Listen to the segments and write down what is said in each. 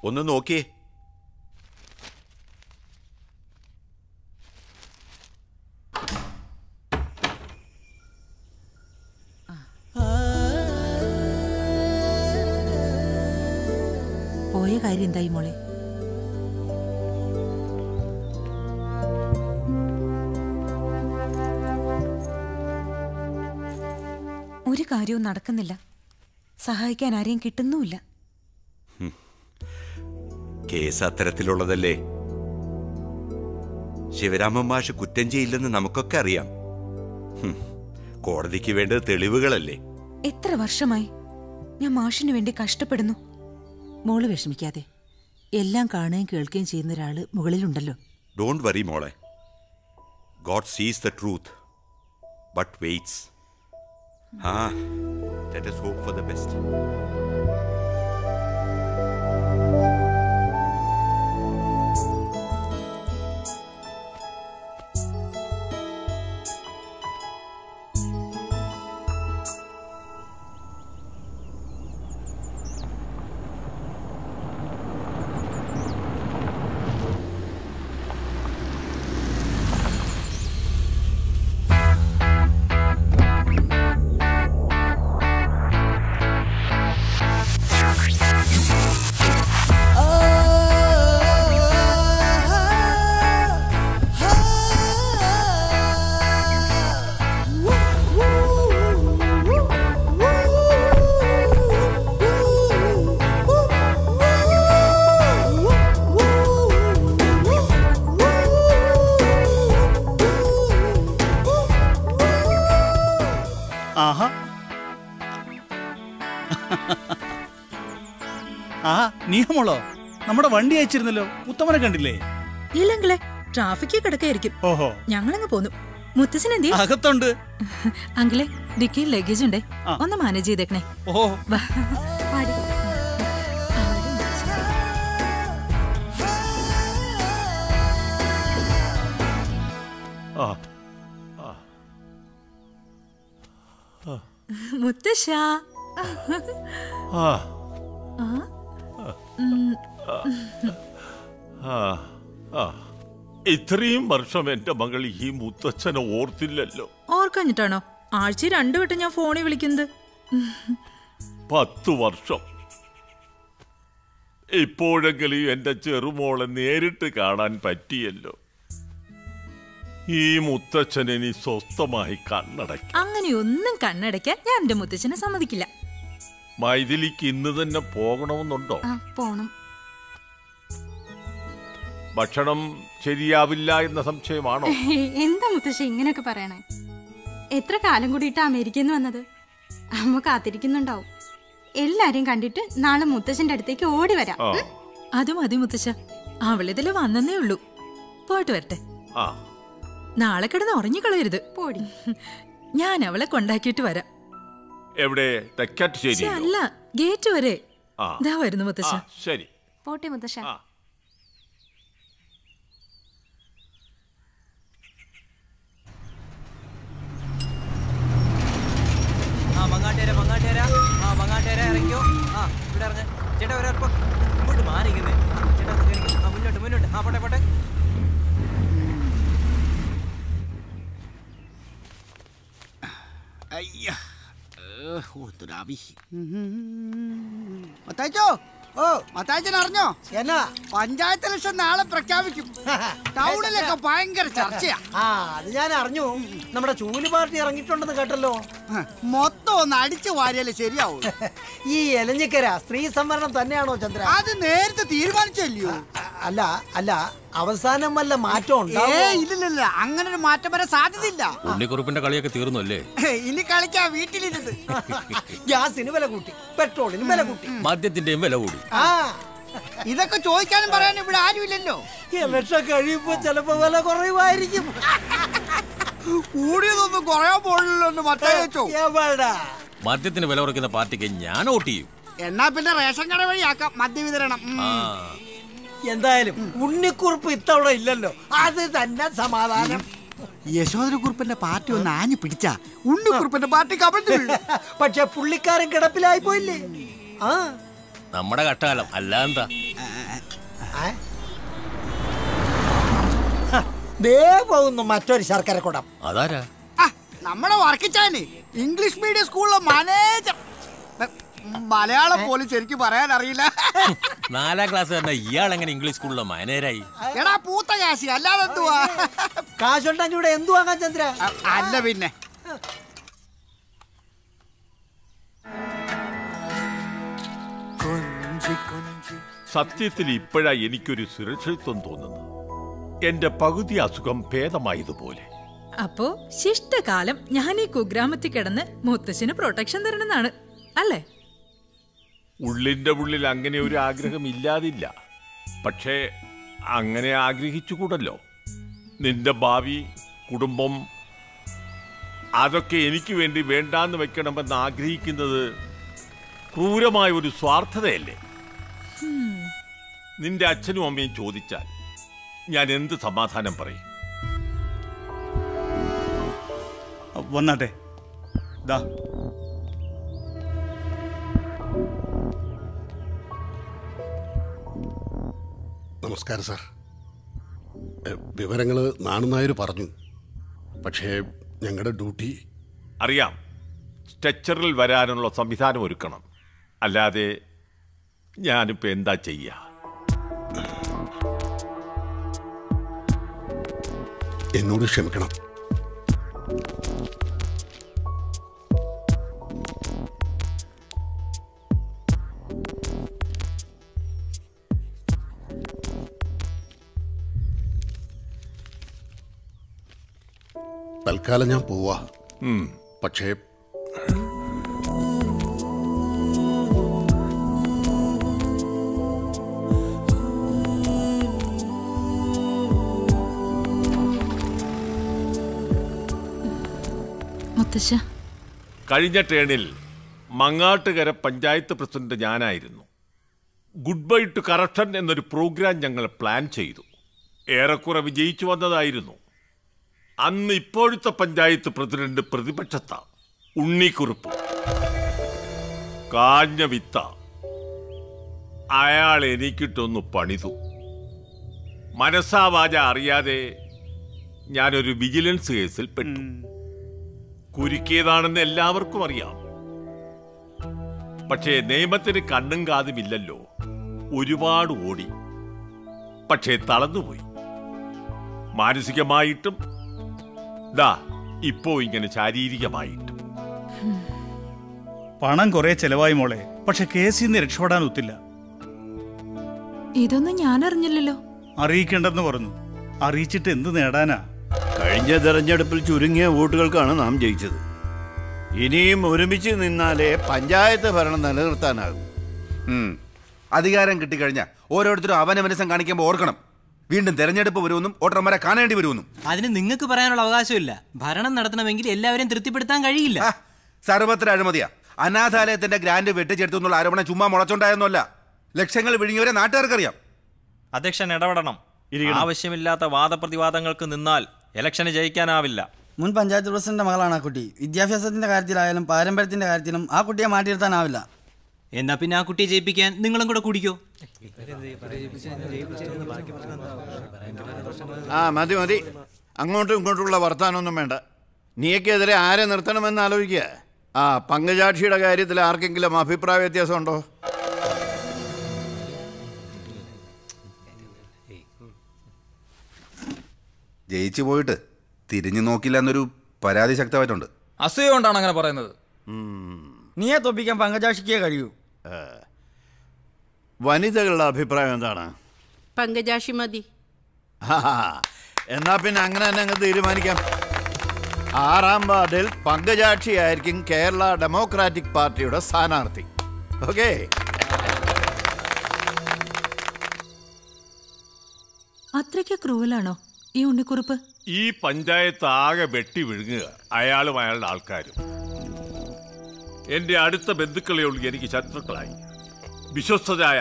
ഒന്ന് നോക്കിയേ. പോയ കാര്യം എന്തായി മോളെ? ഒരു കാര്യവും നടക്കുന്നില്ല. സഹായിക്കാൻ ആരെയും കിട്ടുന്നുമില്ല. കേസ് അത്തരത്തിലുള്ളതല്ലേ. ശിവരാമൻ മാഷ് കുറ്റം ചെയ്യില്ലെന്ന് നമുക്കൊക്കെ അറിയാം. കോടതിക്ക് വേണ്ടത് തെളിവുകളല്ലേ. എത്ര വർഷമായി ഞാൻ മാഷിനു വേണ്ടി കഷ്ടപ്പെടുന്നു. മോള് വിഷമിക്കാതെ. എല്ലാം കാണുകയും കേൾക്കുകയും ചെയ്യുന്ന ഒരാള് മുകളിലുണ്ടല്ലോ. ഡോണ്ട് വറി മോളെ. ഗോഡ് സീസ് the truth but weights. Let us hope for the best. നീഹമോളോ? നമ്മുടെ വണ്ടി അയച്ചിരുന്നല്ലോ. മുത്തമ്മനെ കണ്ടില്ലേ? ഇല്ലെങ്കിലേ ട്രാഫിക് കിടക്കായിരിക്കും. ഓഹോ, ഞങ്ങളങ്ങ് പോന്നു. മുത്തച്ഛൻ എന്തി? അകത്തുണ്ട്. അങ്കിളെ ഡിക്കിയിൽ ലഗേജ് ഉണ്ടേ, ഒന്ന് മാനേജ് ചെയ്തേക്കണേ. ഓഹോ, മുത്തശ്ശ. ഇത്രയും വർഷം എന്റെ മകൾ ഈ മുത്തച്ഛനെ ഓർത്തില്ലല്ലോ. ഓർക്കഞ്ഞിട്ടാണോ ആഴ്ച 2 വട്ടം ഞാൻ ഫോണിൽ വിളിക്കുന്നത്? 10 വർഷം. ഇപ്പോഴെങ്കിലും എന്റെ ചെറുമോളെ നേരിട്ട് കാണാൻ പറ്റിയല്ലോ. ഈ മുത്തച്ഛൻ ഇനി സ്വസ്ഥമായി കണ്ണടയ്ക്കും. അങ്ങനെയൊന്നും കണ്ണടയ്ക്കാൻ ഞാൻ എന്റെ മുത്തച്ഛനെ സമ്മതിക്കില്ല. മൈഥിലിക്ക് ഇന്ന് തന്നെ പോകണമെന്നുണ്ടോ? പോണം. ഭക്ഷണം ശരിയാവില്ല എന്ന സംശയമാണോ? എന്താ മുത്തശ്ശി ഇങ്ങനെയൊക്കെ പറയണേ? എത്ര കാലം കൂടിയിട്ട് അമേരിക്കയിൽ നിന്ന് വന്നത്? അമ്മ കാത്തിരിക്കുന്നുണ്ടാവും. എല്ലാരെയും കണ്ടിട്ട് നാളെ മുത്തശ്ശന്റെ അടുത്തേക്ക് ഓടി വരാം. അത് മതി മുത്തശ്ശ, അവളിതില് വന്നേ ഉള്ളൂ. പോയിട്ട് വരട്ടെ. നാളെ കിടന്ന് ഉറങ്ങിക്കളയരുത്. പോടി. ഞാൻ അവളെ കൊണ്ടാക്കിയിട്ട് വരാം. എവിടെ? തെക്കാറ്റുശ്ശേരി അല്ല, ഗേറ്റ് വരെ. ഇതാ വരുന്നു മുത്തശ്ശ. ശരി, പോട്ടെ മുത്തശ്ശ. മങ്ങാട്ടേര ഇറങ്ങിയോ? ഇവിടെ ഇറങ്ങ ചേട്ടാ. ഒരൽപ്പം ഇങ്ങോട്ട് മാറിക്കുന്നേ ചേട്ടാ. മുന്നോട്ട് മുന്നോട്ട്. പോട്ടെ പോട്ടെ. മത്തായിച്ചോ, ഓ മത്തായിച്ചൻ അറിഞ്ഞോ? എന്നാ പഞ്ചായത്ത് ഇലക്ഷൻ നാളെ പ്രഖ്യാപിക്കും. ടൗണിലൊക്കെ ഭയങ്കര ചർച്ചയാ. അത് ഞാൻ അറിഞ്ഞു. നമ്മുടെ ചൂല് പാർട്ടി ഇറങ്ങിയിട്ടുണ്ടെന്ന് കേട്ടല്ലോ. മൊത്തം ഒന്ന് അടിച്ചു വാരിയാലേ ശരിയാവും. ഈ എലഞ്ഞിക്കര സ്ത്രീ സംവരണം തന്നെയാണോ ചന്ദ്ര? അത് നേരത്തെ തീരുമാനിച്ചല്ലയോ? അല്ല അല്ല, അവസാനം വല്ല മാറ്റം ഇല്ലില്ല, അങ്ങനെ ഒരു മാറ്റം വരാൻ സാധ്യതയില്ല. ഉണ്ണിക്കുറുപ്പിന്റെ കളിയൊക്കെ തീർന്നല്ലേ? ഇനി കളിക്കാ വീട്ടിലിരുന്ന്. ഗ്യാസിന് വില കൂട്ടി, പെട്രോളിന് വില കൂട്ടി, മദ്യത്തിന്റെയും വില കൂടി. ഇതൊക്കെ ചോദിക്കാനും പറയാനും ഇവിടെ ആരുമില്ലല്ലോ. ഇലക്ഷൻ കഴിയുമ്പോ ചിലപ്പോ വില കുറയുമായിരിക്കും. കൂടിയതൊന്നും കുറയാൻ പോണില്ലല്ലോ മത്തായിച്ചോ. മദ്യത്തിന് വില കുറയ്ക്കുന്ന പാർട്ടിക്ക് ഞാൻ വോട്ട് ചെയ്യും. എന്നാ പിന്നെ റേഷൻ കട വഴിയാക്കാം മദ്യവിതരണം. എന്തായാലും ഉണ്ണിക്കുറുപ്പ് ഇത്തവണ ഇല്ലല്ലോ, അത് തന്നെ സമാധാനം. യശോധരക്കുറുപ്പിന്റെ പാർട്ടി ഒന്ന് ആഞ്ഞു പിടിച്ച ഉണ്ണിക്കുറുപ്പിന്റെ പാർട്ടി കമഴ്ന്നു. പക്ഷെ പുള്ളിക്കാരൻ കിടപ്പിലായി പോയില്ലേ? നമ്മുടെ കഷ്ടകാലം അല്ല എന്താ. ദേ പോകുന്നു മറ്റൊരു ശർക്കര കുടം. അതാരാ? നമ്മുടെ വർക്കിച്ചാന്, ഇംഗ്ലീഷ് മീഡിയം സ്കൂളിലെ മാനേജർ. മലയാളം പോലും ശരിക്കും പറയാൻ അറിയില്ല. 4ാം ക്ലാസ് തന്നെ ഇയാൾ എങ്ങനെ ഇംഗ്ലീഷ് സ്കൂളിലെ മാനേജരായി? എടാ പൂത്ത കാശി, അല്ലാതെ എന്തുവാ? കാശുണ്ടെങ്കിൽ ഇവിടെ എന്തു വാങ്ങാൻ ചന്ദ്ര? അല്ല പിന്നെ സത്യത്തിൽ ഇപ്പോഴാ എനിക്കൊരു സുരക്ഷിതത്വം തോന്നുന്നു. എന്റെ പകുതി അസുഖം ഭേദമായതുപോലെ. അപ്പോ ശിഷ്ടകാലം ഞാൻ ഈ കുഗ്രാമത്തിൽ കിടന്ന് മുത്തശ്ശന് പ്രൊട്ടക്ഷൻ തരണമെന്നാണ് അല്ലേ? ഉള്ളിന്റെ ഉള്ളിൽ അങ്ങനെ ഒരു ആഗ്രഹം ഇല്ലാതില്ല. പക്ഷേ അങ്ങനെ ആഗ്രഹിച്ചുകൂടല്ലോ. നിന്റെ ഭാവി, കുടുംബം, അതൊക്കെ എനിക്ക് വേണ്ടി വേണ്ടാന്ന് വെക്കണമെന്ന് ആഗ്രഹിക്കുന്നത് ക്രൂരമായ ഒരു സ്വാർത്ഥതയല്ലേ? നിന്റെ അച്ഛനും അമ്മയും ചോദിച്ചാൽ ഞാൻ എന്ത് സമാധാനം പറയും? വന്നാട്ടെ. ദാ നമസ്കാരം സാർ. വിവരങ്ങൾ നാണുനായർ പറഞ്ഞു. പക്ഷേ ഞങ്ങളുടെ ഡ്യൂട്ടി അറിയാം. സ്ട്രെച്ചറിൽ വരാനുള്ള സംവിധാനം ഒരുക്കണം. അല്ലാതെ ഞാനിപ്പോൾ എന്താ ചെയ്യുക? എന്നോട് ക്ഷമിക്കണം. തൽക്കാലം ഞാൻ പോവാ. പക്ഷേ മുത്തശ്ശ, കഴിഞ്ഞ ട്രെയിനിൽ മങ്ങാട്ടുകര പഞ്ചായത്ത് പ്രസിഡന്റ് ഞാനായിരുന്നു. ഗുഡ് ബൈ ടു കറപ്ഷൻ എന്നൊരു പ്രോഗ്രാം ഞങ്ങൾ പ്ലാൻ ചെയ്തു. ഏറെക്കുറെ വിജയിച്ചു വന്നതായിരുന്നു. അന്ന് ഇപ്പോഴത്തെ പഞ്ചായത്ത് പ്രസിഡന്റ് പ്രതിപക്ഷത്ത ഉണ്ണിക്കുറുപ്പ്. കാഞ്ഞ വിത്ത. അയാൾ എനിക്കിട്ടൊന്ന് പണിതു. മനസ്സാവാച അറിയാതെ ഞാനൊരു വിജിലൻസ് കേസിൽ പെട്ടു. കുരുക്കിയതാണെന്ന് എല്ലാവർക്കും അറിയാം. പക്ഷേ നിയമത്തിന് കണ്ണും കാതുമില്ലല്ലോ. ഒരുപാട് ഓടി, പക്ഷേ തളർന്നുപോയി. മാനസികമായിട്ടും ഇപ്പോ ഇങ്ങനെ ശാരീരികമായിട്ടും. പണം കുറെ ചെലവായി മോളെ, പക്ഷെ കേസിൽ നിന്ന് രക്ഷപ്പെടാൻ ഒത്തില്ല. ഇതൊന്നും ഞാൻ അറിഞ്ഞില്ലല്ലോ. അറിയിക്കേണ്ടെന്ന് പറഞ്ഞു. അറിയിച്ചിട്ട് എന്ത് നേടാനാ? കഴിഞ്ഞ തെരഞ്ഞെടുപ്പിൽ ചുരുങ്ങിയ വോട്ടുകൾക്കാണ് നാം ജയിച്ചത്. ഇനിയും ഒരുമിച്ച് നിന്നാലേ പഞ്ചായത്ത് ഭരണം നിലനിർത്താനാകും. അധികാരം കിട്ടിക്കഴിഞ്ഞാൽ ഓരോരുത്തരും അവനവനസം കാണിക്കുമ്പോൾ ഓർക്കണം, വീണ്ടും തെരഞ്ഞെടുപ്പ് വരുമെന്നും വോട്ടർമാരെ കാണേണ്ടി വരുമെന്നും. അതിന് നിങ്ങൾക്ക് പറയാനുള്ള അവകാശമില്ല. ഭരണം നടത്തണമെങ്കിൽ എല്ലാവരെയും തൃപ്തിപ്പെടുത്താൻ കഴിയില്ല. സർവത്ര അഴിമതിയാ. അനാഥാലയത്തിന്റെ ഗ്രാന്റ് വെട്ടിച്ചെടുത്തു എന്നുള്ള ആരോപണം ചുമ്മാ മുളച്ചോണ്ടായെന്നല്ല. ലക്ഷങ്ങൾ വിഴുങ്ങിയവരെ നാട്ടുകാർക്കറിയാം. അധ്യക്ഷൻ ഇടപെടണം. ആവശ്യമില്ലാത്ത വാദപ്രതിവാദങ്ങൾക്ക് നിന്നാൽ ഇലക്ഷന് ജയിക്കാനാവില്ല. മുൻ പഞ്ചായത്ത് പ്രസിഡന്റിന്റെ മകളാണ് ആ കുട്ടി. വിദ്യാഭ്യാസത്തിന്റെ കാര്യത്തിലായാലും പാരമ്പര്യത്തിന്റെ കാര്യത്തിലും ആ കുട്ടിയെ മാറ്റിയിരുത്താനാവില്ല. എന്നാ പിന്നെ ആ കുട്ടിയെ ജയിപ്പിക്കാൻ നിങ്ങളും കൂടെ കുടിക്കോ? മതി മതി. അങ്ങോട്ടും ഇങ്ങോട്ടുള്ള വർത്താനൊന്നും വേണ്ട. നീക്കെതിരെ ആരെ നിർത്തണമെന്ന് ആലോചിക്കുക. ആ പങ്കജാക്ഷിയുടെ കാര്യത്തിൽ ആർക്കെങ്കിലും അഭിപ്രായ വ്യത്യാസമുണ്ടോ? ജയിച്ചു പോയിട്ട് തിരിഞ്ഞു നോക്കില്ല എന്നൊരു പരാതി ശക്തമായിട്ടുണ്ട്. അസൂയ കൊണ്ടാണ് അങ്ങനെ പറയുന്നത്. നീയെ തോപ്പിക്കാൻ പങ്കജാക്ഷിക്കേ കഴിയൂ. വനിതകളുടെ അഭിപ്രായം എന്താണ്? പങ്കജാക്ഷി മതി. എന്നാ പിന്നെ അങ്ങനെ തന്നെ അങ്ങ് തീരുമാനിക്കാം. 6ാം വാർഡിൽ പങ്കജാക്ഷി ആയിരിക്കും കേരള ഡെമോക്രാറ്റിക് പാർട്ടിയുടെ സ്ഥാനാർത്ഥി. ഓക്കെ. അത്രയ്ക്ക് ക്രൂവലാണോ ഈ ഉണ്ണിക്കുറുപ്പ്? ഈ പഞ്ചായത്ത് ആകെ വെട്ടി വിഴുങ്ങുക അയാളും അയാളുടെ ആൾക്കാരും. എന്റെ അടുത്ത ബന്ധുക്കളെ ഉള്ളൂ എനിക്ക് ശത്രുക്കളായി. വിശ്വസ്തരായ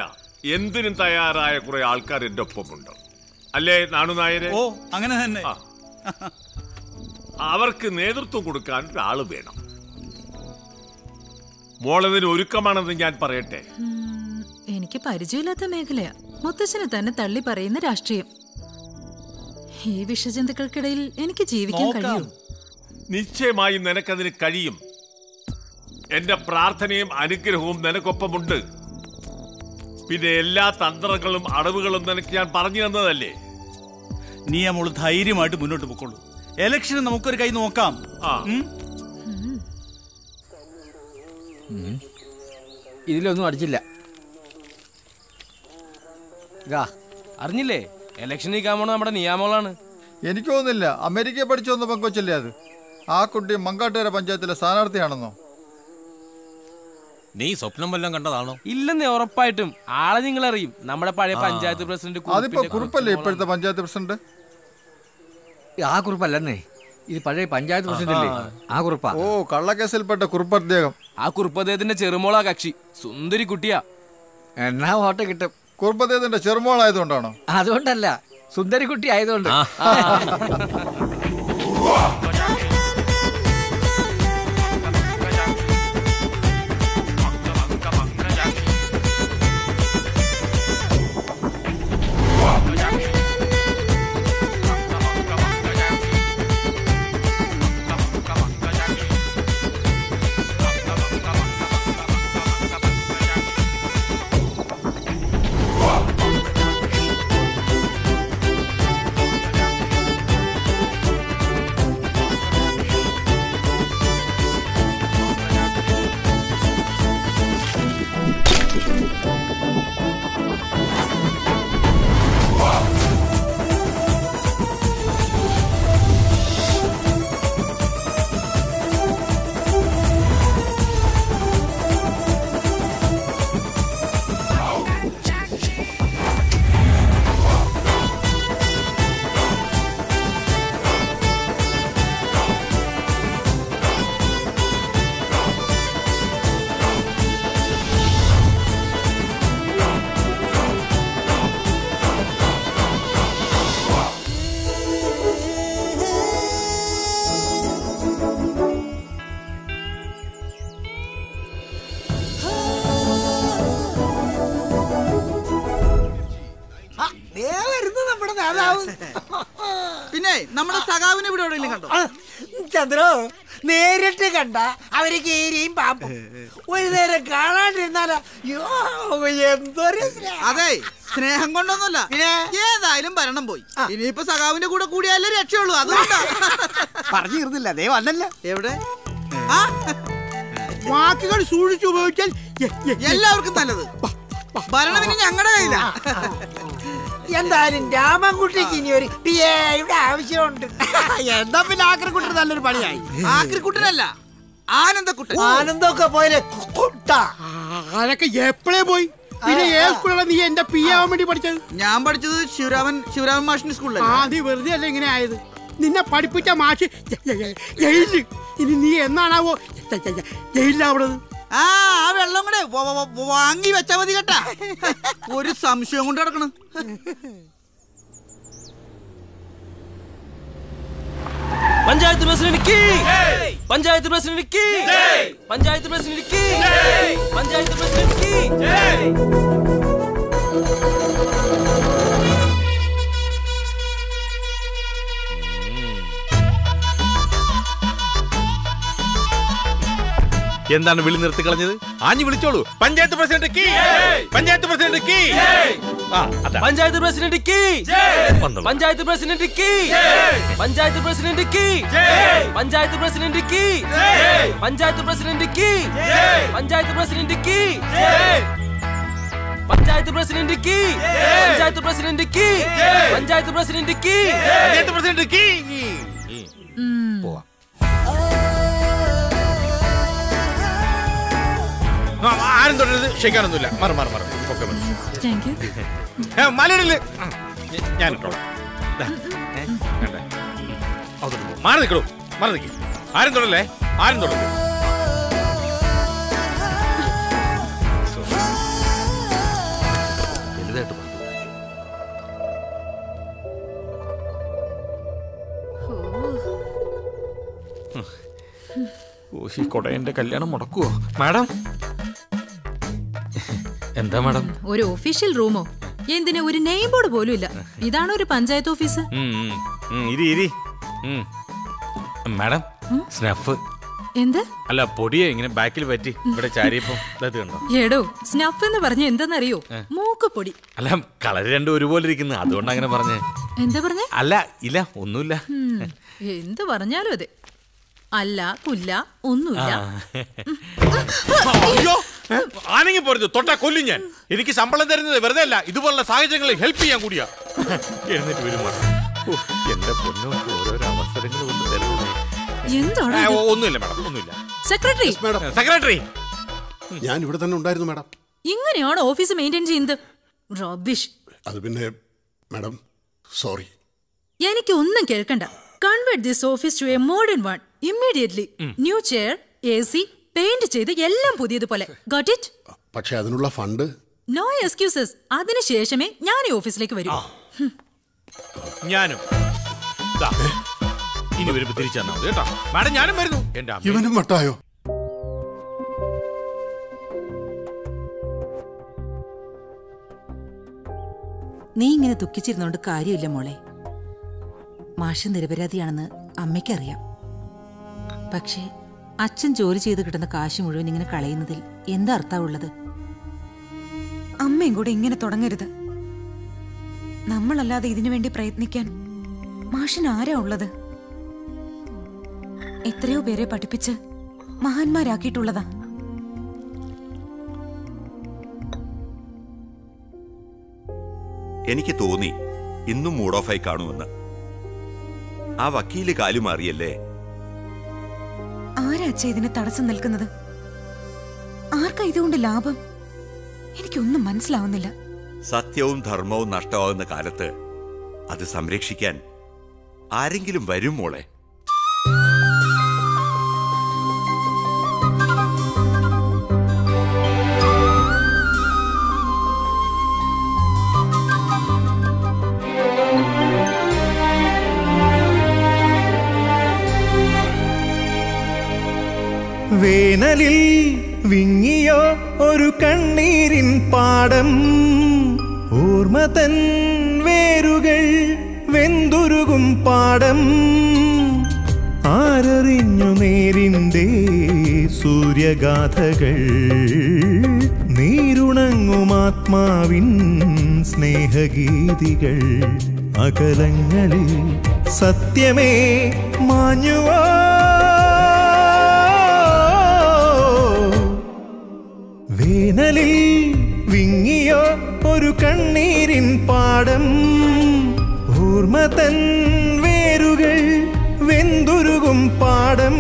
എന്തിനും തയ്യാറായ കുറെ ആൾക്കാർ എന്റെ ഒപ്പമുണ്ട്. അല്ലേ നാണു നായരെ? ഓ അങ്ങനെ തന്നെ. അവർക്ക് നേതൃത്വം കൊടുക്കാൻ ഒരാള് വേണം. മോളതിന് ഒരുക്കമാണെന്ന് ഞാൻ പറയട്ടെ. എനിക്ക് പരിചയമില്ലാത്ത മേഖലയാ. മുത്തച്ഛനെ തന്നെ തള്ളി പറയുന്ന രാഷ്ട്രീയം. ഈ വിഷജന്തുക്കൾക്കിടയിൽ എനിക്ക് ജീവിക്കാൻ കഴിയും. നിശ്ചയമായും നിനക്കതിന് കഴിയും. എന്റെ പ്രാർത്ഥനയും അനുഗ്രഹവും നിനക്കൊപ്പമുണ്ട്. പിന്നെ എല്ലാ തന്ത്രങ്ങളും അടവുകളും നിനക്ക് ഞാൻ പറഞ്ഞു തന്നതല്ലേ. നീ മോള് ധൈര്യമായിട്ട് മുന്നോട്ട് പോയിക്കോളൂ. എലക്ഷന് നമുക്കൊരു കൈ നോക്കാം. ഇതിലൊന്നും അടിച്ചില്ല. അറിഞ്ഞില്ലേ, ഇലക്ഷൻ നിൽക്കാൻ പോണ നമ്മുടെ നിയാമങ്ങളാണ്. എനിക്ക് തോന്നുന്നില്ല അമേരിക്കയെ പഠിച്ചു വന്ന പങ്കുവച്ചല്ലേ അത്. ആ കുട്ടി മങ്കാട്ടുകര പഞ്ചായത്തിലെ സ്ഥാനാർത്ഥിയാണെന്നോ? നീ സ്വപ്നം വല്ലതും കണ്ടതാണോ? ഇല്ലെന്നേ, ഉറപ്പായിട്ടും ആളെ നിങ്ങൾ അറിയും. നമ്മുടെ പഴയ പഞ്ചായത്ത് പ്രസിഡന്റ്. അതിപ്പോ കുറുപ്പല്ലേ ഇപ്പോഴത്തെ പഞ്ചായത്ത് പ്രസിഡന്റ്? ആ കുറുപ്പല്ലെന്നേ, ഇത് പഴയ പഞ്ചായത്ത് പ്രസിഡന്റ്. ആ കുറുപ്പാ. ഓ, കള്ളക്കേസിൽപ്പെട്ട കുറുപ്പ് അദ്ദേഹം. ആ കുറുപ്പ് അദ്ദേഹത്തിന്റെ ചെറുമോളാ കക്ഷി. സുന്ദരി കുട്ടിയാ. എന്നാ വോട്ട് കിട്ടും. കുറുപ്പ് അദ്ദേഹത്തിന്റെ ചെറുമോളായതുകൊണ്ടാണോ? അതുകൊണ്ടല്ല, സുന്ദരി കുട്ടി ആയതുകൊണ്ട്. പിന്നെ നമ്മുടെ സഖാവിനെ ഇവിടെ എവിടെയെങ്കിലും കണ്ടോ? ചന്ദ്രോ, നേരിട്ട് കണ്ട അവര് കീരിയും പാമ്പും. ഒരു നേരം കാണാണ്ടിരുന്നാലോ എന്തൊരു. അതെ, സ്നേഹം കൊണ്ടൊന്നുമല്ല. ഏതായാലും ഭരണം പോയി. ഇനിയിപ്പോ സഖാവിന്റെ കൂടെ കൂടിയാലേ രക്ഷയുള്ളൂ. അതുകൊണ്ടാ പറഞ്ഞു തീർന്നില്ല. ദേ വന്നല്ല. എവിടെ വാക്കുകൾ സൂക്ഷിച്ചു ഉപയോഗിച്ചാൽ എല്ലാവർക്കും നല്ലത്. ഭരണം ഇനി ഞങ്ങളുടെ കയ്യിലാ. എന്തായാലും രാമൻകുട്ടിക്ക് ഇനി ഒരു പിയുടെ ആവശ്യമുണ്ട്. എന്താ പിന്നെ ആക്രിക്കുട്ടൻ നല്ലൊരു പണിയായി. ആക്രിക്കുട്ടനല്ല, ആനന്ദക്കുട്ടൻ. ആനന്ദമൊക്കെ പോയാലേ അതൊക്കെ എപ്പോഴേ പോയി. പിന്നെ ഏത് സ്കൂളിലാണ് നീ എന്റെ പി ആവാൻ വേണ്ടി പഠിച്ചത്? ഞാൻ പഠിച്ചത് ശിവരാമൻ മാഷിന്റെ സ്കൂളിലാണ്. നീ വെറുതെ അല്ല ഇങ്ങനെ ആയത്. നിന്നെ പഠിപ്പിച്ച മാഷ് ജയിലിൽ. ഇനി നീ എന്നാണാവോ ജയിലിലാവണത്? ആ വെള്ളം കൂടെ വാങ്ങി വെച്ചാ മതി കേട്ടാ. ഒരു സംശയം കൊണ്ട് കിടക്കണം. Panchayat president panchayat president panchayat president panchayat president. എന്താണ് വിളി നിർത്തി കളഞ്ഞത്? ആഞ്ഞു വിളിച്ചോളൂ. പഞ്ചായത്ത് പ്രസിഡന്റ് കീ, പഞ്ചായത്ത് പ്രസിഡന്റ് കീ, പഞ്ചായത്ത് പ്രസിഡന്റ് കീ, പഞ്ചായത്ത് പ്രസിഡന്റ് കീ, പഞ്ചായത്ത് പ്രസിഡന്റ് കീ, പഞ്ചായത്ത് പ്രസിഡന്റ് കീ, പഞ്ചായത്ത് പ്രസിഡന്റ് കീ, പഞ്ചായത്ത് പ്രസിഡന്റ് കീ, പഞ്ചായത്ത് പ്രസിഡന്റ് കീ, പഞ്ചായത്ത് പ്രസിഡന്റ് കീ, പഞ്ചായത്ത് പ്രസിഡന്റ് കീ, പഞ്ചായത്ത് പ്രസിഡന്റ് കീ. ആരും തൊടരുത്, ക്ഷയിക്കാനൊന്നുമില്ല. മാറി മാറി മാറി ഒക്കെ മലയിടല് ഞാൻ ഇട്ടോളാം. മാറി നിൽക്കണു, മാറി നിൽക്കും. ആരും തൊടല്ലേ, ആരും തൊടരുത്. വലുതായിട്ട് ഈ കൊടയന്റെ കല്യാണം മുടക്കുവോ മാഡം? എന്താ മാഡം? ഒരു ഒഫീഷ്യൽ റൂമോ? എന്തിനാ ഒരു നെയിം ബോർഡ് പോലും ഇല്ല. ഇതാണ് ഒരു പഞ്ചായത്ത് ഓഫീസ്. Madam snuff. എന്ത്? അല്ല പൊടിയെ ഇങ്ങനെ ബാക്കിൽ പറ്റി ഇവിടെ ചാരിയപ്പോ കണ്ടോ? എടോ സ്നഫ് എന്ന് പറഞ്ഞ എന്തെന്നറിയോ? മൂക്ക് പൊടി. അല്ല കളർ രണ്ടും ഒരുപോലെ ഇരിക്കുന്നു, അതുകൊണ്ട് അങ്ങനെ പറഞ്ഞേ. എന്താ പറഞ്ഞേ? അല്ല ഇല്ല ഒന്നുമില്ല. എന്ത് പറഞ്ഞാലും അതെ. അല്ല പുല്ല ഒന്നുമില്ല. അയ്യോ ആണെങ്കിൽ പോരുത്, തൊട്ടാ കൊല്ലും ഞാൻ. എനിക്ക് ശമ്പളം തരുന്നത് വെറുതെ അല്ല, ഇതുപോലുള്ള സാഹചര്യങ്ങളിൽ ഹെൽപ്പ് ചെയ്യാൻ കൂടിയാ. എഴുന്നേറ്റ് വരും എന്റെ പൊന്നോ, ഓരോരോ അവസരങ്ങൾ കൊണ്ട് തരുന്നത്. ഒന്നുമില്ല മാഡം, ഒന്നുമില്ല. സെക്രട്ടറി, സെക്രട്ടറി ഞാൻ ഇവിടെ തന്നെ ഉണ്ടായിരുന്നു മാഡം. ഇങ്ങനെയാണ് ഓഫീസ് മെയിൻറ്റെയിൻ ചെയ്യുന്നത്. റബിഷ്. അത് പിന്നെ മാഡം സോറി. എനിക്കൊന്നും കേൾക്കണ്ട. Convert this office to a modern one immediately. New chair, AC, paint ചെയ്ത് എല്ലാം പുതിയതുപോലെ. Got it? പക്ഷെ അതിനുള്ള ഫണ്ട്. No excuses. അതിനുശേഷമേ ഞാൻ ഈ ഓഫീസിലേക്ക് വരൂ. ഞാനും ഇനി വരുമ്പോ തിരിച്ചു തന്നാ മതി കേട്ടോ മാഡം. ഞാനും വരുന്നു. എന്റെ ഇവനും മട്ടായോ? നീ ഇങ്ങനെ ദുഃഖിച്ചിരുന്നോണ്ട് കാര്യമില്ല മോളെ. മാഷ് നിരപരാധിയാണെന്ന് അമ്മയ്ക്കറിയാം. പക്ഷേ അച്ഛൻ ജോലി ചെയ്ത് കിട്ടുന്ന കാശ് മുഴുവൻ ഇങ്ങനെ കളയുന്നതിൽ എന്താ അർത്ഥമുള്ളത്? അമ്മയും കൂടെ ഇങ്ങനെ തുടങ്ങരുത്. നമ്മളല്ലാതെ ഇതിനു വേണ്ടി പ്രയത്നിക്കാൻ മാഷിന് ആരാ ഉള്ളത്? എത്രയോ പേരെ പഠിപ്പിച്ച് മഹാന്മാരാക്കിയിട്ടുള്ളതാ. എനിക്ക് തോന്നി ഇന്നും മൂഡ് ഓഫ് ആയി കാണുമെന്ന്. ആ വക്കീല് കാലു മാറിയല്ലേ? ആരാ അച്ഛ ഇതിന് തടസ്സം നിൽക്കുന്നത്? ആർക്കാ ഇതുകൊണ്ട് ലാഭം? എനിക്കൊന്നും മനസ്സിലാവുന്നില്ല. സത്യവും ധർമ്മവും നഷ്ടമാകുന്ന കാലത്ത് അത് സംരക്ഷിക്കാൻ ആരെങ്കിലും വരും മോളെ. വേനലിൽ വിങ്ങിയോ ഒരു കണ്ണീരിൻ പാടം, ഓർമ്മ തൻ വേരുകൾ വെന്തുരുകും പാടം. ആരറിഞ്ഞു നേരിൻ്റെ സൂര്യഗാഥകൾ, നീരുണങ്ങുമാത്മാവിൻ സ്നേഹഗീതികൾ. അകലങ്ങളിൽ സത്യമേ മാഞ്ഞുവോ? വേനലിൽ വിങ്ങിയോ ഒരു കണ്ണീരിൻ പാടം, ഓർമ്മ തൻ വേരുകൾ വെന്തുരുകും പാടം.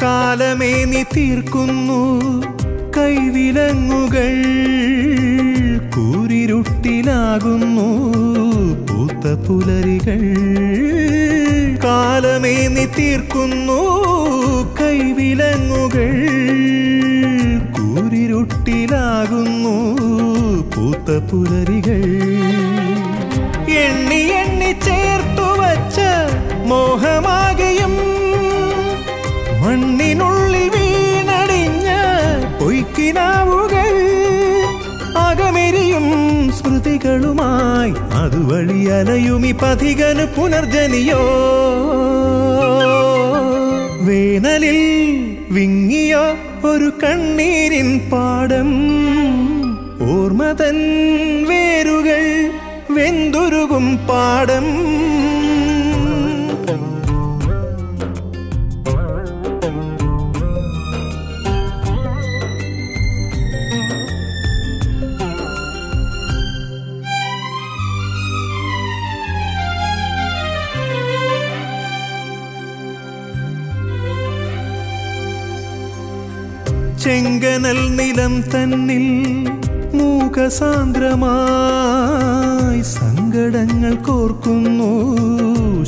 കാലമേ നീ തീർക്കുന്നു കൈവിലങ്ങുകൾ, കൂരിരുട്ടിലാകുന്നു പൂത്ത പുലരികൾ. കാലമേ നീ തീർക്കുന്നു കൈവിലങ്ങുകൾ, കൂരിരു വെള്ളിയുട്ടിലാകുന്നു പൂത്ത പുലരികൾ. എണ്ണി എണ്ണി ചേർത്തു വച്ച മോഹമാകെയും മണ്ണിനുള്ളിൽ വീണടിഞ്ഞ പൊയ്ക്കിനാവുകൾ. അകമെരിയും സ്മൃതികളുമായി അതുവഴി അലയുമി പഥികന് പുനർജനിയോ. വേനലിൽ വിങ്ങിയോ ഒരു കണ്ണീരിൻ പാടം. ഓർമ്മതൻ വേരുകൾ വെന്തുരുകും പാടം. ചെങ്കനൽ നിലം തന്നിൽ മൂകസാന്ദ്രമായി സങ്കടങ്ങൾ കോർക്കുന്നു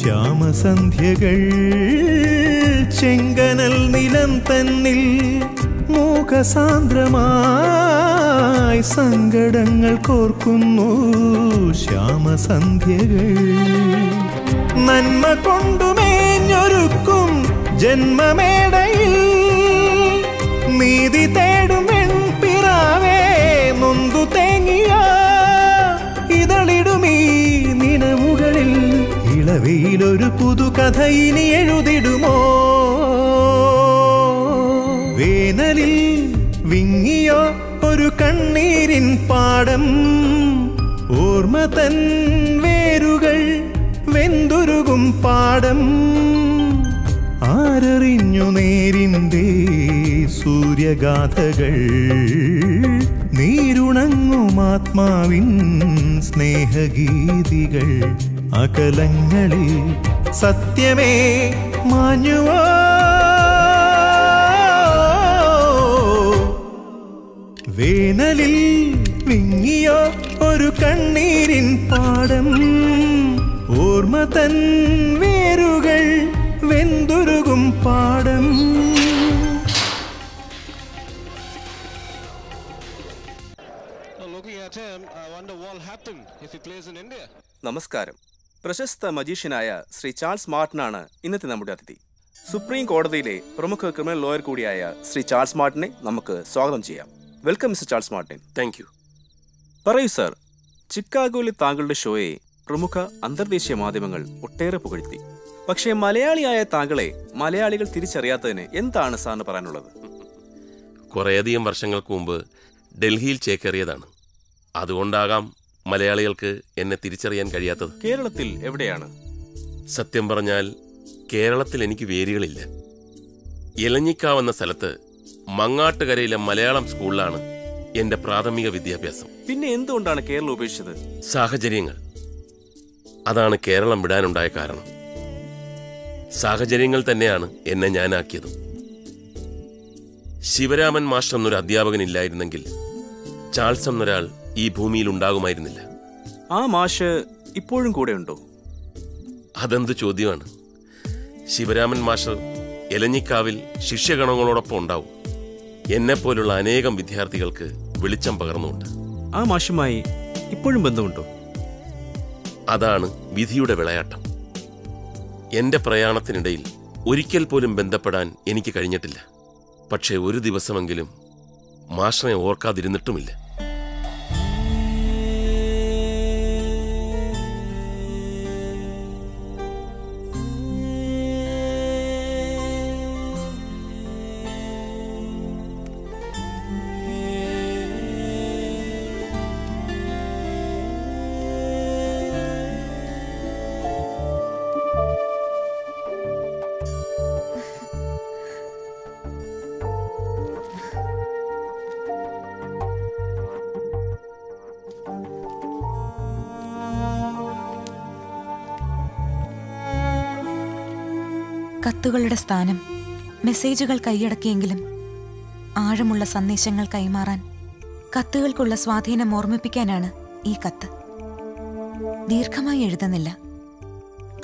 ശ്യാമസന്ധ്യകൾ. ചെങ്കനൽ നിലം തന്നിൽ മൂകസാന്ദ്രമായി സങ്കടങ്ങൾ കോർക്കുന്നു ശ്യാമസന്ധ്യകൾ. നന്മ കൊണ്ടുമേഞ്ഞൊരുക്കും ജന്മമേടയിൽ നീതി തേടും പെൺപിറാവേ നൊന്തു തേങ്ങിയ ഇതളിടുമീ നിലവുകളിൽ ഇളവയിലൊരു പുതുകഥ ഇനി എഴുതിടുമോ. വേനലിൽ വിങ്ങിയോ ഒരു കണ്ണീരിൻ പാടം. ഓർമ്മ തൻ വേരുകൾ വെന്തുരുകും പാടം. ആരറിഞ്ഞു നേരിൻ്റെ സൂര്യഗാഥകൾ. നീരുണങ്ങുമാത്മാവിൻ സ്നേഹഗീതികൾ. അകലങ്ങളിൽ സത്യമേ മാഞ്ഞുവോ. വേനലിൽ വിങ്ങിയോ ഒരു കണ്ണീരിൻ പാടം. ഓർമ്മ തൻ വേരുകൾ വെന്തുരുകും പാടം. നമസ്കാരം. പ്രശസ്ത മജീഷ്യനായ ശ്രീ ചാൾസ് മാർട്ടിനാണ് ഇന്നത്തെ നമ്മുടെ അതിഥി. സുപ്രീം കോടതിയിലെ പ്രമുഖ ക്രിമിനൽ ലോയർ കൂടിയായ ശ്രീ ചാൾസ് മാർട്ടിനെ നമുക്ക് സ്വാഗതം ചെയ്യാം. Welcome mister Charles Martin. Thank you. പറയൂ സർ, ചിക്കാഗോയിലെ താങ്കളുടെ ഷോയെ പ്രമുഖ അന്തർദേശീയ മാധ്യമങ്ങൾ ഒട്ടേറെ പുകഴ്ത്തി. പക്ഷേ മലയാളിയായ താങ്കളെ മലയാളികൾ തിരിച്ചറിയാത്തതിന് എന്താണ് സാറിന് പറയാനുള്ളത്? കുറേയധികം വർഷങ്ങൾക്ക് മുമ്പ് ഡൽഹിയിൽ ചേക്കേറിയതാണ്. അതുകൊണ്ടാകാം മലയാളികൾക്ക് എന്നെ തിരിച്ചറിയാൻ കഴിയാത്തത്. കേരളത്തിൽ എവിടെയാണ്? സത്യം പറഞ്ഞാൽ കേരളത്തിൽ എനിക്ക് വേരുകളില്ല. എലഞ്ഞിക്കാവ് എന്ന സ്ഥലത്ത് മങ്ങാട്ടുകരയിലെ മലയാളം സ്കൂളിലാണ് എന്റെ പ്രാഥമിക വിദ്യാഭ്യാസം. പിന്നെ എന്തുകൊണ്ടാണ് കേരളം ഉപേക്ഷിച്ചത്? സാഹചര്യങ്ങൾ. അതാണ് കേരളം വിടാനുണ്ടായ കാരണം. സാഹചര്യങ്ങൾ തന്നെയാണ് എന്നെ ഞാനാക്കിയത്. ശിവരാമൻ മാസ്റ്റർ എന്നൊരു അധ്യാപകൻ ഇല്ലായിരുന്നെങ്കിൽ ചാൾസ് എന്നൊരാൾ ഈ ഭൂമിയിൽ ഉണ്ടാകുമായിരുന്നില്ല. ആ മാഷ് ഇപ്പോഴും കൂടെ ഉണ്ടോ? അതെന്ത് ചോദ്യമാണ്. ശിവരാമൻ മാസ്റ്റർ എലഞ്ഞിക്കാവിൽ ശിഷ്യഗണങ്ങളോടൊപ്പം ഉണ്ടാവും. എന്നെപ്പോലുള്ള അനേകം വിദ്യാർത്ഥികൾക്ക് വെളിച്ചം പകർന്നുണ്ട്. ആ മാഷുമായി ഇപ്പോഴും ബന്ധമുണ്ടോ? അതാണ് വിധിയുടെ വിളയാട്ടം. എന്റെ പ്രയാണത്തിനിടയിൽ ഒരിക്കൽ പോലും ബന്ധപ്പെടാൻ എനിക്ക് കഴിഞ്ഞിട്ടില്ല. പക്ഷേ ഒരു ദിവസമെങ്കിലും മാഷിനെ ഓർക്കാതിരുന്നിട്ടുമില്ല. കത്തുകളുടെ സ്ഥാനം മെസ്സേജുകൾ കൈയടക്കിയെങ്കിലും ആഴമുള്ള സന്ദേശങ്ങൾ കൈമാറാൻ കത്തുകൾക്കുള്ള സ്വാധീനം ഓർമ്മിപ്പിക്കാനാണ് ഈ കത്ത്. ദീർഘമായി എഴുതുന്നില്ല.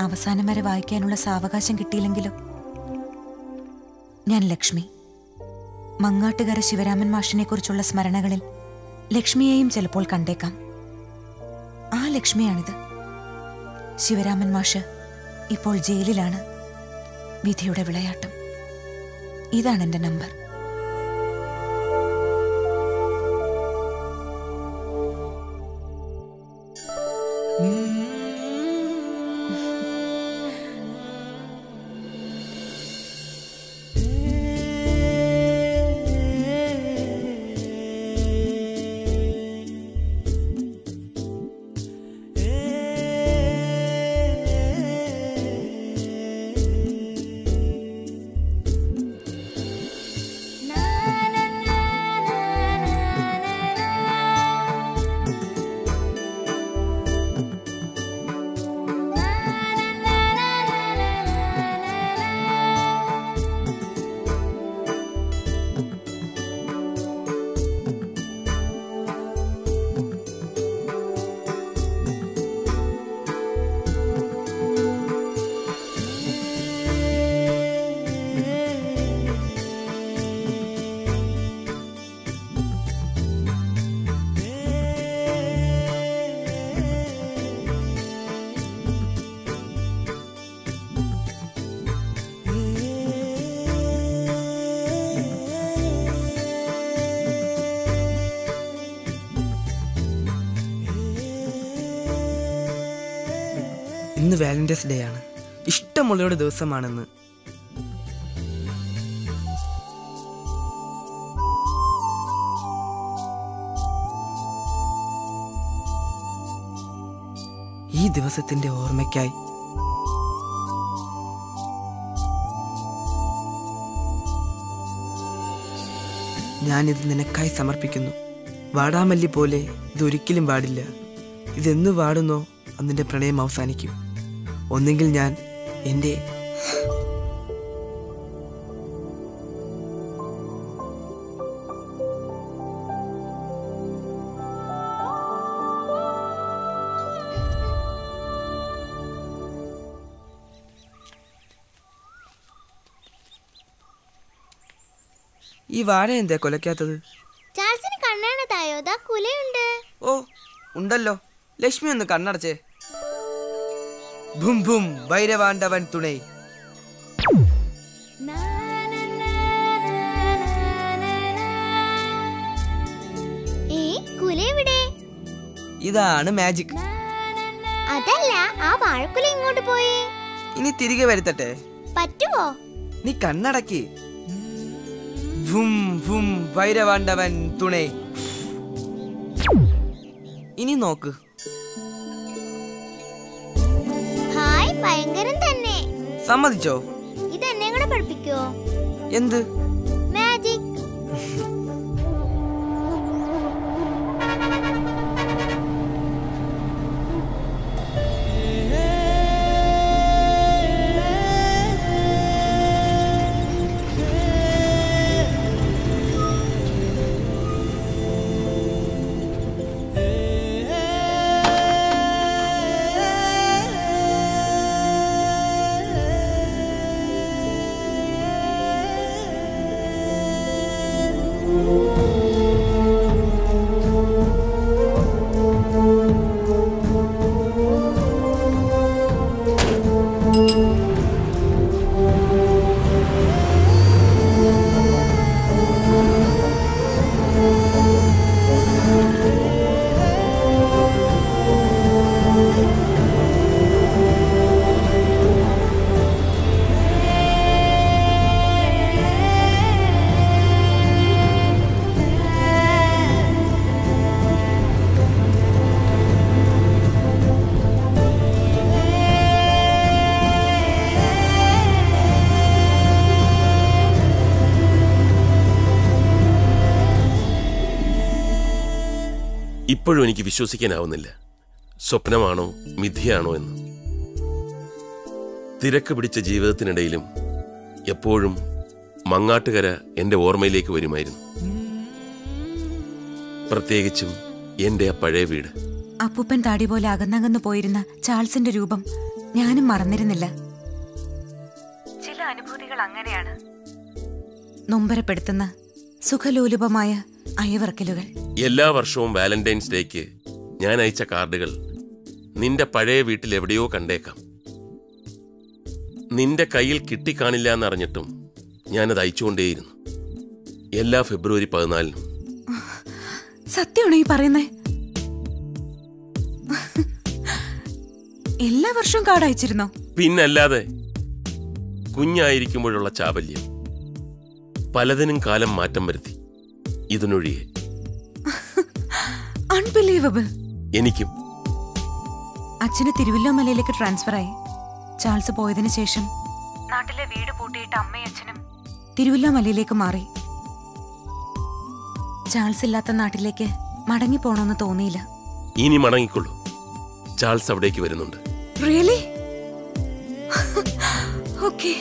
അവസാനം വരെ വായിക്കാനുള്ള സാവകാശം കിട്ടിയില്ലെങ്കിലോ. ഞാൻ ലക്ഷ്മി, മങ്ങാട്ടുകര ശിവരാമൻ മാഷിനെ കുറിച്ചുള്ള സ്മരണകളിൽ ലക്ഷ്മിയെയും ചിലപ്പോൾ കണ്ടേക്കാം. ആ ലക്ഷ്മിയാണിത്. ശിവരാമൻ മാഷ് ഇപ്പോൾ ജയിലിലാണ്. വിധിയുടെ വിളയാട്ടം. ഇതാണ് എന്റെ നമ്പർ. ഇന്ന് വാലന്റൈൻസ് ഡേ ആണ്. ഇഷ്ടമുള്ളവരുടെ ദിവസമാണെന്ന്. ഈ ദിവസത്തിന്റെ ഓർമ്മയ്ക്കായി ഞാനിത് നിനക്കായി സമർപ്പിക്കുന്നു. വാടാമല്ലി പോലെ ഇതൊരിക്കലും വാടില്ല. ഇതെന്ന് വാടുന്നോ അന്നിന്റെ പ്രണയം അവസാനിക്കും. ഒന്നെങ്കിൽ ഞാൻ എൻ്റെ ഈ വാഴ എന്താ കൊലക്കാത്തത്? ചാൾസിന് കണ്ണാണ് തായോ, ദാ കുലയുണ്ട്. ഓ ഉണ്ടല്ലോ. ലക്ഷ്മി ഒന്ന് കണ്ണടച്ചേ. ഭും ഭും ഭൈരവാണ്ടവൻ തുണൈ. ഇതാണ് മാജിക്. അതല്ല, ആ വാഴക്കുല ഇങ്ങോട്ട് പോയി. ഇനി തിരികെ വരുത്തട്ടെ? പറ്റുമോ? നീ കണ്ണടക്കി. ഭും ഭും ഭൈരവാണ്ടവൻ തുണൈ. ഇനി നോക്ക്. ഹായ്, ഭയങ്കരം തന്നെ. സമ്മതിച്ചോ? ഇതെന്നെ കൂടെ പഠിപ്പിക്കോ? എന്ത്? മാജിക്. ഇപ്പോഴും എനിക്ക് വിശ്വസിക്കാനാവുന്നില്ല. സ്വപ്നമാണോ മിഥ്യയാണോ എന്ന്. തിരക്ക് പിടിച്ച ജീവിതത്തിനിടയിലും എപ്പോഴും മങ്ങാട്ടുകര എൻ്റെ ഓർമ്മയിലേക്ക് വരുമായിരുന്നു. പ്രത്യേകിച്ചും എൻ്റെ ആ പഴയ വീട്. അപ്പൂപ്പൻ താടി പോലെ അകന്നകന്നു പോയിരുന്ന ചാൾസിന്റെ രൂപം ഞാനും മറന്നിരുന്നില്ല. ചില അനുഭൂതികൾ അങ്ങനെയാണ്. നൊമ്പരപ്പെടുത്തുന്ന സുഖലോലുപമായ അയവിറക്കലുകൾ. എല്ലാ വർഷവും വാലന്റൈൻസ് ഡേക്ക് ഞാൻ അയച്ച കാർഡുകൾ നിന്റെ പഴയ വീട്ടിൽ എവിടെയോ കണ്ടേക്കാം. നിന്റെ കയ്യിൽ കിട്ടിക്കാണില്ല എന്നറിഞ്ഞിട്ടും ഞാനത് അയച്ചുകൊണ്ടേയിരുന്നു. എല്ലാ ഫെബ്രുവരി 14 സത്യമാണോ ഈ പറയുന്നേ? എല്ലാ വർഷവും കാർഡ് അയച്ചിരുന്നോ? പിന്നല്ലാതെ. കുഞ്ഞായിരിക്കുമ്പോഴുള്ള ചാബല്യം പലതിനും കാലം മാറ്റം വരുത്തി, ഇതിനൊഴികെ. അൺബിലീവബിൾ. എനിക്കും. അച്ഛന് തിരുവല്ലോമലയിലേക്ക് ട്രാൻസ്ഫർ ആയി. ചാൾസ് പോയതിനു ശേഷം നാട്ടിലെ വീട് പൂട്ടിയിട്ട് അമ്മയും അച്ഛനും തിരുവല്ലോമലയിലേക്ക് മാറി. ചാൾസ് ഇല്ലാത്ത നാട്ടിലേക്ക് മടങ്ങി പോണോന്ന് തോന്നിയില്ല. ഇനി മടങ്ങിക്കൊള്ളൂ, ചാൾസ് അവിടേക്ക് വരുന്നുണ്ട്. റിയലി? ഓക്കേ.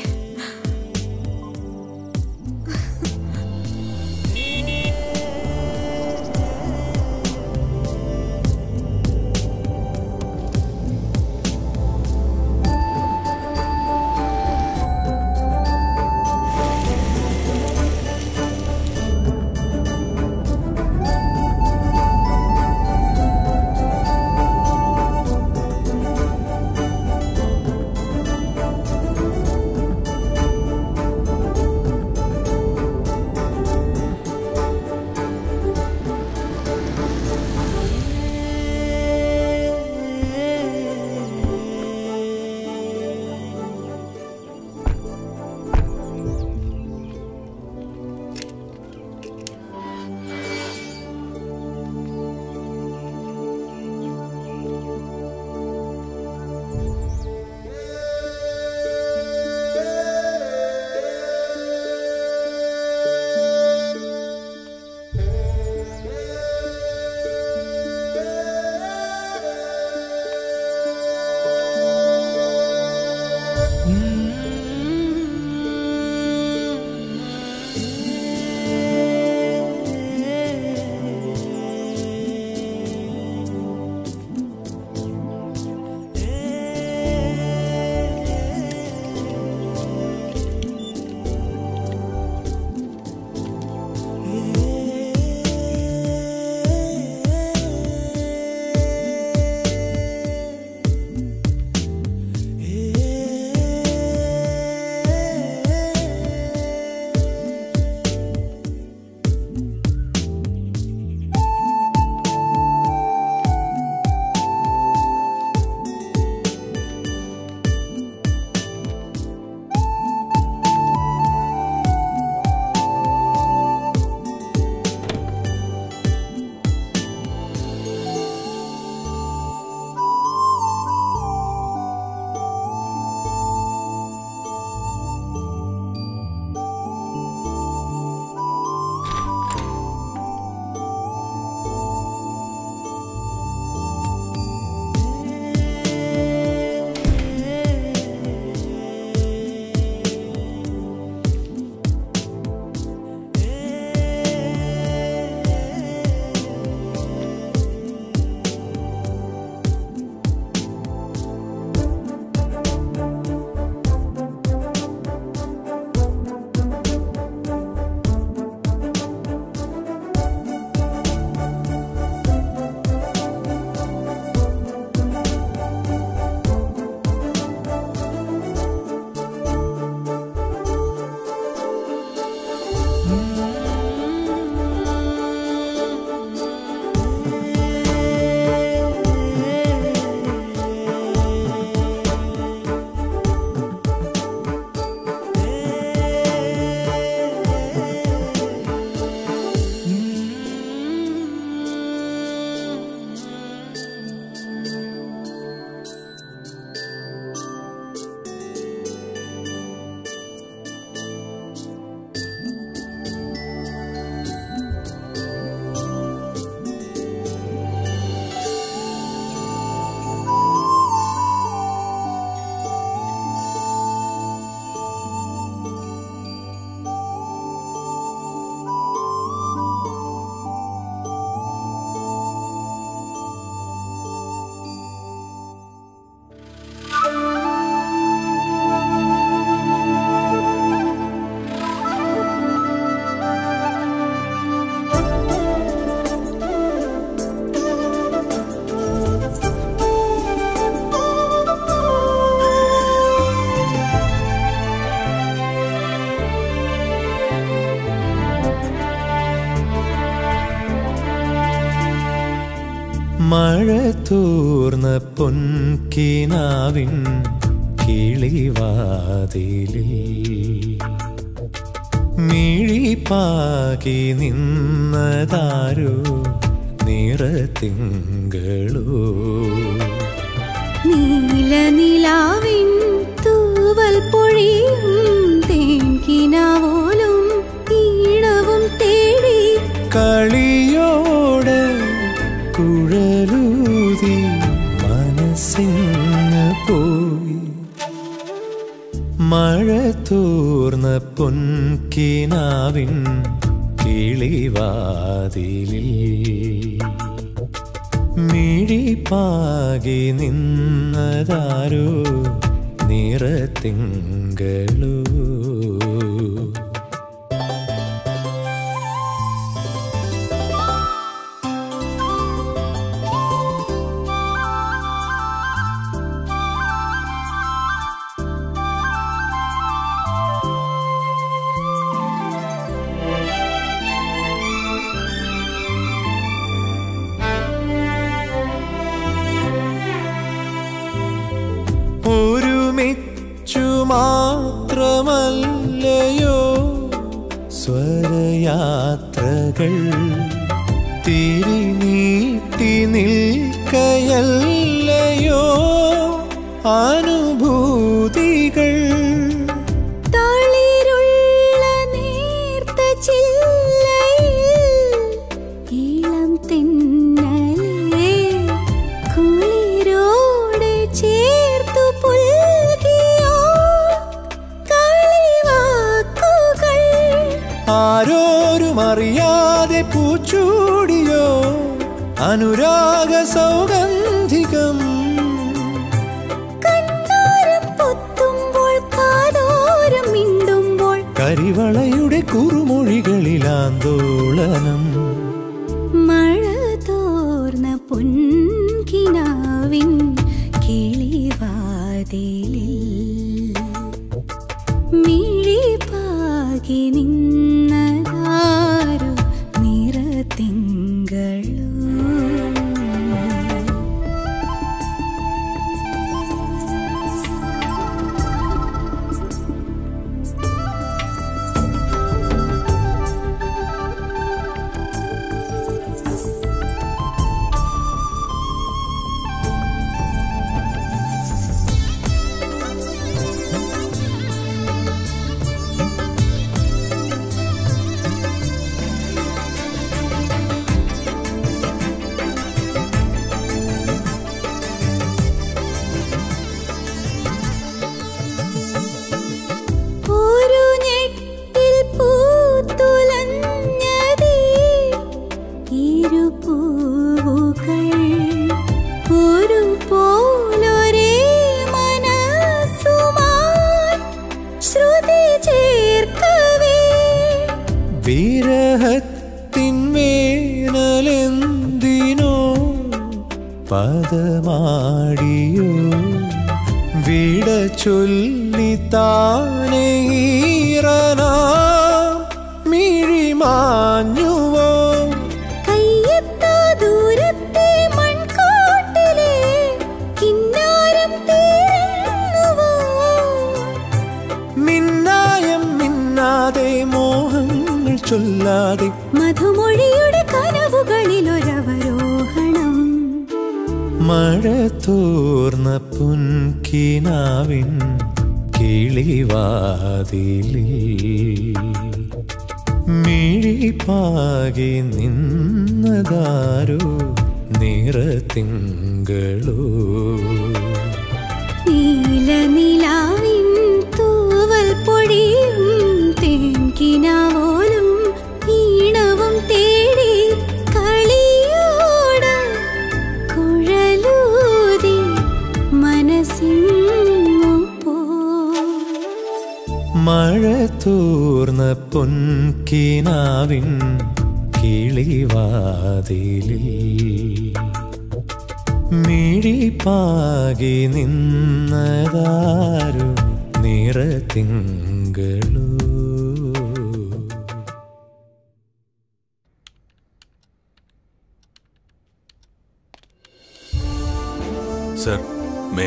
മഴ തോർന്ന പൊൻകിനാവിൻ കിളിവാതിലിൽ മിഴിപ്പാകി നിന്നതാരോ നിറത്തിങ്കളോ നീലനിലാവിൻ തൂവൽ പൊഴിയും തേൻകിനാവോലും ഈണവും തേടി കളിയോട് കുഴലൂതി മനസ്സിന് പോയി മഴ തോർന്ന പൊൻകിനാവിൻ കിളിവാതിലിൽ മിഴിപ്പാകി നിന്നതാരോ നിറത്തിങ്കളോ ഒരുമിച്ചു മാത്രമല്ലയോ സ്വരയാത്രകൾ തിരിനീട്ടി നിൽക്കയല്ലയോ അനുഭൂതികൾ തളിരുള്ള നേർത്ത ചില്ലയിൽ ഇളം തെന്നലേ കുളിരോടെ ചേർത്തു പുൽകിയോ കളിവാക്കുകൾ ആരോരും അറിയാതെ പൂച്ചൂടിയോ അനുരാഗ സൗഗന്ധികം കണ്ണോരം പൊത്തുമ്പോൾ കാതോരം മിണ്ടുമ്പോൾ കരിവളയുടെ കുറുമൊഴികളിലാന്തോളനം മഴ തോർന്ന പൊൻകിനാവിൻ കിളിവാതിലിൽ മിഴിപ്പാകി നിന്നതാരോ നിറത്തിങ്കളോ ഒരു ഞെട്ടിൽ പൂത്തുലഞ്ഞതേ ഇരു പൂവുകൾ ഒരു പോലൊരേ മനസ്സുമായി ശ്രുതി ചേർക്കവേ വിരഹത്തിൻ വേനലെന്തിനോ പദമാടിയോ വിട ചൊല്ലി താനേ ഈറനാം മിഴിമാഞ്ഞുവോ കയ്യെത്താ ദൂരത്തെ മൺകൂട്ടിലെ കിന്നാരം തീരുന്നുവോ മിന്നായം മിന്നാതെ മോഹങ്ങൾ ചൊല്ലാതെ മധുമൊഴിയുടെ കനവുകളിലൊരവരോഹണം മഴ തോർന്ന പൊൻകിനാവിൻ കിളിവാതിലിൽ മിഴിപ്പാകി നിന്നതാരോ നിറത്തിങ്കളോ നീലനിലാവിൻ തൂവൽ പൊഴിയും തേൻകിനാവോലും ഈണവും തേടി കളിയോട് കുഴലൂതി മനസ്സിങ്ങു പോ മഴ തോർന്ന പൊൻകിനാവിൻ കിളിവാതിലിൽ മിഴിപ്പാകി നിന്നതാരോ നിറത്തിങ്കളോ സർ മേ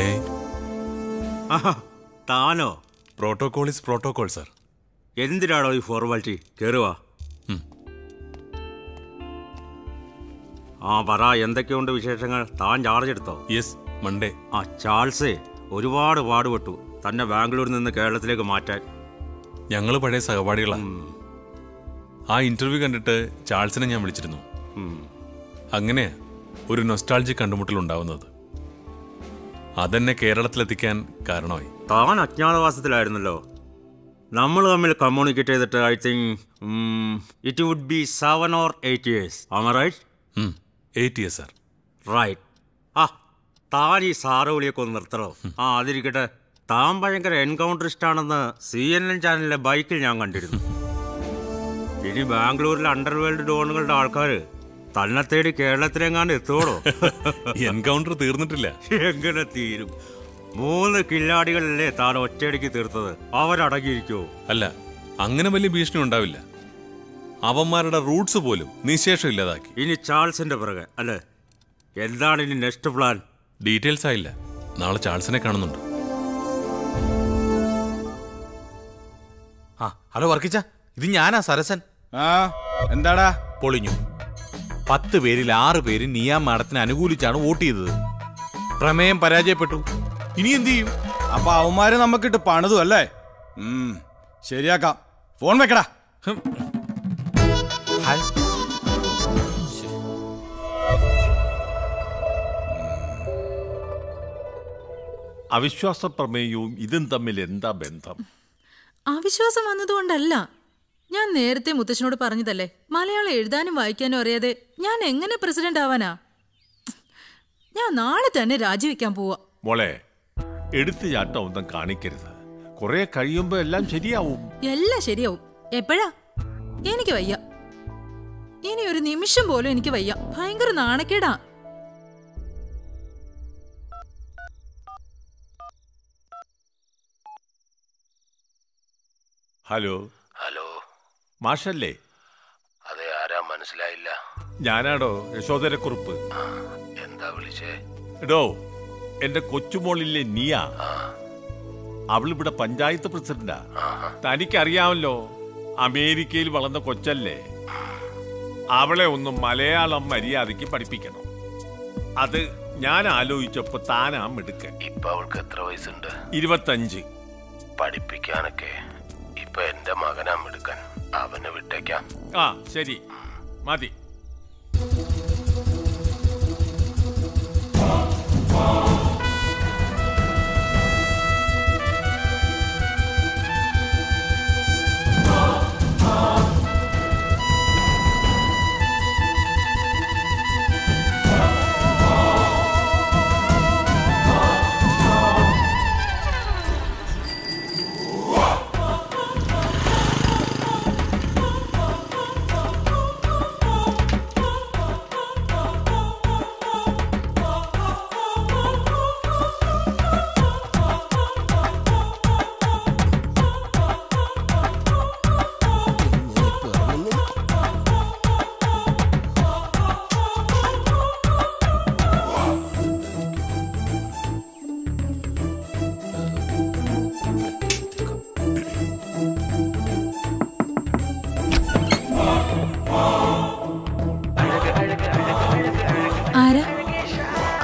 താനോ? Protocol is protocol sir. എന്തിനാണോ ഈ ഫോർമാലിറ്റി? കയറുവാ. പറ, എന്തൊക്കെയുണ്ട് വിശേഷങ്ങൾ? താൻ ചാർജ് എടുത്തോ? Yes, Monday. ചാൾസേ ഒരുപാട് പാടുപെട്ടു തന്നെ ബാംഗ്ലൂരിൽ നിന്ന് കേരളത്തിലേക്ക് മാറ്റാൻ. ഞങ്ങൾ പഴയ സഹപാഠികളാണ്. ആ ഇന്റർവ്യൂ കണ്ടിട്ട് ചാൾസിനെ ഞാൻ വിളിച്ചിരുന്നു. അങ്ങനെ ഒരു നൊസ്റ്റാൾജിക് കണ്ടുമുട്ടൽ ഉണ്ടാവുന്നത് അതെന്നെ കേരളത്തിലെത്തിക്കാൻ കാരണമായി. താൻ അജ്ഞാതവാസത്തിലായിരുന്നല്ലോ. നമ്മൾ തമ്മിൽ കമ്മ്യൂണിക്കേറ്റ് ചെയ്തിട്ട് I think it would be 7 or 8 years. Am I right? 8 years, sir. Right. താൻ ഈ സാറ് വിളിയൊക്കെ ഒന്ന് നിർത്തണോ? അതിരിക്കട്ടെ, താൻ ഭയങ്കര എൻകൗണ്ടറിസ്റ്റാണെന്ന് CNN ചാനലിലെ ബൈക്കിൽ ഞാൻ കണ്ടിരുന്നു. ഇനി ബാംഗ്ലൂരിലെ അണ്ടർവേൾഡ് ഡോണുകളുടെ ആൾക്കാർ തന്നെ തേടി കേരളത്തിലെങ്ങാണ്ട് എത്തോളോ? എൻകൗണ്ടർ തീർന്നിട്ടില്ല. എങ്ങനെ തീരും? 3 കില്ലാടികളല്ലേ താൻ ഒറ്റയടിക്ക് തീർത്തത്. അവരടങ്ങിയിരിക്കുമോ? അല്ല, അങ്ങനെ വലിയ ഭീഷണി ഉണ്ടാവില്ല. അവന്മാരുടെ റൂട്ട്സ് പോലും നിശേഷം ഇല്ലാതാക്കി. ഇനി ചാൾസിന്റെ പിറകെ അല്ലേ? എന്താണ് ഇനി നെക്സ്റ്റ് പ്ലാൻ? ഡീറ്റെയിൽസ് ആയില്ല. നാളെ ചാൾസിനെ കാണുന്നുണ്ട്. ഹലോ വർക്കിച്ച, ഇത് ഞാനാ സരസൻ. എന്താടാ? പൊളിഞ്ഞു. 10 പേരിൽ 6 പേര് നിയാ മാഡത്തിന് അനുകൂലിച്ചാണ് വോട്ട് ചെയ്തത്. പ്രമേയം പരാജയപ്പെട്ടു. ഇനി എന്ത് ചെയ്യും? അപ്പൊ അവന്മാര് നമുക്കിട്ട് പണിതു അല്ലേ? ശരിയാക്കാം. ഫോൺ വെക്കടാ. അവിശ്വാസ പ്രമേയവും ഇതും തമ്മിൽ എന്താ ബന്ധം? അവിശ്വാസം വന്നതുകൊണ്ടല്ല. ഞാൻ നേരത്തെ മുത്തച്ഛനോട് പറഞ്ഞതല്ലേ, മലയാളം എഴുതാനും വായിക്കാനും അറിയാതെ ഞാൻ എങ്ങനെ പ്രസിഡന്റ് ആവാനാ? ഞാൻ നാളെ തന്നെ രാജിവെക്കാൻ പോവാ. മോളെ, എടുത്തു ചാട്ടം ഒന്നും കാണിക്കരുത്. കുറെ കഴിയുമ്പോ എല്ലാം ശരിയാവും. എല്ലാം ശരിയാവും. എപ്പോഴാ? എനിക്ക് വയ്യ. ഇനി ഒരു നിമിഷം പോലും എനിക്ക് വയ്യ. ഭയങ്കര നാണക്കേടാ. ഹലോ. ഹലോ, മാഷല്ലേ? അതെ, ആരാ മനസ്സിലായില്ല. ഞാനാടോ, യശോധരക്കുറുപ്പ്. എന്താ വിളിച്ചേ? എടോ, എന്റെ കൊച്ചുമോളിലെ നിയ, അവളിവിടെ പഞ്ചായത്ത് പ്രസിഡന്റാ. തനിക്കറിയാമല്ലോ, അമേരിക്കയിൽ വളർന്ന കൊച്ചല്ലേ. അവളെ ഒന്ന് മലയാളം മര്യാദയ്ക്ക് പഠിപ്പിക്കണം. അത് ഞാൻ ആലോചിച്ചപ്പോ താനാ മിടുക്കൻ. ഇപ്പൊ അവൾക്ക് എത്ര വയസ്സുണ്ട്? 25. പഠിപ്പിക്കാനൊക്കെ ഇപ്പൊ എന്റെ മകനാ മിടുക്കൻ. അവന് വിട്ടേക്കാം. ശരി, മതി.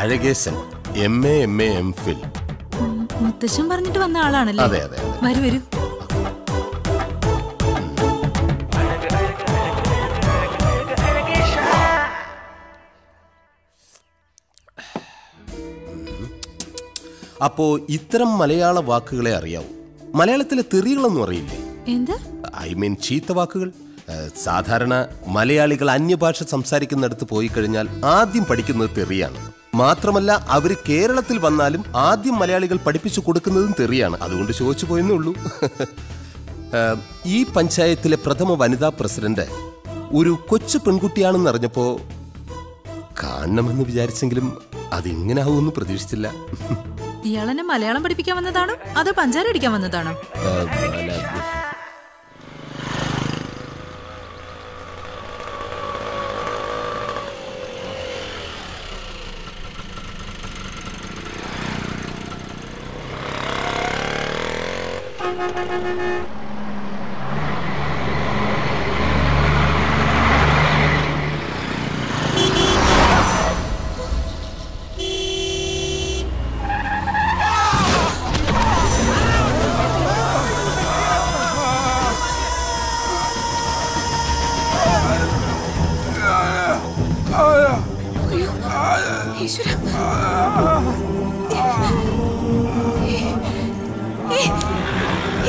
Azhakesan, MA, MA, MPhil. മുത്തശ്ശൻ പറഞ്ഞിട്ട് വന്ന ആളാണല്ലേ? അതെ അതെ. വരൂ വരൂ. അപ്പോ ഇത്തരം മലയാള വാക്കുകളെ അറിയാവൂ. മലയാളത്തിലെ തെറികളൊന്നും അറിയില്ലേ? എന്താ? ഐ മീൻ ചീത്ത വാക്കുകൾ. സാധാരണ മലയാളികൾ അന്യഭാഷ സംസാരിക്കുന്നിടത്ത് പോയി കഴിഞ്ഞാൽ ആദ്യം പഠിക്കുന്നത് തെറിയാണ്. മാത്രമല്ല, അവർ കേരളത്തിൽ വന്നാലും ആദ്യം മലയാളികൾ പഠിപ്പിച്ചു കൊടുക്കുന്നതും തെറിയാണ്. അതുകൊണ്ട് ചോദിച്ചു പോയെന്നേ ഉള്ളൂ. ഈ പഞ്ചായത്തിലെ പ്രഥമ വനിതാ പ്രസിഡന്റ് ഒരു കൊച്ചു പെൺകുട്ടിയാണെന്ന് അറിഞ്ഞപ്പോ കാണണമെന്ന് വിചാരിച്ചെങ്കിലും അതിങ്ങനെ ആവുമെന്ന് പ്രതീക്ഷിച്ചില്ല. ഇയാളെന്നെ മലയാളം പഠിപ്പിക്കാൻ വന്നതാണോ അതോ പഞ്ചാര അടിക്കാൻ വന്നതാണോ?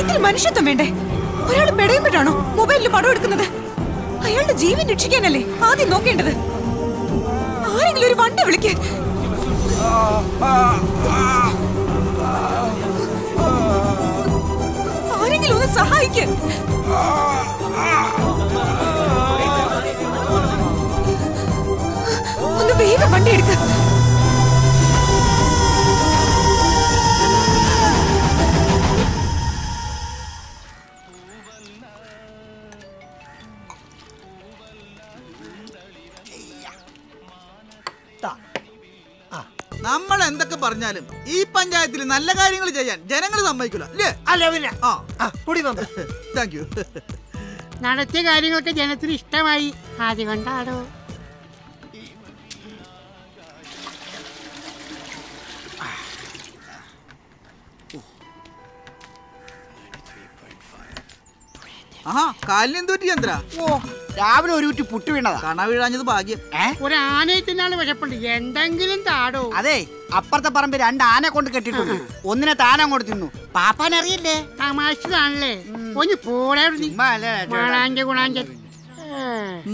ഇത്ര മനുഷ്യത്വം വേണ്ടേ? ഒരാൾ പെടയുമ്പോഴാണോ മൊബൈലിൽ പടം എടുക്കുന്നത്? അയാളുടെ ജീവൻ രക്ഷിക്കാനല്ലേ ആദ്യം നോക്കേണ്ടത്? ആരെങ്കിലും ഒരു വണ്ടി വിളിക്ക്. ആരെങ്കിലും ഒന്ന് സഹായിക്ക്. ഒന്ന് വേഗം വണ്ടി എടുക്ക. നമ്മൾ എന്തൊക്കെ പറഞ്ഞാലും ഈ പഞ്ചായത്തിൽ നല്ല കാര്യങ്ങൾ ചെയ്യാൻ ജനങ്ങൾ സമ്മതിക്കില്ല അല്ലേ? അല്ല പിന്നെ താങ്ക് യു. നടത്തിയ കാര്യങ്ങളൊക്കെ ജനത്തിന് ഇഷ്ടമായി, അതുകൊണ്ടാണോ? ആഹാ, കാലിന് എന്ത് പറ്റി ചന്ദ്ര? ഓ, രാവിലെ ഒരു കുറ്റി പുട്ട് വീണതാ. കണ വീഴാഞ്ഞത് ഭാഗ്യം. ഒരു ആനയെ തിന്നാണ് വിശപ്പുണ്ട്, എന്തെങ്കിലും താടോ. അതെ, അപ്പുറത്തെ പറമ്പ് 2 ആനെ കൊണ്ട് കെട്ടിട്ടുണ്ട്. ഒന്നിനെ താൻ അങ്ങോട്ട് തിന്നു. പാപ്പാൻ അറിയില്ലേ? തമാശാണല്ലേ? ഒന്ന് പോരാ ഗുണാഞ്ചൻ.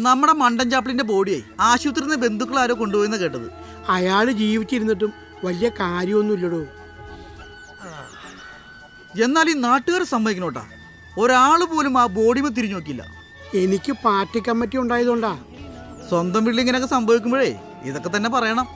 നമ്മുടെ മണ്ടൻ ചാപ്പിളിന്റെ ബോഡിയായി ആശുപത്രിയിൽ നിന്ന് ബന്ധുക്കൾ ആരോ കൊണ്ടുപോയെന്ന് കേട്ടത്. അയാള് ജീവിച്ചിരുന്നിട്ടും വലിയ കാര്യമൊന്നുമില്ലടോ. എന്നാൽ ഈ നാട്ടുകാർ സമ്മതിക്കണോട്ടാ, ഒരാൾ പോലും ആ ബോഡിമേ തിരിഞ്ഞു നോക്കില്ല. എനിക്ക് പാർട്ടി കമ്മിറ്റി ഉണ്ടായതുകൊണ്ടാ. സ്വന്തം വീട്ടിൽ ഇങ്ങനെയൊക്കെ സംഭവിക്കുമ്പോഴേ ഇതൊക്കെ തന്നെ പറയണം.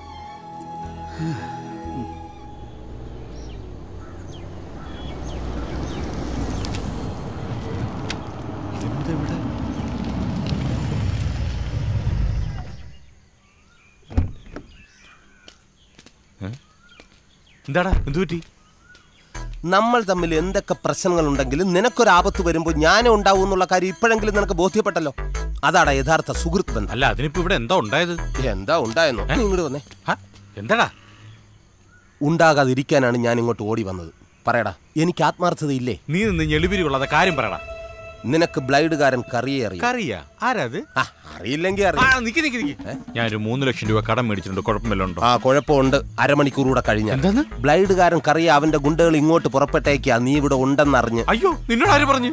എന്താടാ എന്തു പറ്റി? നമ്മൾ തമ്മിൽ എന്തൊക്കെ പ്രശ്നങ്ങളുണ്ടെങ്കിലും നിനക്കൊരാപത്ത് വരുമ്പോൾ ഞാനേ ഉണ്ടാവൂ എന്നുള്ള കാര്യം ഇപ്പോഴെങ്കിലും നിനക്ക് ബോധ്യപ്പെട്ടല്ലോ. അതാടാ യഥാർത്ഥ സുഹൃത്ത് ബന്ധം. അല്ല, അതിനിപ്പോ ഇവിടെ എന്താ ഉണ്ടായത്? എന്താ ഉണ്ടായെന്നോ? ഇങ്ങോട്ട് വന്നേ. എന്താടാ? ഉണ്ടാകാതിരിക്കാനാണ് ഞാൻ ഇങ്ങോട്ട് ഓടി വന്നത്. പറയടാ, എനിക്ക് ആത്മാർത്ഥതയില്ലേ? നീ നിന്ന് ഞെളിപിരി കൊള്ളാതെ കാര്യം പറയടാ. നിനക്ക് ബ്ലൈഡുകാരൻ കറിയെ അറിയാം? കറിയാ? ആരാത്? അറിയില്ലെങ്കിൽ ഞാനൊരു 3 ലക്ഷം രൂപ കടം മേടിച്ചിട്ടുണ്ട്. കുഴപ്പമില്ലുണ്ടോ? ആ, കുഴപ്പമുണ്ട്. അരമണിക്കൂർ കൂടെ കഴിഞ്ഞാൽ. ബ്ലൈഡുകാരൻ കറിയ അവന്റെ ഗുണ്ടകൾ ഇങ്ങോട്ട് പുറപ്പെട്ടേക്കാ. നീ ഇവിടെ ഉണ്ടെന്നറിഞ്ഞ്. അയ്യോ, നിന്നോട് ആര് പറഞ്ഞു?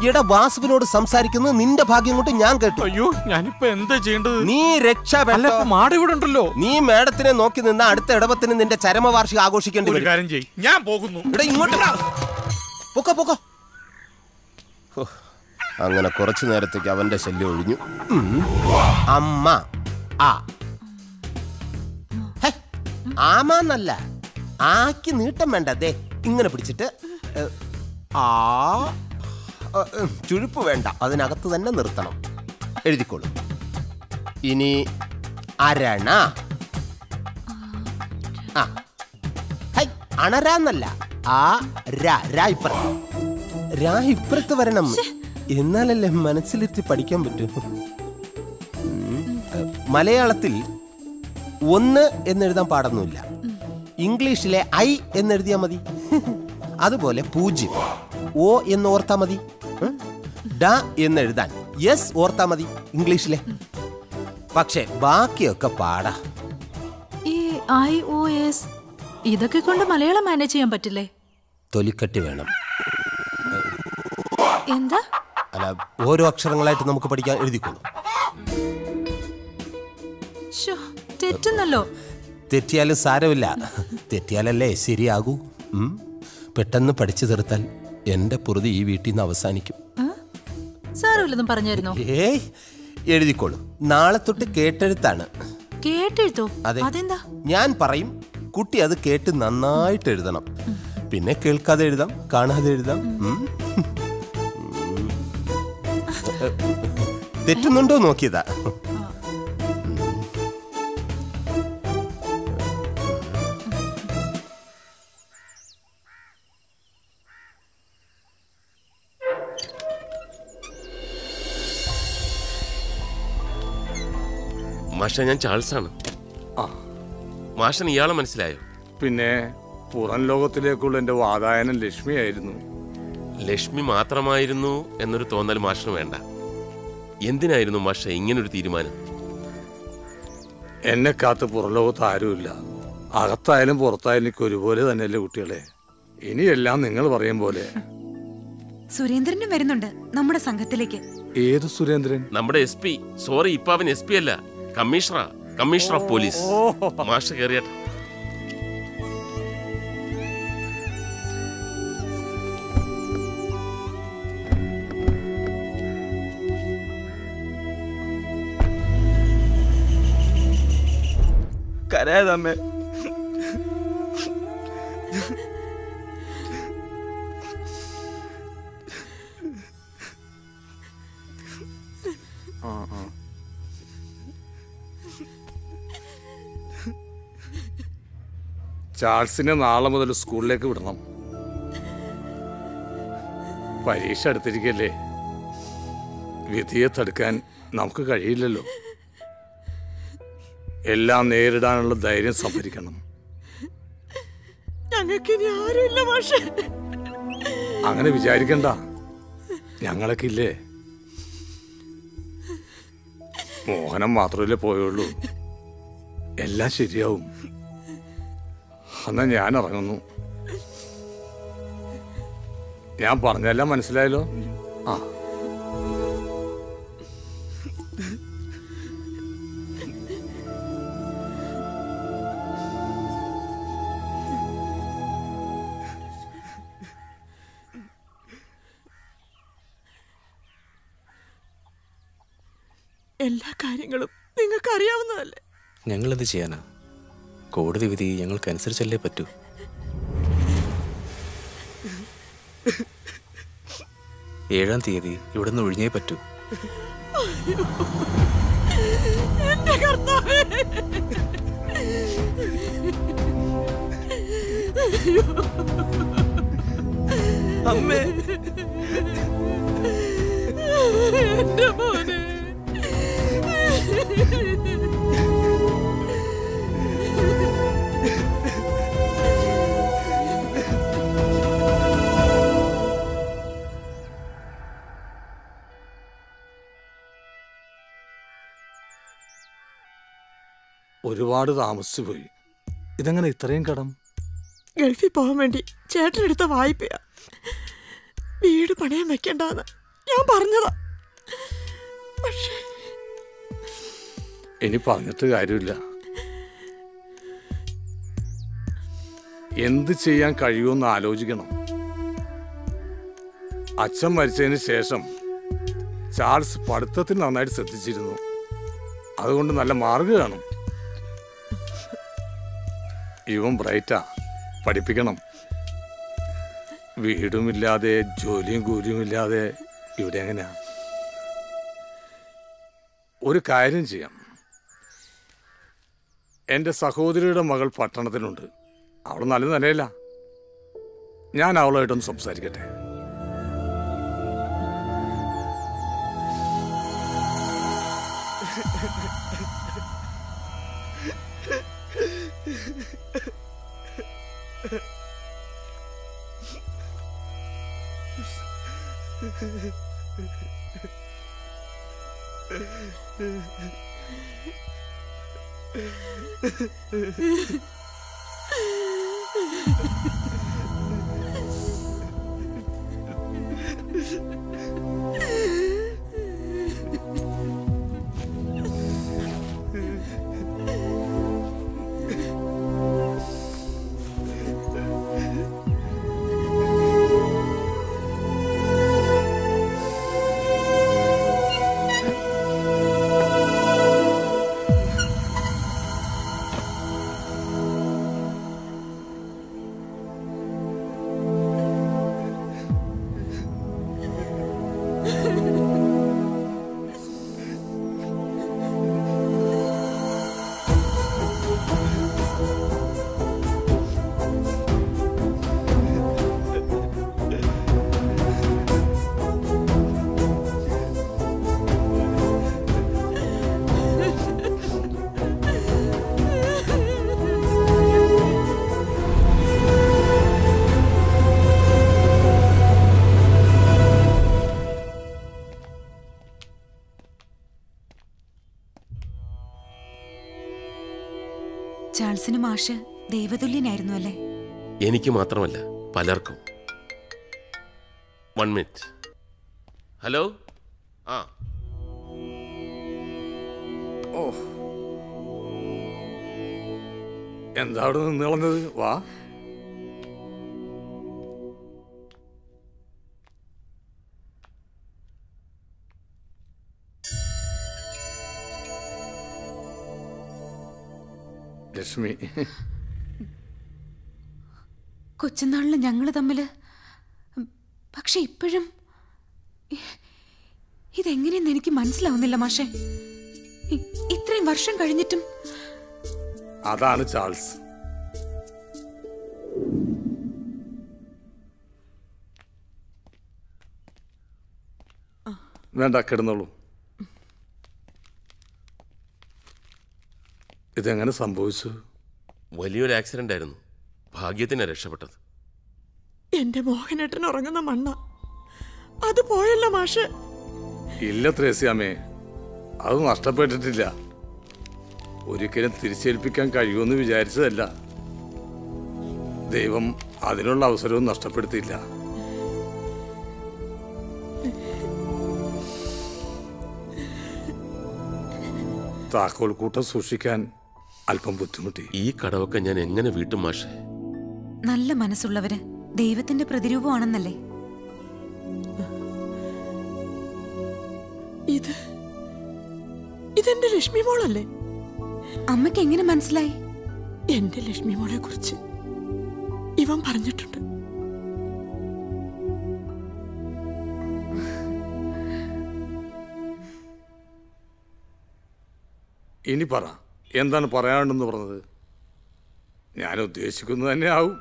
എടാ, വാസുവിനോട് സംസാരിക്കുന്നത് നിന്റെ ഭാഗ്യം കൊണ്ട് ഞാൻ കേട്ടു. അയ്യോ, ഞാനിപ്പോ എന്താ ചെയ്യേണ്ടത്? നീ രക്ഷപ്പെട്ടോ. മാട് ഇവിടെ ഉണ്ടല്ലോ. നീ മേഡത്തിനെ നോക്കി നിന്ന അടുത്ത ഇടവത്തിന് നിന്റെ ചരമവാർഷികം ആഘോഷിക്കേണ്ടി വരും. കാര്യം ചെയ്യ്, ഞാൻ പോകുന്നു. ഇവിടെ ഇങ്ങോട്ട് പൊക്കോ പൊക്കോ. അങ്ങനെ കുറച്ചു നേരത്തേക്ക് അവന്റെ ശല്യം ഒഴിഞ്ഞു. അമ്മ ആ ആമാന്നല്ല, ആക്കി നീട്ടം വേണ്ട. ദേ ഇങ്ങനെ പിടിച്ചിട്ട് ആ ചുഴുപ്പ് വേണ്ട, അതിനകത്ത് തന്നെ നിർത്തണം. എഴുതിക്കോളൂ. ഇനി അരണ. ആ അണരാന്നല്ല, ആ രാ ഇപ്പുറത്ത്. രാ ഇപ്പുറത്ത് വരണം, എന്നാലല്ലേ മനസ്സിലെത്തി പഠിക്കാൻ പറ്റൂ. മലയാളത്തിൽ 1 എന്നെഴുതാൻ പാടൊന്നുമില്ല. ഇംഗ്ലീഷിലെ ഐ എന്നെഴുതിയാൽ മതി. അതുപോലെ 0 ഓ എന്ന് ഓർത്താ മതി. ഡ എന്നെഴുതാൻ യെസ് ഓർത്താ മതി ഇംഗ്ലീഷിലെ. പക്ഷെ ബാക്കിയൊക്കെ പാടാ. ഈ IOS ഇതൊക്കെ കൊണ്ട് മലയാളം മാനേജ് ചെയ്യാൻ പറ്റില്ലേ? തൊലിക്കട്ടി വേണം. എന്താ? അല്ല, ഓരോ അക്ഷരങ്ങളായിട്ട് നമുക്ക് പഠിക്കാൻ. എഴുതിക്കോളൂ. തെറ്റുന്നല്ലോ. തെറ്റിയാലും സാരമില്ല, തെറ്റിയാലല്ലേ ശരിയാകൂ. പെട്ടെന്ന് പഠിച്ചു തീർത്താൽ എന്റെ പൊറുതി ഈ വീട്ടിൽ നിന്ന് അവസാനിക്കും. സാരമില്ലെന്നും പറഞ്ഞായിരുന്നോ? ഏയ്, എഴുതിക്കോളൂ. നാളെ തൊട്ട് കേട്ടെഴുത്താണ്. കേട്ടെഴുത്തോ? അതെ, അതെന്താ? ഞാൻ പറയും, കുട്ടി അത് കേട്ട് നന്നായിട്ട് എഴുതണം. പിന്നെ കേൾക്കാതെ എഴുതാം, കാണാതെ എഴുതാം. തെറ്റുന്നുണ്ടോ നോക്കിയതാ. മാഷ ഞാൻ ചാൾസാണ്. മാഷൻ ഇയാളെ മനസ്സിലായോ? പിന്നെ പുറം ലോകത്തിലേക്കുള്ള എന്റെ വാതായനം ലക്ഷ്മിയായിരുന്നു. ലക്ഷ്മി മാത്രമായിരുന്നു എന്നൊരു തോന്നൽ മാഷിന് വേണ്ട. എന്തിനായിരുന്നു മാഷ ഇങ്ങനൊരു തീരുമാനം? എന്നെ കാത്ത് പുറം ലോകത്ത് ആരുമില്ല. അകത്തായാലും പുറത്തായാലും എനിക്ക് ഒരുപോലെ തന്നെയല്ലേ കുട്ടികളെ. ഇനിയെല്ലാം നിങ്ങൾ പറയും പോലെ. സുരേന്ദ്രനും വരുന്നുണ്ട് നമ്മുടെ സംഘത്തിലേക്ക്. ഏത് സുരേന്ദ്രൻ? നമ്മുടെ SP. സോറി, ഇപ്പൊ അവൻ SP അല്ല, കമ്മീഷണർ ഓഫ് പോലീസ്. മാഷ കയറിയാട്ടെ. കരയാതമ്മേ. ചാൾസിനെ നാളെ മുതൽ സ്കൂളിലേക്ക് വിടണം. പരീക്ഷ അടുത്തിരിക്കല്ലേ. വിധിയെ തടുക്കാൻ നമുക്ക് കഴിയില്ലല്ലോ. എല്ലാം നേരിടാനുള്ള ധൈര്യം സംഭരിക്കണം. ഞങ്ങൾക്കിനി ആരുമില്ല മാഷേ. അങ്ങനെ വിചാരിക്കണ്ട, ഞങ്ങളൊക്കെ ഇല്ലേ. മോഹനം മാത്രമല്ലേ പോയുള്ളൂ. എല്ലാം ശരിയാവും. എന്നാ ഞാൻ ഇറങ്ങുന്നു. ഞാൻ പറഞ്ഞെല്ലാം മനസ്സിലായല്ലോ. ആ എല്ലാ കാര്യങ്ങളും നിങ്ങൾക്ക് അറിയാവുന്നതല്ലേ. ഞങ്ങളെന്ത് ചെയ്യാനാ? കോടതി വിധി ഞങ്ങൾക്കനുസരിച്ചല്ലേ പറ്റൂ. ഏഴാം തീയതി ഇവിടുന്ന് ഒഴിഞ്ഞേ പറ്റൂ. എന്റെ കർത്താവേ. അമ്മേ, എന്റെ മോനെ. ഒരുപാട് താമസിച്ചു പോയി. ഇതെങ്ങനെ ഇത്രയും കടം? ഗൾഫിൽ പോകാൻ വേണ്ടി ചേട്ടനെടുത്ത വായ്പയാ. വീട് പണയം വെക്കണ്ടെന്ന് ഞാൻ പറഞ്ഞതാ. പക്ഷേ ഇനി പറഞ്ഞിട്ട് കാര്യമില്ല. എന്ത് ചെയ്യാൻ കഴിയുമെന്ന് ആലോചിക്കണം. അച്ഛൻ മരിച്ചതിന് ശേഷം ചാൾസ് പഠിത്തത്തിൽ നന്നായിട്ട് ശ്രദ്ധിച്ചിരുന്നു. അതുകൊണ്ട് നല്ല മാർക്ക് കാണും. ഇവൻ ബ്രൈറ്റാ, പഠിപ്പിക്കണം. വീടുമില്ലാതെ ജോലിയും കൂലിയുമില്ലാതെ ഇവിടെ എങ്ങനെയാ? ഒരു കാര്യം ചെയ്യാം. എൻ്റെ സഹോദരിയുടെ മകൾ പട്ടണത്തിലുണ്ട്. അവൾ നല്ല നിലയില്ല. ഞാൻ അവളുമായിട്ടൊന്ന് സംസാരിക്കട്ടെ. ചാൾസിന് മാഷ് ദൈവതുല്യനായിരുന്നു അല്ലേ? എനിക്ക് മാത്രമല്ല, പലർക്കും. 1 മിനിറ്റ്. ഹലോ. ആ ഓ, എന്താ അവിടെ നിന്ന് കളഞ്ഞത്? വാ. ലക്ഷ്മി, കൊച്ചുനാളില് ഞങ്ങള് തമ്മില്, പക്ഷെ ഇപ്പോഴും ഇതെങ്ങനെയെന്ന് എനിക്ക് മനസ്സിലാവുന്നില്ല മാഷെ. ഇത്രയും വർഷം കഴിഞ്ഞിട്ടും. അതാണ് ചാൾസ്. വേണ്ട, കിടന്നോളൂ. ഇതെങ്ങനെ സംഭവിച്ചു? വലിയൊരു ആക്സിഡന്റ് ആയിരുന്നു. ഭാഗ്യത്തിന് രക്ഷപ്പെട്ടത്. എന്റെ മോഹനേട്ടൻ ഉറങ്ങുന്ന മണ്ണ അത് പോയല്ല മാഷ്. ഇല്ല ത്രേസ്യാമേ, അത് നഷ്ടപ്പെട്ടിട്ടില്ല. ഒരിക്കലും തിരിച്ചേൽപ്പിക്കാൻ കഴിയുമെന്ന് വിചാരിച്ചതല്ല. ദൈവം അതിനുള്ള അവസരവും നഷ്ടപ്പെടുത്തിയില്ല. താക്കോൽ കൂട്ടം സൂക്ഷിക്കാൻ അല്പം ബുദ്ധിമുട്ടി. ഈ കടവൊക്കെ ഞാൻ എങ്ങനെ വീട്ടും മാഷെ? നല്ല മനസ്സുള്ളവര് ദൈവത്തിന്റെ പ്രതിരൂപമാണെന്നല്ലേ? ഇതെന്റെ ലക്ഷ്മി മോളല്ലേ? അമ്മയ്ക്ക് എങ്ങനെ മനസ്സിലായി? എന്റെ ലക്ഷ്മി മോളെ കുറിച്ച് ഇവൻ പറഞ്ഞിട്ടുണ്ട്. ഇനി പറ, എന്താണ് പറയാനുണ്ടെന്ന് പറഞ്ഞത്? ഞാൻ ഉദ്ദേശിക്കുന്നത് തന്നെ ആവും.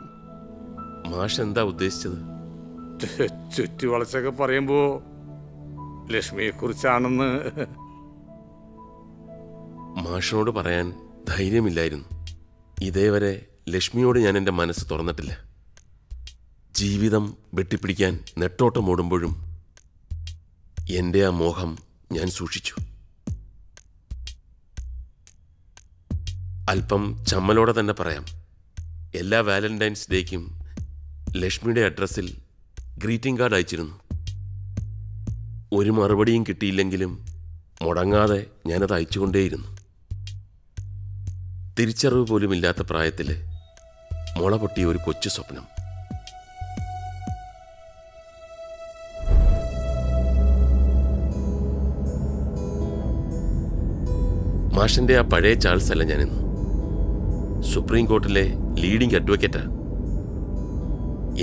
മാഷ് എന്താ ഉദ്ദേശിച്ചത്? ചുറ്റി വളച്ചൊക്കെ പറയുമ്പോ ലക്ഷ്മിയെ കുറിച്ചാണെന്ന്. മാഷിനോട് പറയാൻ ധൈര്യമില്ലായിരുന്നു. ഇതേവരെ ലക്ഷ്മിയോട് ഞാൻ എൻ്റെ മനസ്സ് തുറന്നിട്ടില്ല. ജീവിതം വെട്ടിപ്പിടിക്കാൻ നെട്ടോട്ടമോടുമ്പോഴും എൻ്റെ ആ മോഹം ഞാൻ സൂക്ഷിച്ചു. അല്പം ചമ്മലോടെ തന്നെ പറയാം, എല്ലാ വാലന്റൈൻസ് ഡേക്കും ലക്ഷ്മിയുടെ അഡ്രസ്സിൽ ഗ്രീറ്റിംഗ് കാർഡ് അയച്ചിരുന്നു. ഒരു മറുപടിയും കിട്ടിയില്ലെങ്കിലും മുടങ്ങാതെ ഞാനത് അയച്ചുകൊണ്ടേയിരുന്നു. തിരിച്ചറിവ് പോലുമില്ലാത്ത പ്രായത്തിൽ മുള പൊട്ടിയ ഒരു കൊച്ചു സ്വപ്നം. മാഷിന്റെ ആ പഴയ ചാൾസ് അല്ല ഞാനിന്ന്. സുപ്രീം കോർട്ടിലെ ലീഡിംഗ് അഡ്വക്കേറ്റാ.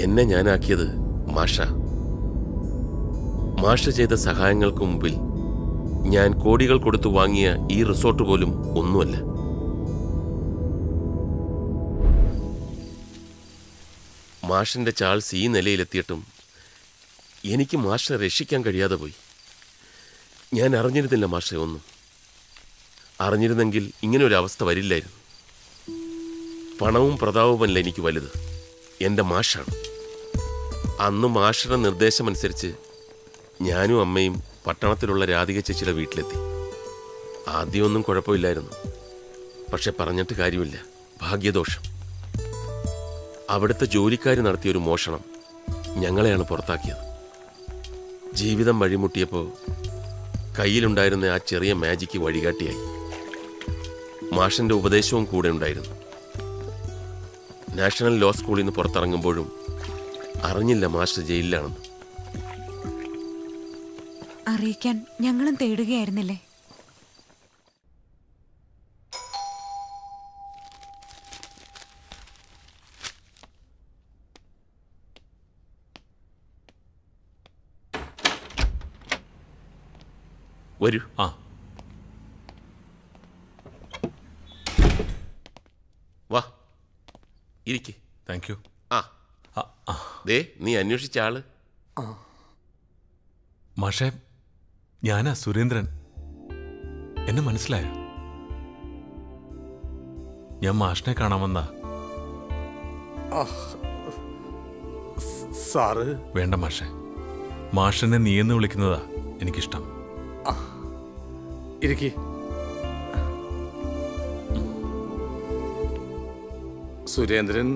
എന്നെ ഞാനാക്കിയത് മാഷ. മാഷ് ചെയ്ത സഹായങ്ങൾക്ക് മുമ്പിൽ ഞാൻ കോടികൾ കൊടുത്തു വാങ്ങിയ ഈ റിസോർട്ട് പോലും ഒന്നുമല്ല. മാഷിന്റെ ചാൾസ് ഈ നിലയിലെത്തിയിട്ടും എനിക്ക് മാഷിനെ രക്ഷിക്കാൻ കഴിയാതെ പോയി. ഞാൻ അറിഞ്ഞിരുന്നില്ല മാഷെ ഒന്നും. അറിഞ്ഞിരുന്നെങ്കിൽ ഇങ്ങനൊരു അവസ്ഥ വരില്ലായിരുന്നു. പണവും പ്രതാപവുമല്ല എനിക്ക് വലുത്, എൻ്റെ മാഷാണ്. അന്ന് മാഷയുടെ നിർദ്ദേശമനുസരിച്ച് ഞാനും അമ്മയും പട്ടണത്തിലുള്ള രാധിക ചേച്ചിയുടെ വീട്ടിലെത്തി. ആദ്യമൊന്നും കുഴപ്പമില്ലായിരുന്നു. പക്ഷെ പറഞ്ഞിട്ട് കാര്യമില്ല, ഭാഗ്യദോഷം. അവിടുത്തെ ജോലിക്കാർ നടത്തിയൊരു മോഷണം ഞങ്ങളെയാണ് പുറത്താക്കിയത്. ജീവിതം വഴിമുട്ടിയപ്പോൾ കയ്യിലുണ്ടായിരുന്ന ആ ചെറിയ മാജിക്ക് വഴികാട്ടിയായി. മാഷിൻ്റെ ഉപദേശവും കൂടെ ഉണ്ടായിരുന്നു. നാഷണൽ ലോ സ്കൂളിൽ നിന്ന് പുറത്തിറങ്ങുമ്പോഴും അറിഞ്ഞില്ല മാസ്റ്റർ ജയിലിലാണെന്ന്. അറിയിക്കാൻ ഞങ്ങളും തേടുകയായിരുന്നില്ലേ? വരൂ. വാ, ഇരിക്ക്. Thank you. ദേ, നീ അന്വേഷിച്ച ആള്. മാഷേ, ഞാനാ സുരേന്ദ്രൻ. എന്നെ മനസ്സിലായോ? ഞാൻ മാഷിനെ കാണാമെന്നാ. സാറ് വേണ്ട മാഷേ, മാഷിനെ നീ എന്ന് വിളിക്കുന്നതാ എനിക്കിഷ്ടം. സുരേന്ദ്രൻ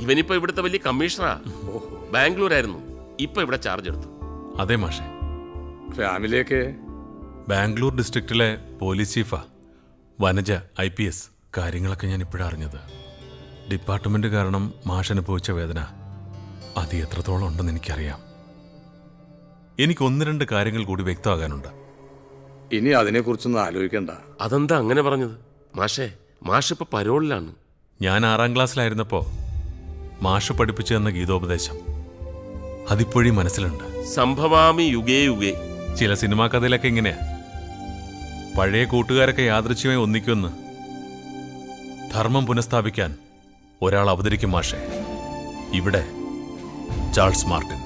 ഇവനിപ്പോ ഇവിടുത്തെ വലിയ കമ്മീഷണറാ. ബാംഗ്ലൂരായിരുന്നു, ഇപ്പൊ ഇവിടെ ചാർജ് എടുത്തു. അതെ മാഷെ. ഫാമിലിയൊക്കെ ബാംഗ്ലൂർ ഡിസ്ട്രിക്റ്റിലെ പോലീസ് ചീഫാ. വനജ IPS. കാര്യങ്ങളൊക്കെ ഞാൻ ഇപ്പോഴാണ് അറിഞ്ഞത്. ഡിപ്പാർട്ട്മെന്റ് കാരണം മാഷ് അനുഭവിച്ച വേദന അത് എത്രത്തോളം ഉണ്ടെന്ന് എനിക്കറിയാം. എനിക്ക് 1-2 കാര്യങ്ങൾ കൂടി വ്യക്തമാകാനുണ്ട്. ഇനി അതിനെക്കുറിച്ചൊന്നും ആലോചിക്കണ്ട. അതെന്താ അങ്ങനെ പറഞ്ഞത്? മാഷ് ഇപ്പൊ പരോളിലാണ്. ഞാൻ 6ാം ക്ലാസ്സിലായിരുന്നപ്പോ മാഷ് പഠിപ്പിച്ചു തന്ന ഗീതോപദേശം അതിപ്പോഴും മനസ്സിലുണ്ട്. സംഭവാമി യുഗേ യുഗേ. ചില സിനിമാ കഥയിലൊക്കെ ഇങ്ങനെയാ. പഴയ കൂട്ടുകാരൊക്കെ യാദൃച്ഛ്യമായി ഒന്നിക്കുമെന്ന് ധർമ്മം പുനഃസ്ഥാപിക്കാൻ ഒരാൾ അവതരിക്കും മാഷെ. ഇവിടെ Charles Martin.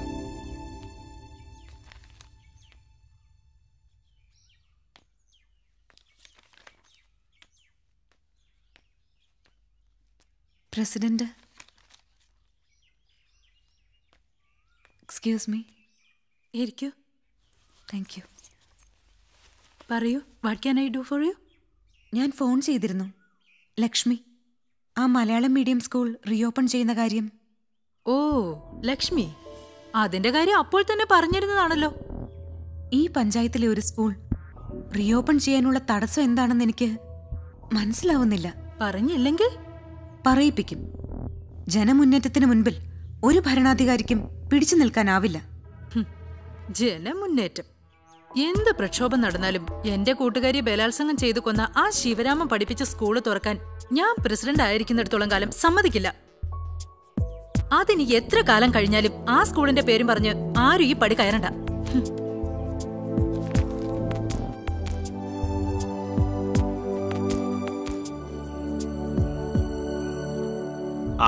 President, excuse me. ഇരിക്കൂ. Thank you. പറയൂ, what can I do for you? ഞാൻ ഫോൺ ചെയ്തിരുന്നു. ലക്ഷ്മി, ആ മലയാളം മീഡിയം സ്കൂൾ റീഓപ്പൺ ചെയ്യുന്ന കാര്യം. ഓ, ലക്ഷ്മി, അതിന്റെ കാര്യം അപ്പോൾ തന്നെ പറഞ്ഞിരുന്നതാണല്ലോ. ഈ പഞ്ചായത്തിലെ ഒരു സ്കൂൾ റീഓപ്പൺ ചെയ്യാനുള്ള തടസ്സം എന്താണെന്ന് എനിക്ക് മനസ്സിലാവുന്നില്ല. പറഞ്ഞില്ലെങ്കിൽ പറയിപ്പിക്കും. ജനമുന്നേറ്റത്തിന് മുൻപിൽ ഒരു ഭരണാധികാരിക്കും പിടിച്ചു നിൽക്കാനാവില്ല. ജനമുന്നേറ്റം എന്ത് പ്രക്ഷോഭം നടന്നാലും എന്റെ കൂട്ടുകാരി ബലാത്സംഗം ചെയ്തു കൊന്ന ആ ശിവരാമൻ പഠിപ്പിച്ച സ്കൂള് തുറക്കാൻ ഞാൻ പ്രസിഡന്റ് ആയിരിക്കുന്നിടത്തോളം കാലം സമ്മതിക്കില്ല. അതിനി എത്ര കാലം കഴിഞ്ഞാലും ആ സ്കൂളിന്റെ പേരും പറഞ്ഞ് ആരും ഈ പടി കയറണ്ട.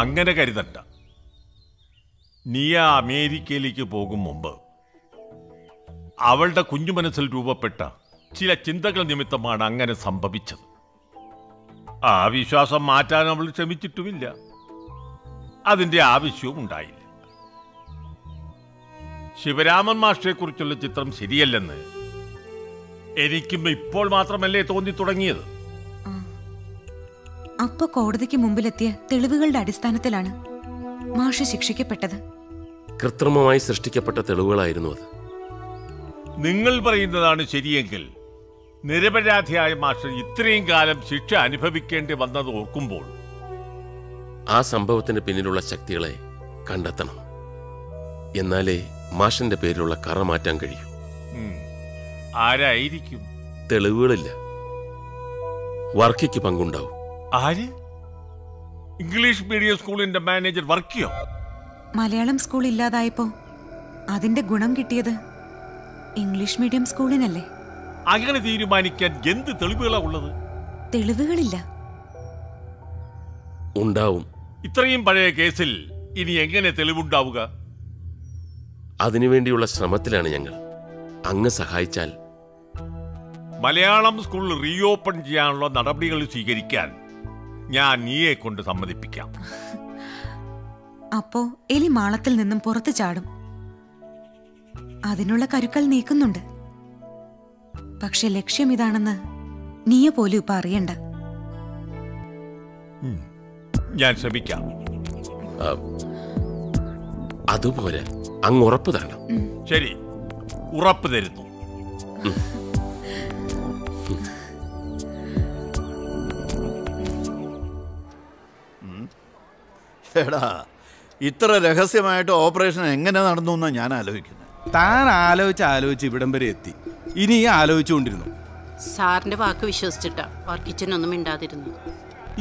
അങ്ങനെ കരുതണ്ട. നീ ആ അമേരിക്കയിലേക്ക് പോകും മുമ്പ് അവളുടെ കുഞ്ഞു മനസ്സിൽ രൂപപ്പെട്ട ചില ചിന്തകൾ നിമിത്തമാണ് അങ്ങനെ സംഭവിച്ചത്. ആ വിശ്വാസം മാറ്റാൻ അവൾ ശ്രമിച്ചിട്ടുമില്ല. അതിന്റെ ആവശ്യവും ഉണ്ടായില്ല. ശിവരാമൻ മാസ്റ്ററെ കുറിച്ചുള്ള ചിത്രം ശരിയല്ലെന്ന് എനിക്കും ഇപ്പോൾ മാത്രമല്ലേ തോന്നി തുടങ്ങിയത്. അപ്പൊ കോടതിക്ക് മുമ്പിലെത്തിയ തെളിവുകളുടെ അടിസ്ഥാനത്തിലാണ് മാഷ് ശിക്ഷിക്കപ്പെട്ടത്. കൃത്രിമമായി സൃഷ്ടിക്കപ്പെട്ട തെളിവുകളായിരുന്നു അത്. നിങ്ങൾ പറയുന്നതാണ് ശരിയെങ്കിൽ നിരപരാധിയായ മാസ്റ്റർ ഇത്രയും കാലം ശിക്ഷ അനുഭവിക്കേണ്ടി വന്നത് ഓർക്കുമ്പോൾ ആ സംഭവത്തിന് പിന്നിലുള്ള ശക്തികളെ കണ്ടെത്തണം. എന്നാലേ മാഷിന്റെ പേരിലുള്ള കറ മാറ്റാൻ കഴിയൂ. ആരായിരിക്കും? തെളിവുകളില്ല. വർക്കിക്ക് പങ്കുണ്ടാവും. ആര്? ഇംഗ്ലീഷ് മീഡിയം സ്കൂളിന്റെ മാനേജർ വർക്കിയോ? മലയാളം സ്കൂൾ ഇല്ലാതായപ്പോ അതിന്റെ ഗുണം കിട്ടിയത് ഇംഗ്ലീഷ് മീഡിയം സ്കൂളിനല്ലേ? അങ്ങനെ തീരുമാനിക്കാൻ എന്ത് തെളിവുകളാ ഉള്ളത്? തെളിവുകളില്ല. ഉണ്ടാവും. ഇത്രയും പഴയ കേസിൽ ഇനി എങ്ങനെ തെളിവുണ്ടാവുക? അതിനുവേണ്ടിയുള്ള ശ്രമത്തിലാണ് ഞങ്ങൾ. അങ്ങ് സഹായിച്ചാൽ. മലയാളം സ്കൂൾ റീഓപ്പൺ ചെയ്യാനുള്ള നടപടികൾ സ്വീകരിക്കാൻ ഞാൻ നീയെ കൊണ്ട് സമ്മതിപ്പിക്കാം. അപ്പോ എലി മാളത്തിൽ നിന്നും പുറത്തു ചാടും. അതിനുള്ള കരുക്കൾ നീക്കുന്നുണ്ട്. പക്ഷെ ലക്ഷ്യം ഇതാണെന്ന് നീയെ പോലും ഇപ്പൊ അറിയണ്ട. ഞാൻ ശ്രമിക്കാം. അതുപോലെ അങ്ങ് ഉറപ്പ് തരണം. ശരി, ഉറപ്പ് തരുന്നു. എടാ, ഇത്ര രഹസ്യമായിട്ട് ഓപ്പറേഷൻ എങ്ങനെ നടന്നു എന്നാ ഞാൻ ആലോചിക്കുന്നത്. താൻ ആലോചിച്ച് ഇവിടം വരെ എത്തി. ഇനി ആലോചിച്ചുകൊണ്ടിരുന്നു. സാറിന്റെ വാക്ക് വിശ്വസിച്ചിട്ടാ വർക്കിച്ചനൊന്നും മിണ്ടാതിരുന്നു.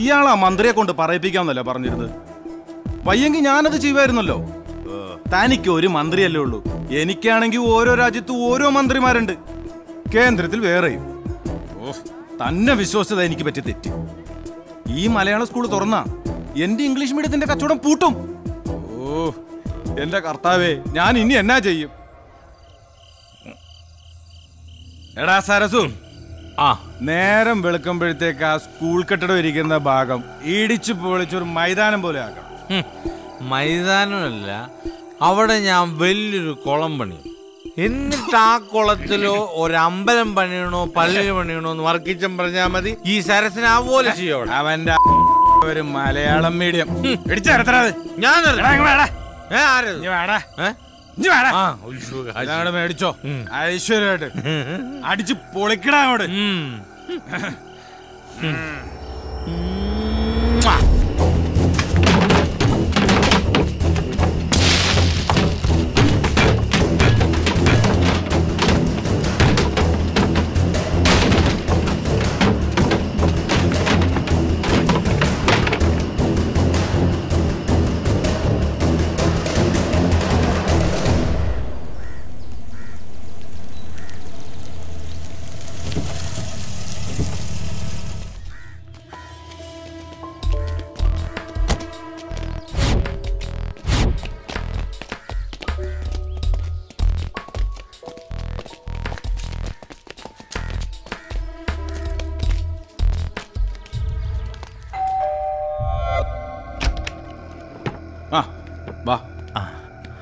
ഇയാളാ മന്ത്രിയെ കൊണ്ട് പറയിപ്പിക്കാന്നല്ല പറഞ്ഞിരുന്നത്. വയ്യെങ്കിൽ ഞാനത് ചെയ്യുമായിരുന്നല്ലോ. തനിക്ക് ഒരു മന്ത്രിയല്ലേ ഉള്ളൂ. എനിക്കാണെങ്കിൽ ഓരോ രാജ്യത്തും ഓരോ മന്ത്രിമാരുണ്ട്, കേന്ദ്രത്തിൽ വേറെയും. തന്നെ വിശ്വസിച്ചത് എനിക്ക് പറ്റി തെറ്റി. ഈ മലയാള സ്കൂൾ തുറന്ന എന്റെ ഇംഗ്ലീഷ് മീഡിയത്തിന്റെ കച്ചവടം പൂട്ടും. ഓ എന്റെ കർത്താവേ, ഞാൻ ഇനി എന്നാ ചെയ്യും? എടാ സരസു, നേരം വെളുക്കുമ്പോഴത്തേക്ക് ആ സ്കൂൾ കെട്ടിടം ഇരിക്കുന്ന ഭാഗം ഇടിച്ചു പൊളിച്ചൊരു മൈതാനം പോലെ ആക്കണം. മൈതാനമല്ല, അവിടെ ഞാൻ വലിയൊരു കുളം പണിയും. എന്നിട്ട് ആ കുളത്തിലോ ഒരമ്പലം പണിയണോ പള്ളി പണിയണോ എന്ന് വർക്കിച്ചൻ പറഞ്ഞാൽ മതി. ഈ സരസിന് അതുപോലെ ചെയ്യണം. അവന്റെ ഒരു മലയാളം മീഡിയം ഞാൻ മേടിച്ചോ ഐശ്വര്യമായിട്ട് അടിച്ച് പൊളിക്കടാ അങ്ങോട്ട്. വാ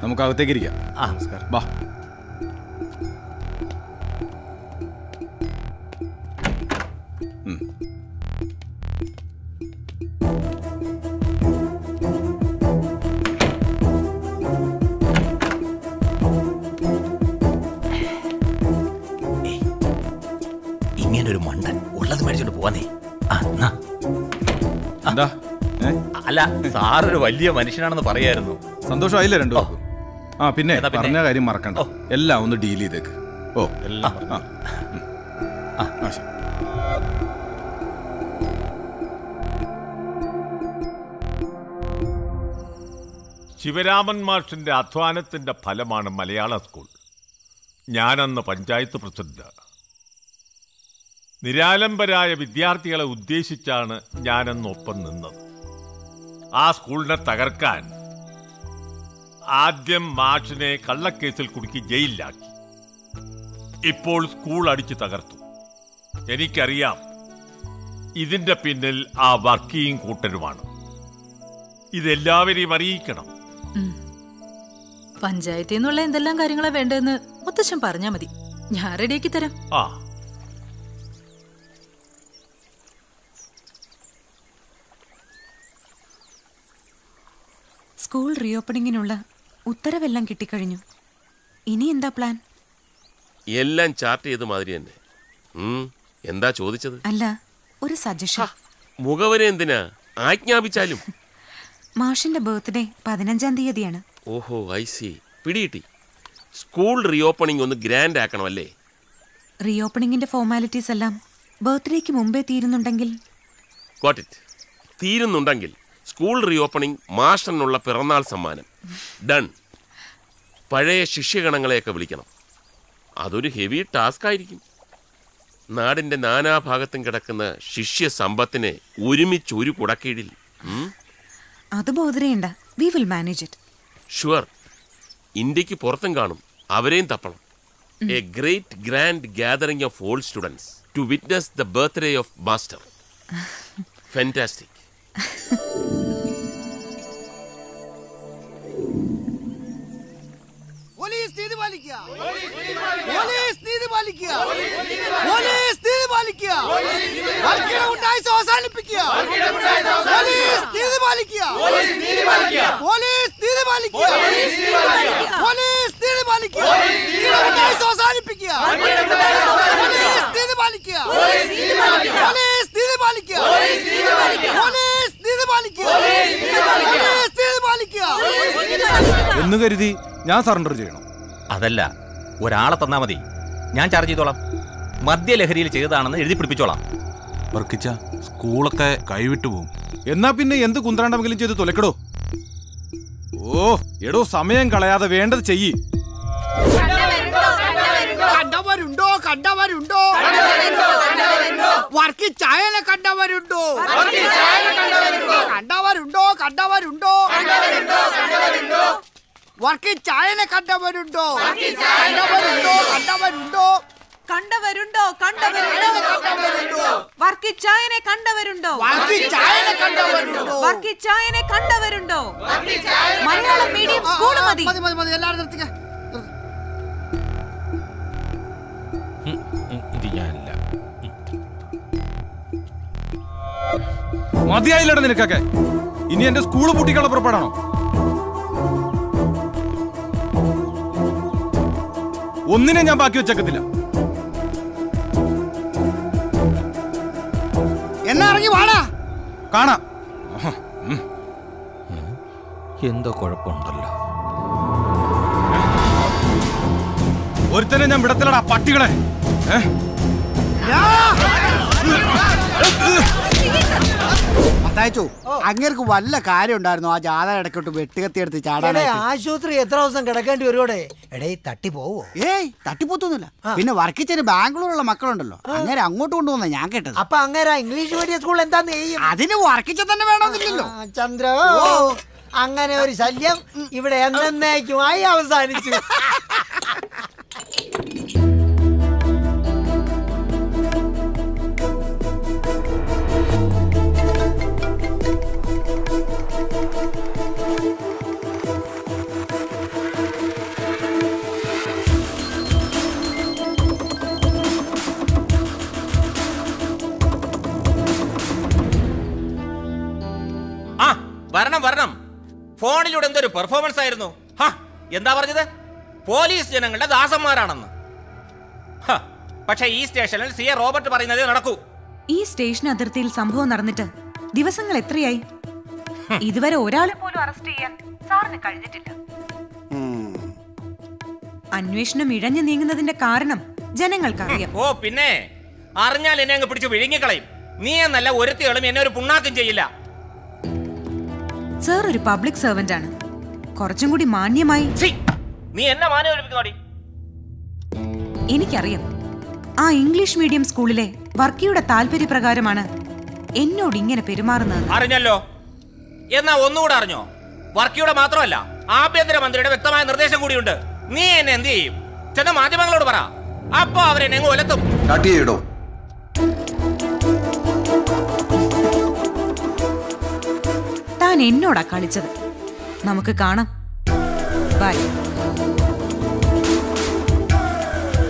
നമുക്ക് അകത്തേക്ക് ഇരിക്കാം. വാ. ഇങ്ങനൊരു മണ്ടൻ ഉള്ളത് മേടിച്ചോണ്ട് പോവാന്നേ. എന്താ? അല്ല, സാറൊരു വലിയ മനുഷ്യനാണെന്ന് പറയായിരുന്നു. സന്തോഷമായില്ലേ രണ്ടുപേർക്കും? പിന്നെ പറഞ്ഞ കാര്യം മറക്കണ്ട, എല്ലാം ഒന്ന് ഡീൽ ചെയ്തേക്ക്. ഓ എല്ലാം ശിവരാമൻ മാഷിന്റെ അധ്വാനത്തിന്റെ ഫലമാണ് മലയാള സ്കൂൾ. ഞാനന്ന് പഞ്ചായത്ത് പ്രസിഡന്റ്. നിരാലംബരായ വിദ്യാർത്ഥികളെ ഉദ്ദേശിച്ചാണ് ഞാനന്ന് ഒപ്പം നിന്നത്. ആ സ്കൂളിനെ തകർക്കാൻ ആദ്യം മാഷിനെ കള്ളക്കേസിൽ കുടുക്കി ജയിലിലാക്കി. ഇപ്പോൾ സ്കൂൾ അടിച്ചു തകർത്തു. എനിക്കറിയാം ഇതിന്റെ പിന്നിൽ ആ വർക്കിയും കൂട്ടരുമാണ്. ഇതെല്ലാവരെയും അറിയിക്കണം. പഞ്ചായത്തിൽ നിന്നുള്ള എന്തെല്ലാം കാര്യങ്ങളാ വേണ്ടതെന്ന് മുത്തശ്ശൻ പറഞ്ഞാ മതി, ഞാൻ റെഡിയാക്കി തരാം. സ്കൂൾ റീഓപ്പണിങ്ങിനുള്ള ഉത്തരവെല്ലാം കിട്ടിക്കഴിഞ്ഞു. ഇനി എന്താ പ്ലാൻ? എല്ലാം ചാർട്ട് ചെയ്ത മാതിരി തന്നെ. എന്താ ചോദിച്ചത്? അല്ല, ഒരു സജഷൻ. മുഖവരെ എന്തിനാ? ആജ്ഞാപിച്ചാലും. മാഷിന്റെ ബർത്ത്ഡേ 15-ാം തീയതിയാണ്. ഓഹോ, ഐ സി. പിടികിട്ടി. സ്കൂൾ റീഓപ്പണിംഗ് ഒന്ന് ഗ്രാൻഡ് ആക്കണമല്ലേ? റീഓപ്പണിങ്ങിന്റെ ഫോർമാലിറ്റീസ് എല്ലാം ബർത്ത്ഡേക്ക് മുമ്പേ തീരുന്നുണ്ടെങ്കിൽ? Got it. തീരുന്നുണ്ടെങ്കിൽ സ്കൂൾ റീഓപ്പണിംഗ് മാഷിനുള്ള പിറന്നാൾ സമ്മാനം. ഡൺ. പഴയ ശിഷ്യഗണങ്ങളെയൊക്കെ വിളിക്കണം. അതൊരു ഹെവി ടാസ്ക് ആയിരിക്കും. നാടിൻ്റെ നാനാഭാഗത്തും കിടക്കുന്ന ശിഷ്യ സമ്പത്തിനെ ഒരുമിച്ച് ഒരു കുടക്കീഴിൽ. അത് ബോധരേണ്ട, we will manage it. Sure. ഇന്ത്യക്ക് പുറത്തും കാണും, അവരെയും തപ്പണം. A great grand gathering of all students to witness the birthday of master. Fantastic. Police നീതി പാലിക്കുക, പോലീസ് നീതി പാലിക്കുക, പോലീസ് നീതി പാലിക്കുക, വർഗീയ ഉണ്ടായി അവസാനിപ്പിക്കുക, പോലീസ് നീതി പാലിക്കുക, പോലീസ് നീതി പാലിക്കുക, പോലീസ് നീതി പാലിക്കുക, പോലീസ് നീതി പാലിക്കുക, ഉണ്ടായി അവസാനിപ്പിക്കുക, പോലീസ് നീതി പാലിക്കുക, പോലീസ് നീതി പാലിക്കുക, പോലീസ് നീതി പാലിക്കുക, പോലീസ് നീതി പാലിക്കുക, പോലീസ് നീതി പാലിക്കുക എന്ന് കരുതി ഞാൻ സറണ്ടർ ചെയ്യണം? അതല്ല, ഒരാളെ തന്നാ മതി, ഞാൻ ചാർജ് ചെയ്തോളാം. മദ്യലഹരിയിൽ ചെയ്തതാണെന്ന് എഴുതി പിടിപ്പിച്ചോളാം. വർക്കിച്ച, സ്കൂളൊക്കെ കൈവിട്ടു പോകും. എന്നാ പിന്നെ എന്ത് കുന്ത്രാണ്ടെങ്കിലും ചെയ്ത് തുലക്കടോ. ഓ എടോ, സമയം കളയാതെ വേണ്ടത് ചെയ്യ്. കണ്ടവരുണ്ടോ? കണ്ടവരുണ്ടോ? വർക്കി ചായനെ കണ്ടവരുണ്ടോ? കണ്ടവരുണ്ടോ? കണ്ടവരുണ്ടോ? വർക്കി ചായനെ കണ്ടവരുണ്ടോ? കണ്ടവരുണ്ടോ? കണ്ടവരുണ്ടോ? കണ്ടവരുണ്ടോ? കണ്ടവരുണ്ടോ? വർക്കി ചായനെ കണ്ടവരുണ്ടോ? വർക്കി ചായനെ കണ്ടവരുണ്ടോ? വർക്കി ചായനെ കണ്ടവരുണ്ടോ? മലയാളം മീഡിയം സ്കൂൾ മതി. മതി മതി മതി, എല്ലാവരും നിർത്തിക്ക. ഇത് ഞാനില്ല. മതിയായില്ലട നിനക്കൊക്കെ. ഇനി എന്റെ സ്കൂള് പൂട്ടിക്കാനുള്ള പുറപ്പാടാണോ? ഒന്നിനെ ഞാൻ ബാക്കി വെച്ചേക്കത്തില്ല. എന്നാ ഇറങ്ങി വാടാ. കാണാം. എന്തോ കുഴപ്പമുണ്ടല്ലോ. ഒരുത്തനെ ഞാൻ വിടത്തിലടാ പട്ടികളെ. അതായച്ചു അങ്ങേർക്ക് വല്ല കാര്യം ഉണ്ടായിരുന്നു ആ ജാഥ ഇടയ്ക്കോട്ട് വെട്ടുകത്തിയെടുത്ത് ചാടാനായിട്ട്? ആശുപത്രി എത്ര ദിവസം കിടക്കേണ്ടി വരുവോടെ? എടേ തട്ടി പോവോ? ഏയ് തട്ടിപ്പൊത്തൊന്നുമില്ല. പിന്നെ വർക്കിച്ചന് ബാംഗ്ലൂരുള്ള മക്കളുണ്ടല്ലോ, അങ്ങനെ അങ്ങോട്ട് കൊണ്ടുപോകുന്ന ഞാൻ കേട്ടത്. അപ്പൊ അങ്ങനെ ഇംഗ്ലീഷ് മീഡിയം സ്കൂൾ എന്താന്ന് ചെയ്യും? അതിന് വർക്കിച്ച തന്നെ വേണമെന്നില്ലല്ലോ. ചന്ദ്ര, അങ്ങനെ ഒരു ശല്യം ഇവിടെ എന്നേക്കുമായി അവസാനിച്ചു. വരണം വരണം. ഫോണിലൂടെ എന്തൊരു പെർഫോമൻസ് ആയിരുന്നു. എന്താ പറഞ്ഞത്? പോലീസ് ജനങ്ങളുടെ ദാസന്മാരാണെന്ന്. പക്ഷെ ഈ സ്റ്റേഷനിൽ സി എ റോബർട്ട് പറയുന്നതേ നടക്കൂ. ഈ സ്റ്റേഷൻ അതിർത്തിയിൽ സംഭവം നടന്നിട്ട് ദിവസങ്ങൾ എത്രയായി? ഇതുവരെ ഒരാളെ പോലും അറസ്റ്റ് ചെയ്യാൻ സാറിന് കഴിഞ്ഞിട്ടില്ല. അന്വേഷണം ഇഴഞ്ഞു നീങ്ങുന്നതിന്റെ കാരണം ജനങ്ങൾക്കറിയാം. ഓ പിന്നെ അറിഞ്ഞാൽ എന്നെ അങ്ങ് പിടിച്ച് വിഴുങ്ങിക്കളയും. നീ എന്നല്ല ഒരുത്തികളും എന്നെ ഒരു പുണ്ണാക്കും ചെയ്യില്ല. സാർ ഒരു പബ്ലിക് സർവന്റ് ആണ്. കുറച്ചും കൂടി മാന്യമായി. നീ എന്നെ മാനവരിപ്പിക്കുന്നോടി. എനിക്കറിയാം, ആ ഇംഗ്ലീഷ് മീഡിയം സ്കൂളിലെ വർക്കിയുടെ താല്പര്യപ്രകാരമാണ് എന്നോട് ഇങ്ങനെ പെരുമാറുന്നത്. അറിഞ്ഞല്ലോ. എന്നാ ഒന്നുകൂടെ അറിഞ്ഞോ? വർക്കിയുടെ മാത്രമല്ല ആഭ്യന്തരമന്ത്രിയുടെ വ്യക്തമായ നിർദ്ദേശം കൂടിയുണ്ട്. നീ എന്നെ എന്ത് ചെയ്യും? ചെന്ന മാധ്യമങ്ങളോട് പറ. അപ്പൊ അവരെന്നെ ഒലത്തും. താൻ എന്നോടാ കളിച്ചത്. നമുക്ക് കാണാം. Bye.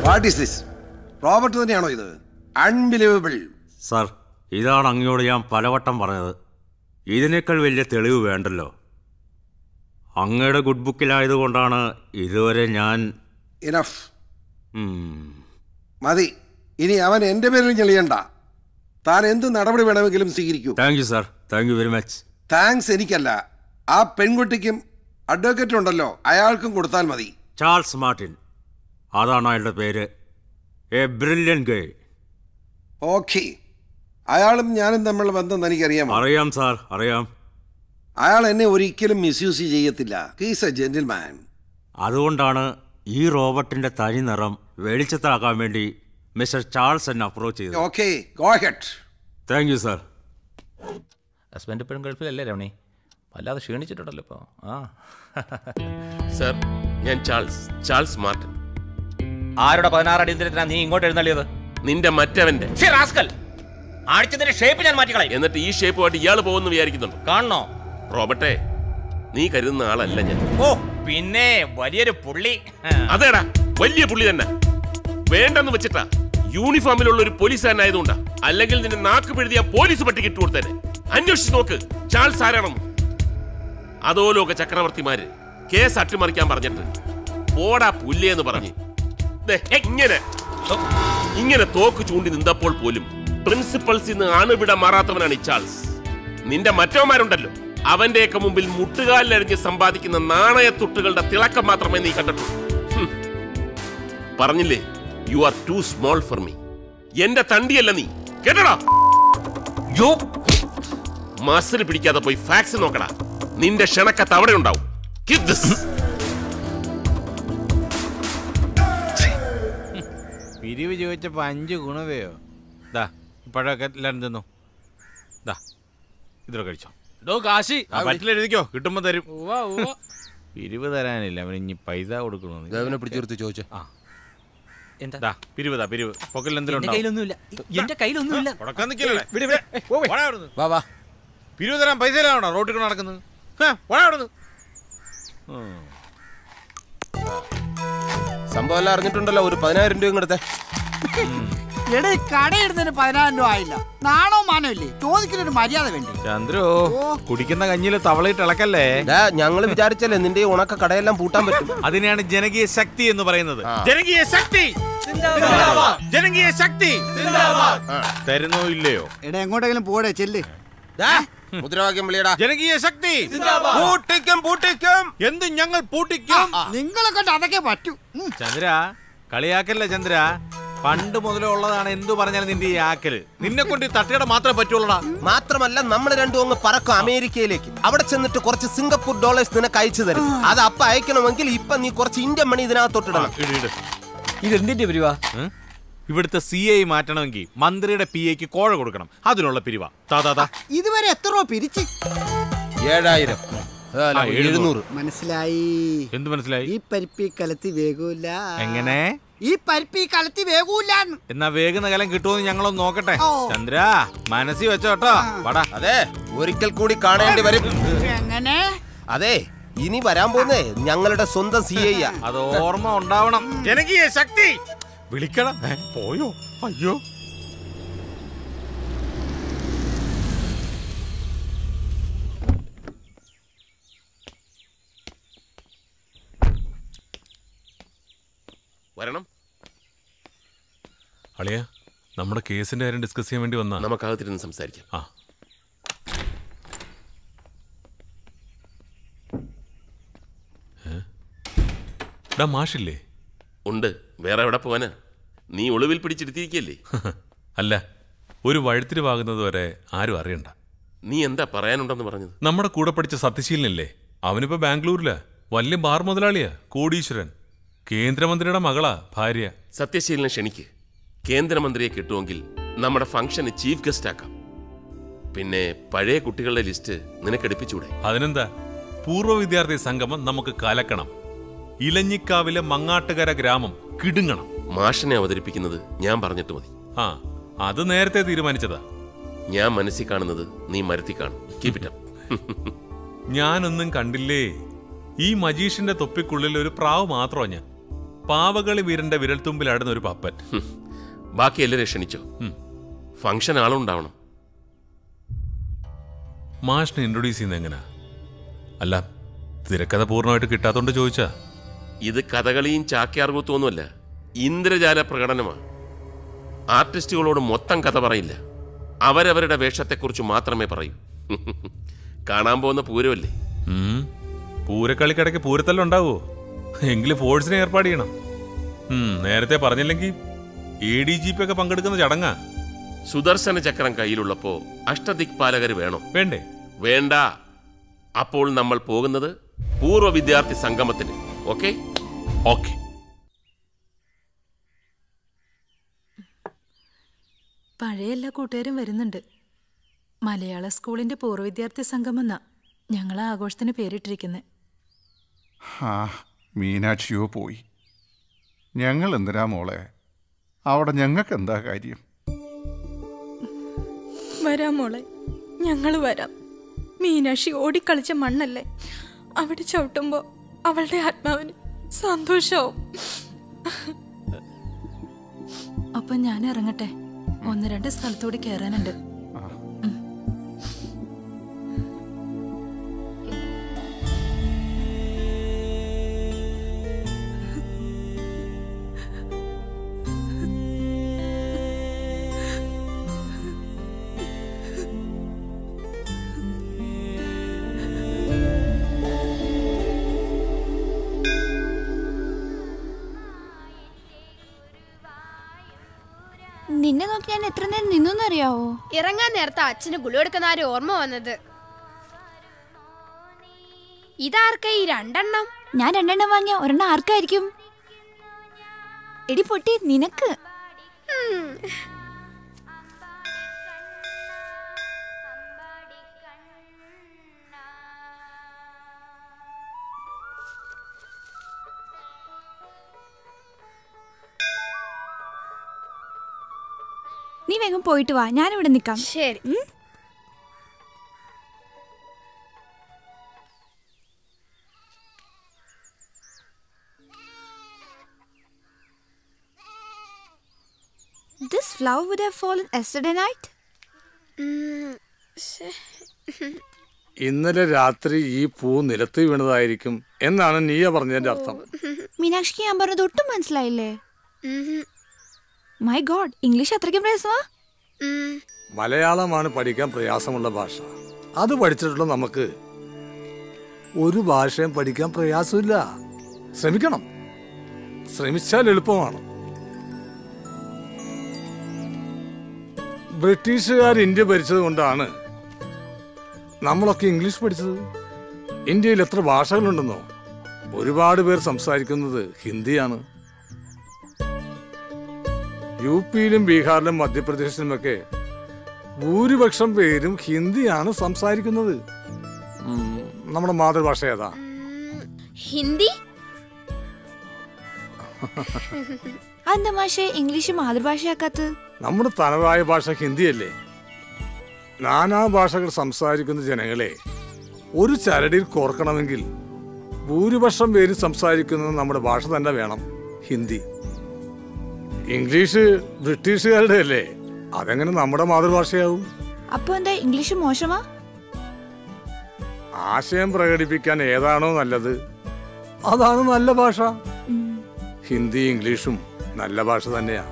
What is this? Robert തന്നെയാണോ ഇത്? അൺബിലീവബിൾ. സാർ, ഇതാണ് അങ്ങയോട് ഞാൻ പലവട്ടം പറഞ്ഞത്. ഇതിനേക്കാൾ വലിയ തെളിവ് വേണ്ടല്ലോ. അങ്ങയുടെ ഗുഡ് ബുക്കിലായതുകൊണ്ടാണ് ഇതുവരെ ഞാൻ. ഇനഫ്. മതി. ഇനി അവൻ എന്റെ പേരിൽ ഞെളിയണ്ട. താൻ എന്ത് നടപടി വേണമെങ്കിലും സ്വീകരിക്കൂ. Thank you sir. Thank you very much. Thanks എനിക്കല്ല, ആ പെൺകുട്ടിക്കും അഡ്വക്കേറ്റ് ഉണ്ടല്ലോ അയാൾക്കും കൊടുത്താൽ മതി. ചാൾസ് മാർട്ടിൻ, അതാണ് അയാളുടെ പേര്. A brilliant Guy. ഓക്കെ. അയാളും ഞാനും തമ്മിലുള്ള ബന്ധം തനിക്കറിയാമോ? അറിയാം സാർ, അറിയാം. അയാൾ എന്നെ ഒരിക്കലും മിസ്യൂസ് ചെയ്യത്തില്ല. He's A gentleman. അതുകൊണ്ടാണ് ഈ റോബർട്ടിന്റെ തനി നിറം വെളിച്ചത്താക്കാൻ വേണ്ടി മിസ്റ്റർ ചാൾസ് എന്നെ അപ്രോച്ച് ചെയ്തത്. Okay, go ahead. Thank you sir. Husband ഇപ്പോഴും ഗൾഫിലല്ലേ രമണി? വല്ലാതെ ക്ഷീണിച്ചിട്ടുണ്ടല്ലോ ഇപ്പോൾ. സർ, ഞാൻ ചാൾസ് മാർട്ടിൻ. ആരുടെ 16 അടിയന്തരത്തിനാണ് നീ ഇങ്ങോട്ട് എഴുന്നള്ളിയത്? നിന്റെ മറ്റവന്റെ. ആഴ്ചത്തിന്റെ ഷേപ്പ് ഞാൻ മാറ്റിക്കളയും. എന്നിട്ട് ഈ ഷേപ്പുമായിട്ട് ഇയാൾ പോകുന്നു വിചാരിക്കുന്നുണ്ടോ? കാണണോ? റോബർട്ടെ, നീ കരുതുന്ന ആളല്ല ഞാൻ. ഓ പിന്നെ വലിയൊരു പുള്ളി. അതേടാ, വലിയ പുള്ളി തന്നെ. വേണ്ടെന്ന് വെച്ചിട്ടാ. യൂണിഫോമിലുള്ള ഒരു പോലീസുകാരനായതുകൊണ്ടാ. അല്ലെങ്കിൽ നിന്റെ നാക്ക് പിഴുതിയ പോലീസ് പട്ടിക്ക് ഇട്ടു കൊടുത്തേനെ. അന്വേഷിച്ച് നോക്ക് ചാൾസ് ആരാണെന്ന്. അധോലോക ചക്രവർത്തിമാര് കേസ് അട്ടിമറിക്കാൻ പറഞ്ഞിട്ട് പോടാ പുല്ലേന്ന് പറഞ്ഞ് ഇങ്ങനെ തോക്ക് ചൂണ്ടി നിന്നപ്പോൾ പോലും പ്രിൻസിപ്പൽസിൽ നിന്ന് അണുവിട മാറാത്തവനാണ് ഈ ചാൾസ്. നിന്റെ മറ്റവന്മാരുണ്ടല്ലോ, അവന്റെയൊക്കെ മുമ്പിൽ മുട്ടുകാലിലരിഞ്ഞ് സമ്പാദിക്കുന്ന നാണയത്തുട്ടുകളുടെ തിളക്കം മാത്രമേ നീ കണ്ടിട്ടുള്ളൂ. പറഞ്ഞില്ലേ, you are too small for me. എന്റെ തണ്ടിയല്ല നീ, കേട്ടടാ. മസിൽ പിടിക്കാതെ പോയി ഫാക്സ് നോക്കടാ. നിന്റെ ക്ഷണക്കത്ത് അവിടെ ഉണ്ടാവും. പിരിവ് ചോദിച്ചപ്പോ 5 ഗുണവയോ? ദാ ഇപ്പോഴൊക്കെ എല്ലാരും തിന്നു. ദാ ഇതൊക്കെ കഴിച്ചോ. കാശി പറ്റിലെഴുതിക്കോ, കിട്ടുമ്പോ തരും. പിരിവ് തരാനില്ല, അവന് ഇനി പൈസ കൊടുക്കണോ? പിടിച്ചെടുത്ത് ചോദിച്ചു. എന്താ പിരിവ്? പിരിവ് പൊക്കൽ എന്തെങ്കിലും എന്റെ കയ്യിലൊന്നുമില്ല. പിരിവ് തരാൻ പൈസ ഇല്ലാണോ റോട്ടിൽ നടക്കുന്നത്? സംഭവം എല്ലാം അറിഞ്ഞിട്ടുണ്ടല്ലോ. ഒരു 10,000 രൂപ ഇങ്ങടുത്തെ. എടേ കടയിടുന്നതിന് 10,000 രൂപ ആയില്ല. നാണോ മാനോ ഇല്ലേ? ചോദിക്കുന്നൊരു മര്യാദ വേണ്ടേ? ചന്ദ്രു കുടിക്കുന്ന കഞ്ഞിയിൽ തവളയിട്ട് ഇളക്കല്ലേ. ഞങ്ങൾ വിചാരിച്ചല്ലേ നിന്റെ ഉണക്ക കടയെല്ലാം പൂട്ടാൻ പറ്റും. അതിനെയാണ് ജനകീയ ശക്തി എന്ന് പറയുന്നത്. ജനകീയ ശക്തി, ജനകീയ ശക്തി തരുന്നോ ഇല്ലയോ? എടാ എങ്ങോട്ടെങ്കിലും പോടേ, ചെല്ല്. മുദ്രാവാക്യം വിളിയടാ. ജനകീയ ശക്തി പൂട്ടിക്കും പൂട്ടിക്കും. എന്ത് ഞങ്ങൾ പൂട്ടിക്കും? നിങ്ങളെ കൊണ്ട് അതൊക്കെ പറ്റൂ. ചന്ദ്ര കളിയാക്കല്ലേ ചന്ദ്ര. പണ്ട് മുതലേ ഉള്ളതാണ് എന്തു പറഞ്ഞാലും നിന്റെ ഈ ആക്കല്. നിന്നെ കൊണ്ട് തട്ടുകട മാത്രമേ പറ്റുള്ളൂടാ. മാത്രമല്ല നമ്മൾ രണ്ടും അങ്ങ് പറക്കും അമേരിക്കയിലേക്ക്. അവിടെ ചെന്നിട്ട് കുറച്ച് സിംഗപ്പൂർ ഡോളേഴ്സ് നിനക്ക് അയച്ചു തരും. അത് അപ്പൊ അയക്കണമെങ്കിൽ ഇപ്പൊ നീ കുറച്ച് ഇന്ത്യൻ മണി ഇതിനകത്തോട്ടിടണം. ഇതെന്തിന്റെ പിരിവാ? ഇവിടുത്തെ CI മാറ്റണമെങ്കിൽ മന്ത്രിയുടെ PAക്ക് കോഴ കൊടുക്കണം. അതിനുള്ള പിരിവാ. ഇതുവരെ എത്ര രൂപ പിരിച്ച്? 7,000. 700. മനസ്സിലായി. എന്ത് മനസ്സിലായി? ഈ പരിപ്പി കലത്തി വേഗൂല. എങ്ങനെ? ഈ പരിപ്പി കലത്തി വേഗൂല. എന്നാ വേഗുന്ന കലം കിട്ടുമെന്ന് ഞങ്ങളൊന്ന് നോക്കട്ടെ. ചന്ദ്ര മനസ്സിൽ വെച്ചോട്ടോ. വടാ. അതെ, ഒരിക്കൽ കൂടി കാണേണ്ടി വരും. എങ്ങനെ? അതെ, ഇനി വരാൻ പോകുന്നേ ഞങ്ങളുടെ സ്വന്തം CI. അത് ഓർമ്മ ഉണ്ടാവണം. ജനകീയ ശക്തി വിളിക്കണം. പോയോ? അയ്യോ. വരണം. അളിയ, നമ്മുടെ കേസിന്റെ കാര്യം ഡിസ്കസ് ചെയ്യാൻ വേണ്ടി വന്നാ. നമുക്കകത്തിരുന്ന് സംസാരിക്കാം. ആ മാഷില്ലേ? ഉണ്ട്. വേറെ എവിടെ പോവാനാ? നീ ഒളിവിൽ പിടിച്ചിരുത്തിയിരിക്കല്ലേ? അല്ല, ഒരു വഴുത്തിരിവാകുന്നത് വരെ ആരും അറിയണ്ട. നീ എന്താ പറയാനുണ്ടെന്ന് പറഞ്ഞത്? നമ്മുടെ കൂടെ പഠിച്ച സത്യശീലനല്ലേ, അവനിപ്പോ ബാംഗ്ലൂരിലാ. വലിയ ബാർ മുതലാളിയാ, കോടീശ്വരൻ. കേന്ദ്രമന്ത്രിയുടെ മകളാ ഭാര്യ. സത്യശീലനെ ക്ഷണിക്ക്. കേന്ദ്രമന്ത്രിയെ കിട്ടുമെങ്കിൽ നമ്മുടെ ഫംഗ്ഷന് ചീഫ് ഗസ്റ്റ് ആക്കാം. പിന്നെ പഴയ കുട്ടികളുടെ ലിസ്റ്റ് നിനക്കെടുപ്പിച്ചൂടെ? അതിനെന്താ, പൂർവ്വ വിദ്യാർത്ഥി സംഗമം നമുക്ക് കലക്കണം. ഇലഞ്ഞിക്കാവിലെ മങ്ങാട്ടുകര ഗ്രാമം കിടുങ്ങണം. മാഷിനെ അവതരിപ്പിക്കുന്നത് ഞാൻ പറഞ്ഞിട്ട് മതി. ആ, അത് നേരത്തെ തീരുമാനിച്ചതാ. ഞാൻ മനസ്സിൽ കാണുന്നത് നീ മരത്തി കാണും. Keep it up. ഞാനൊന്നും കണ്ടില്ലേ. ഈ മജീഷിന്റെ തൊപ്പിക്കുള്ളിൽ ഒരു പ്രാവ് മാത്രമാ ഞാൻ. പാവകളി വീരന്റെ വിരൽത്തുമ്പിൽ അടുന്ന ഒരു പപ്പൻ. ബാക്കി എല്ലാവരെയും ക്ഷണിച്ചോ? ഫംഗ്ഷൻ ആളുണ്ടാവണം. മാഷിനെ ഇൻട്രൊഡ്യൂസ് ചെയ്യുന്നത് എങ്ങനെയാ? അല്ല, തിരക്കഥ പൂർണ്ണമായിട്ട് കിട്ടാത്തോണ്ട് ചോദിച്ചാ. ഇത് കഥകളിയും ചാക്യാർകൂത്തും ഒന്നുമല്ല, ഇന്ദ്രജാല പ്രകടനമാണ്. ആർട്ടിസ്റ്റുകളോട് മൊത്തം കഥ പറയില്ല, അവരവരുടെ വേഷത്തെക്കുറിച്ച് മാത്രമേ പറയൂ. കാണാൻ പോകുന്ന പൂരമല്ലേ? പൂരക്കളിക്കിടയ്ക്ക് പൂരത്തെല്ലാം ഉണ്ടാവോ? എങ്കിലും ഫോഴ്സിനെ ഏർപ്പാട് ചെയ്യണം. നേരത്തെ പറഞ്ഞില്ലെങ്കിൽ ADGP ഒക്കെ പങ്കെടുക്കുന്ന ചടങ്ങാ. സുദർശന ചക്രം കയ്യിലുള്ളപ്പോ അഷ്ടദിക്പാലകർ വേണോ? വേണ്ടേ? വേണ്ട. അപ്പോൾ നമ്മൾ പോകുന്നത് പൂർവ്വ വിദ്യാർത്ഥി സംഗമത്തിന്. ഓക്കെ? ഓക്കെ. പഴയ എല്ലാ കൂട്ടുകാരും വരുന്നുണ്ട്. മലയാള സ്കൂളിന്റെ പൂർവ്വ വിദ്യാർത്ഥി സംഗമം എന്നാ ഞങ്ങൾ ആഘോഷത്തിന് പേരിട്ടിരിക്കുന്നത്. മീനാക്ഷിയോ പോയി. ഞങ്ങൾ എന്തിനാ മോളെ അവിടെ? ഞങ്ങൾക്ക് എന്താ കാര്യം? വരാം മോളെ, ഞങ്ങൾ വരാം. മീനാക്ഷി ഓടിക്കളിച്ച മണ്ണല്ലേ, അവിടെ ചവിട്ടുമ്പോ അവളുടെ ആത്മാവിന് സന്തോഷവും. അപ്പൊ ഞാൻ ഇറങ്ങട്ടെ, 1-2 സ്ഥലത്തൂടി കയറാനുണ്ട്. നിന്നെ നോക്കി ഞാൻ എത്ര നേരം നിന്നറിയാവോ? ഇറങ്ങാൻ നേരത്തെ അച്ഛന് ഗുളി എടുക്കുന്ന ആരും ഓർമ്മ വന്നത്. ഇതാർക്കാ ഈ 2 ഞാൻ 2 വാങ്ങിയ 1 ആർക്കായിരിക്കും? എടി പൊട്ടി, നിനക്ക്. നീ വേഗം പോയിട്ട് വാ, ഞാനിവിടെ നിൽക്കാം. ശരി. This flower would have fallen yesterday night? ഇന്നലെ രാത്രി ഈ പൂ നിലത്ത് വീണതായിരിക്കും എന്നാണ് നീയ പറഞ്ഞതിന്റെ അർത്ഥം. മീനാക്ഷിക്ക് ഞാൻ പറഞ്ഞത് ഒട്ടും മനസ്സിലായില്ലേ? മൈ ഗോഡ്, ഇംഗ്ലീഷ് അത്രയ്ക്കും പ്രയാസമാ? മലയാളമാണ് പഠിക്കാൻ പ്രയാസമുള്ള ഭാഷ. അത് പഠിച്ചിട്ടുള്ള നമുക്ക് ഒരു ഭാഷയും പഠിക്കാൻ പ്രയാസമില്ല. ശ്രമിക്കണം, ശ്രമിച്ചാൽ എളുപ്പമാണ്. ബ്രിട്ടീഷുകാർ ഇന്ത്യ ഭരിച്ചത് കൊണ്ടാണ് നമ്മളൊക്കെ ഇംഗ്ലീഷ് പഠിച്ചത്. ഇന്ത്യയിൽ എത്ര ഭാഷകളുണ്ടെന്നോ? ഒരുപാട് പേർ സംസാരിക്കുന്നത് ഹിന്ദിയാണ്. യു പിയിലും ബീഹാറിലും മധ്യപ്രദേശിലുമൊക്കെ ഭൂരിപക്ഷം പേരും ഹിന്ദിയാണ് സംസാരിക്കുന്നത്. നമ്മുടെ മാതൃഭാഷ ഏതാ? ഹിന്ദി. എന്താ മാഷേ ഇംഗ്ലീഷ് മാതൃഭാഷയാക്കാത്തത്? നമ്മുടെ തനതായ ഭാഷ ഹിന്ദിയല്ലേ? നാനാ ഭാഷകൾ സംസാരിക്കുന്ന ജനങ്ങളെ ഒരു ചരടിൽ കോർക്കണമെങ്കിൽ ഭൂരിപക്ഷം പേര് സംസാരിക്കുന്നത് നമ്മുടെ ഭാഷ തന്നെ വേണം, ഹിന്ദി. ഇംഗ്ലീഷ് ബ്രിട്ടീഷുകാരുടെ അല്ലേ, അതെങ്ങനെ നമ്മുടെ മാതൃഭാഷയാവും? അപ്പൊ എന്താ ഇംഗ്ലീഷ് മോശമാ? ആശയം പ്രകടിപ്പിക്കാൻ ഏതാണോ നല്ലത് അതാണ് നല്ല ഭാഷ. ഹിന്ദി ഇംഗ്ലീഷും നല്ല ഭാഷ തന്നെയാ.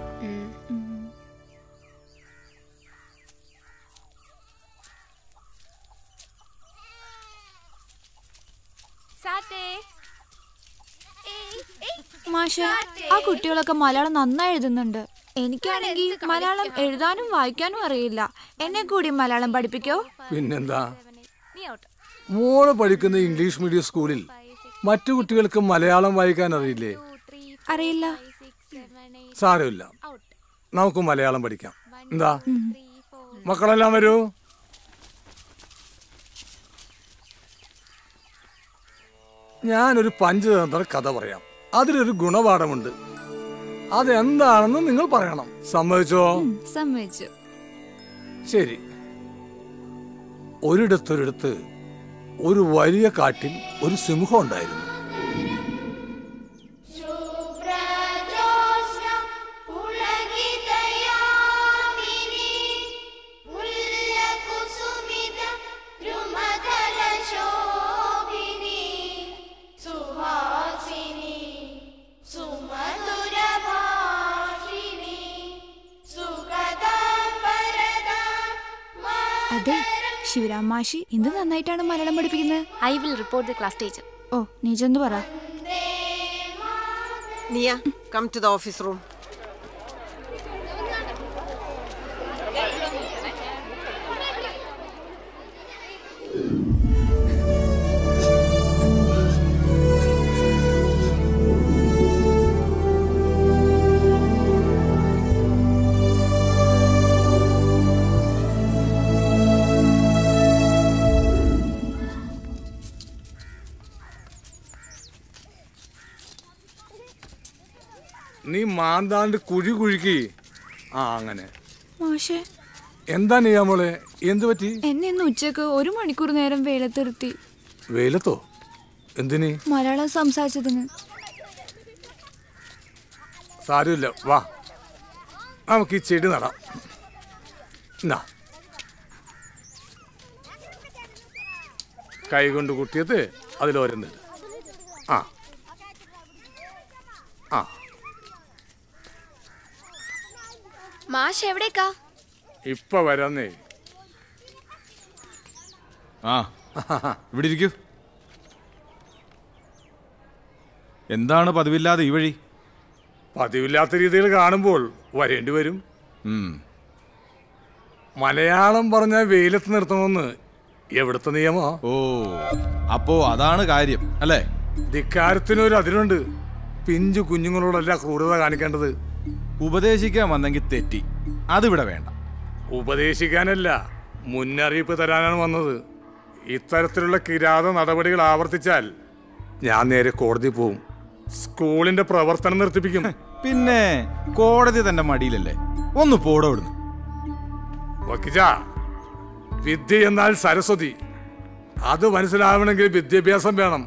മാഷ, ആ കുട്ടികളൊക്കെ മലയാളം നന്നായി എഴുതുന്നുണ്ട്. എനിക്കാണെങ്കിൽ മലയാളം എഴുതാനും വായിക്കാനും അറിയില്ല. എന്നെ കൂടി മലയാളം പഠിപ്പിക്കോ? പിന്നെന്താ, മോള് പഠിക്കുന്ന ഇംഗ്ലീഷ് മീഡിയം സ്കൂളിൽ മറ്റു കുട്ടികൾക്ക് മലയാളം വായിക്കാൻ അറിയില്ലേ? അറിയില്ല. സാരമില്ല, നമുക്ക് മലയാളം പഠിക്കാം. എന്താ മക്കളെല്ലാം വരൂ. ഞാനൊരു പഞ്ചതന്ത്ര കഥ പറയാം. അതിലൊരു ഗുണപാഠമുണ്ട്. അതെന്താണെന്ന് നിങ്ങൾ പറയണം. സമ്മതിച്ചോ? സമ്മതിച്ചു. ശരി. ഒരിടത്തൊരിടത്ത് ഒരു വലിയ കാട്ടിൽ ഒരു സിംഹം ഉണ്ടായിരുന്നു. അതെ, ശിവരാം മാഷി എന്ത് നന്നായിട്ടാണ് മലയാളം പഠിപ്പിക്കുന്നത്. I will report the class teacher. ഓ, നീ ചെന്ന് പറ. Nia, come to the office room. നീ മാന്താണ്ട് കുഴി കുഴിക്ക്. ആ അങ്ങനെ. മാഷേ, എന്താ നീ മോളെ, എന്തു പറ്റി? എന്നെ ഇന്ന് ഉച്ചക്ക് 1 മണിക്കൂർ നേരം വെയിലത്തിരുത്തി. വെയിലത്തോ? എന്തിന്? മലയാളം സംസാരിച്ചതിന്. സാരമില്ല, വാ നമുക്ക് ഈ ചെടി നടാം. എന്നാ കൈ കൊണ്ട് കുത്തിയത് അതിലോരുന്നുണ്ട്. ആ ആ മാഷ് എവിടേക്കാ? ഇപ്പൊ വരാന്നേ. ആ, ഇവിടെ ഇരിക്കൂ. എന്താണ് പതിവില്ലാതെ ഈ വഴി? പതിവില്ലാത്ത രീതിയിൽ കാണുമ്പോൾ വരേണ്ടി വരും. മലയാളം പറഞ്ഞാൽ വെയിലത്ത് നിർത്തണമെന്ന് എവിടുത്തെ നിയമോ? ഓ, അപ്പോ അതാണ് കാര്യം അല്ലേ? ധിക്കാരത്തിനൊരു അതിരുണ്ട്. പിഞ്ചു കുഞ്ഞുങ്ങളോടല്ല ക്രൂരത കാണിക്കേണ്ടത്. ഉപദേശിക്കാൻ വന്നെങ്കിൽ തെറ്റി, അതിവിടെ വേണ്ട. ഉപദേശിക്കാനല്ല, മുന്നറിയിപ്പ് തരാനാണ് വന്നത്. ഇത്തരത്തിലുള്ള കിരാത നടപടികൾ ആവർത്തിച്ചാൽ ഞാൻ നേരെ കോടതി പോവും. സ്കൂളിന്റെ പ്രവർത്തനം നിർത്തിപ്പിക്കും. പിന്നെ കോടതി തന്റെ മടിയിലല്ലേ, ഒന്ന് പോടോ ഇവിടുന്ന്. വക്കിച്ച, വിദ്യ എന്നാൽ സരസ്വതി. അത് മനസ്സിലാവണമെങ്കിൽ വിദ്യാഭ്യാസം വേണം.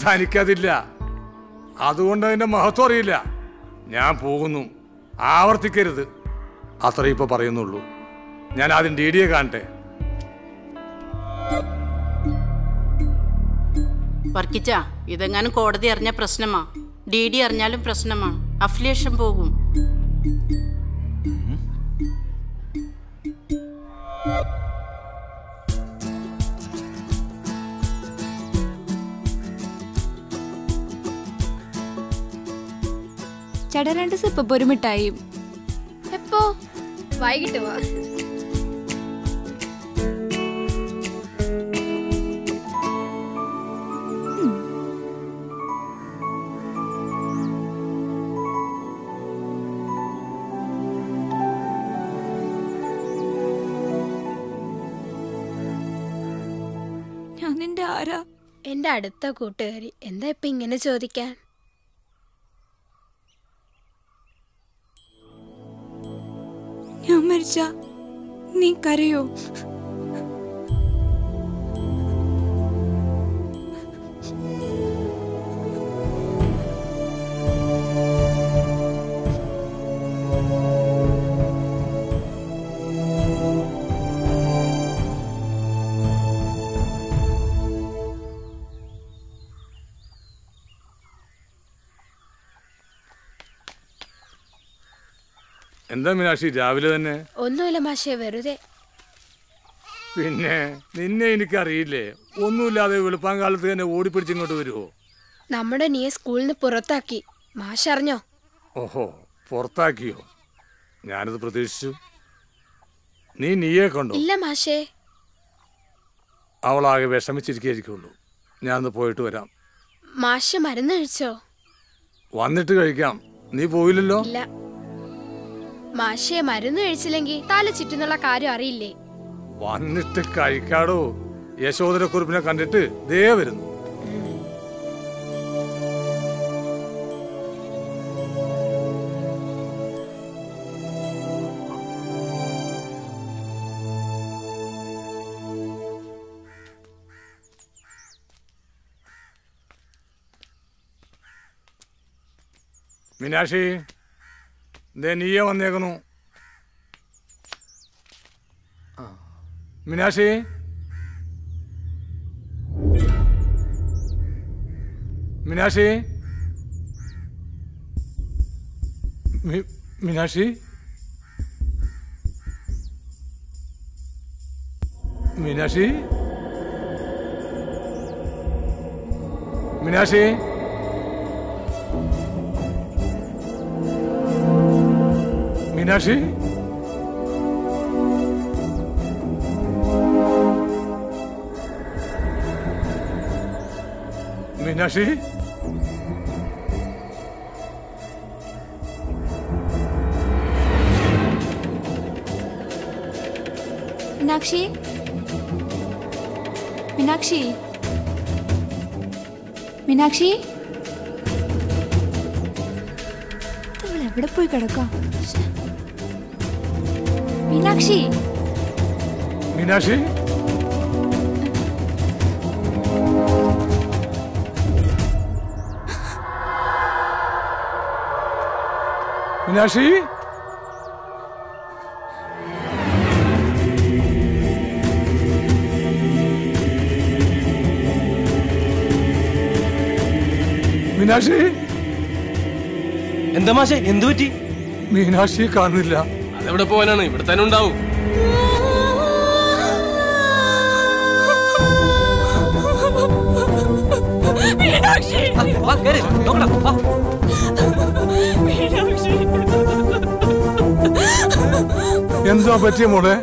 ധനിക്കതില്ല. അതുകൊണ്ട് അതിന്റെ മഹത്വം അറിയില്ല. ഞാൻ പോകുന്നു, ആവർത്തിക്കരുത്. അത്രേ ഇപ്പൊ പറയുന്നുള്ളൂ. ഞാൻ ആദ്യം DD കാണട്ടെ. വർക്കിച്ച, ഇതെങ്ങാനും കോടതി അറിഞ്ഞ പ്രശ്നമാ. DD അറിഞ്ഞാലും പ്രശ്നമാണ്. അഫിലിയേഷൻ പോകും. ചേട്ടാ 2 സിപ്പ് പൊരുമിട്ടായി. എപ്പോ? വൈകിട്ട് വാ. ഞാൻ നിന്റെ ആരാ? എന്റെ അടുത്ത കൂട്ടുകാരി. എന്താ ഇപ്പൊ ഇങ്ങനെ ചോദിക്കാൻ? ഞാൻ മരിച്ച നീ കരയോ? എന്താ മീനാക്ഷി രാവിലെ തന്നെ? ഒന്നുമില്ല മാഷേ, വെറുതെ. പിന്നെ നിന്നെ എനിക്കറിയില്ലേ? ഒന്നുമില്ലാതെ വെളുപ്പാങ്കാലത്ത് തന്നെ ഓടിപ്പിടിച്ചിങ്ങോട്ട് വരുമോ? നമ്മുടെ നീയെ സ്കൂളിൽ നിന്ന് പുറത്താക്കി. മാഷ് അറിഞ്ഞോ? ഓഹോ, പുറത്താക്കിയോ? ഞാനത് പ്രതീക്ഷിച്ചു. നീയെ കണ്ടോ? ഇല്ല മാഷേ. അവളാകെ വിഷമിച്ചിരിക്കുള്ളൂ. ഞാനൊന്ന് പോയിട്ട് വരാം. മാഷ് മരുന്ന് കഴിച്ചോ? വന്നിട്ട് കഴിക്കാം. നീ പോയില്ലല്ലോ? ഇല്ല മാഷേ, മരുന്ന് കഴിച്ചില്ലെങ്കിൽ തല ചുറ്റുന്നുള്ള കാര്യം അറിയില്ലേ? വന്നിട്ട് കഴിക്കാടോ. യശോദരക്കുറിപ്പിനെ കണ്ടിട്ട് ദേ വരുന്നു. മീനാക്ഷി, നീയെ വന്നേക്കണു. മീനാക്ഷി, മീനാക്ഷി, മീനാക്ഷി, മീനാക്ഷി, മീനാക്ഷി, മീനാക്ഷി, മീനാക്ഷി, മീനാക്ഷി, മീനാക്ഷി, മീനാക്ഷി, എവിടെ പോയി കിടക്കാം? മീനാക്ഷി, മീനാക്ഷി, മീനാക്ഷി, മീനാക്ഷി, എന്താ മാഷേ, എന്തു പറ്റി? മീനാക്ഷിയെ കാണുന്നില്ല. അതെവിടെ പോകാനാണ്? ഇവിടെ തന്നെ ഉണ്ടാവും. എന്താ പറ്റിയ മോളെ?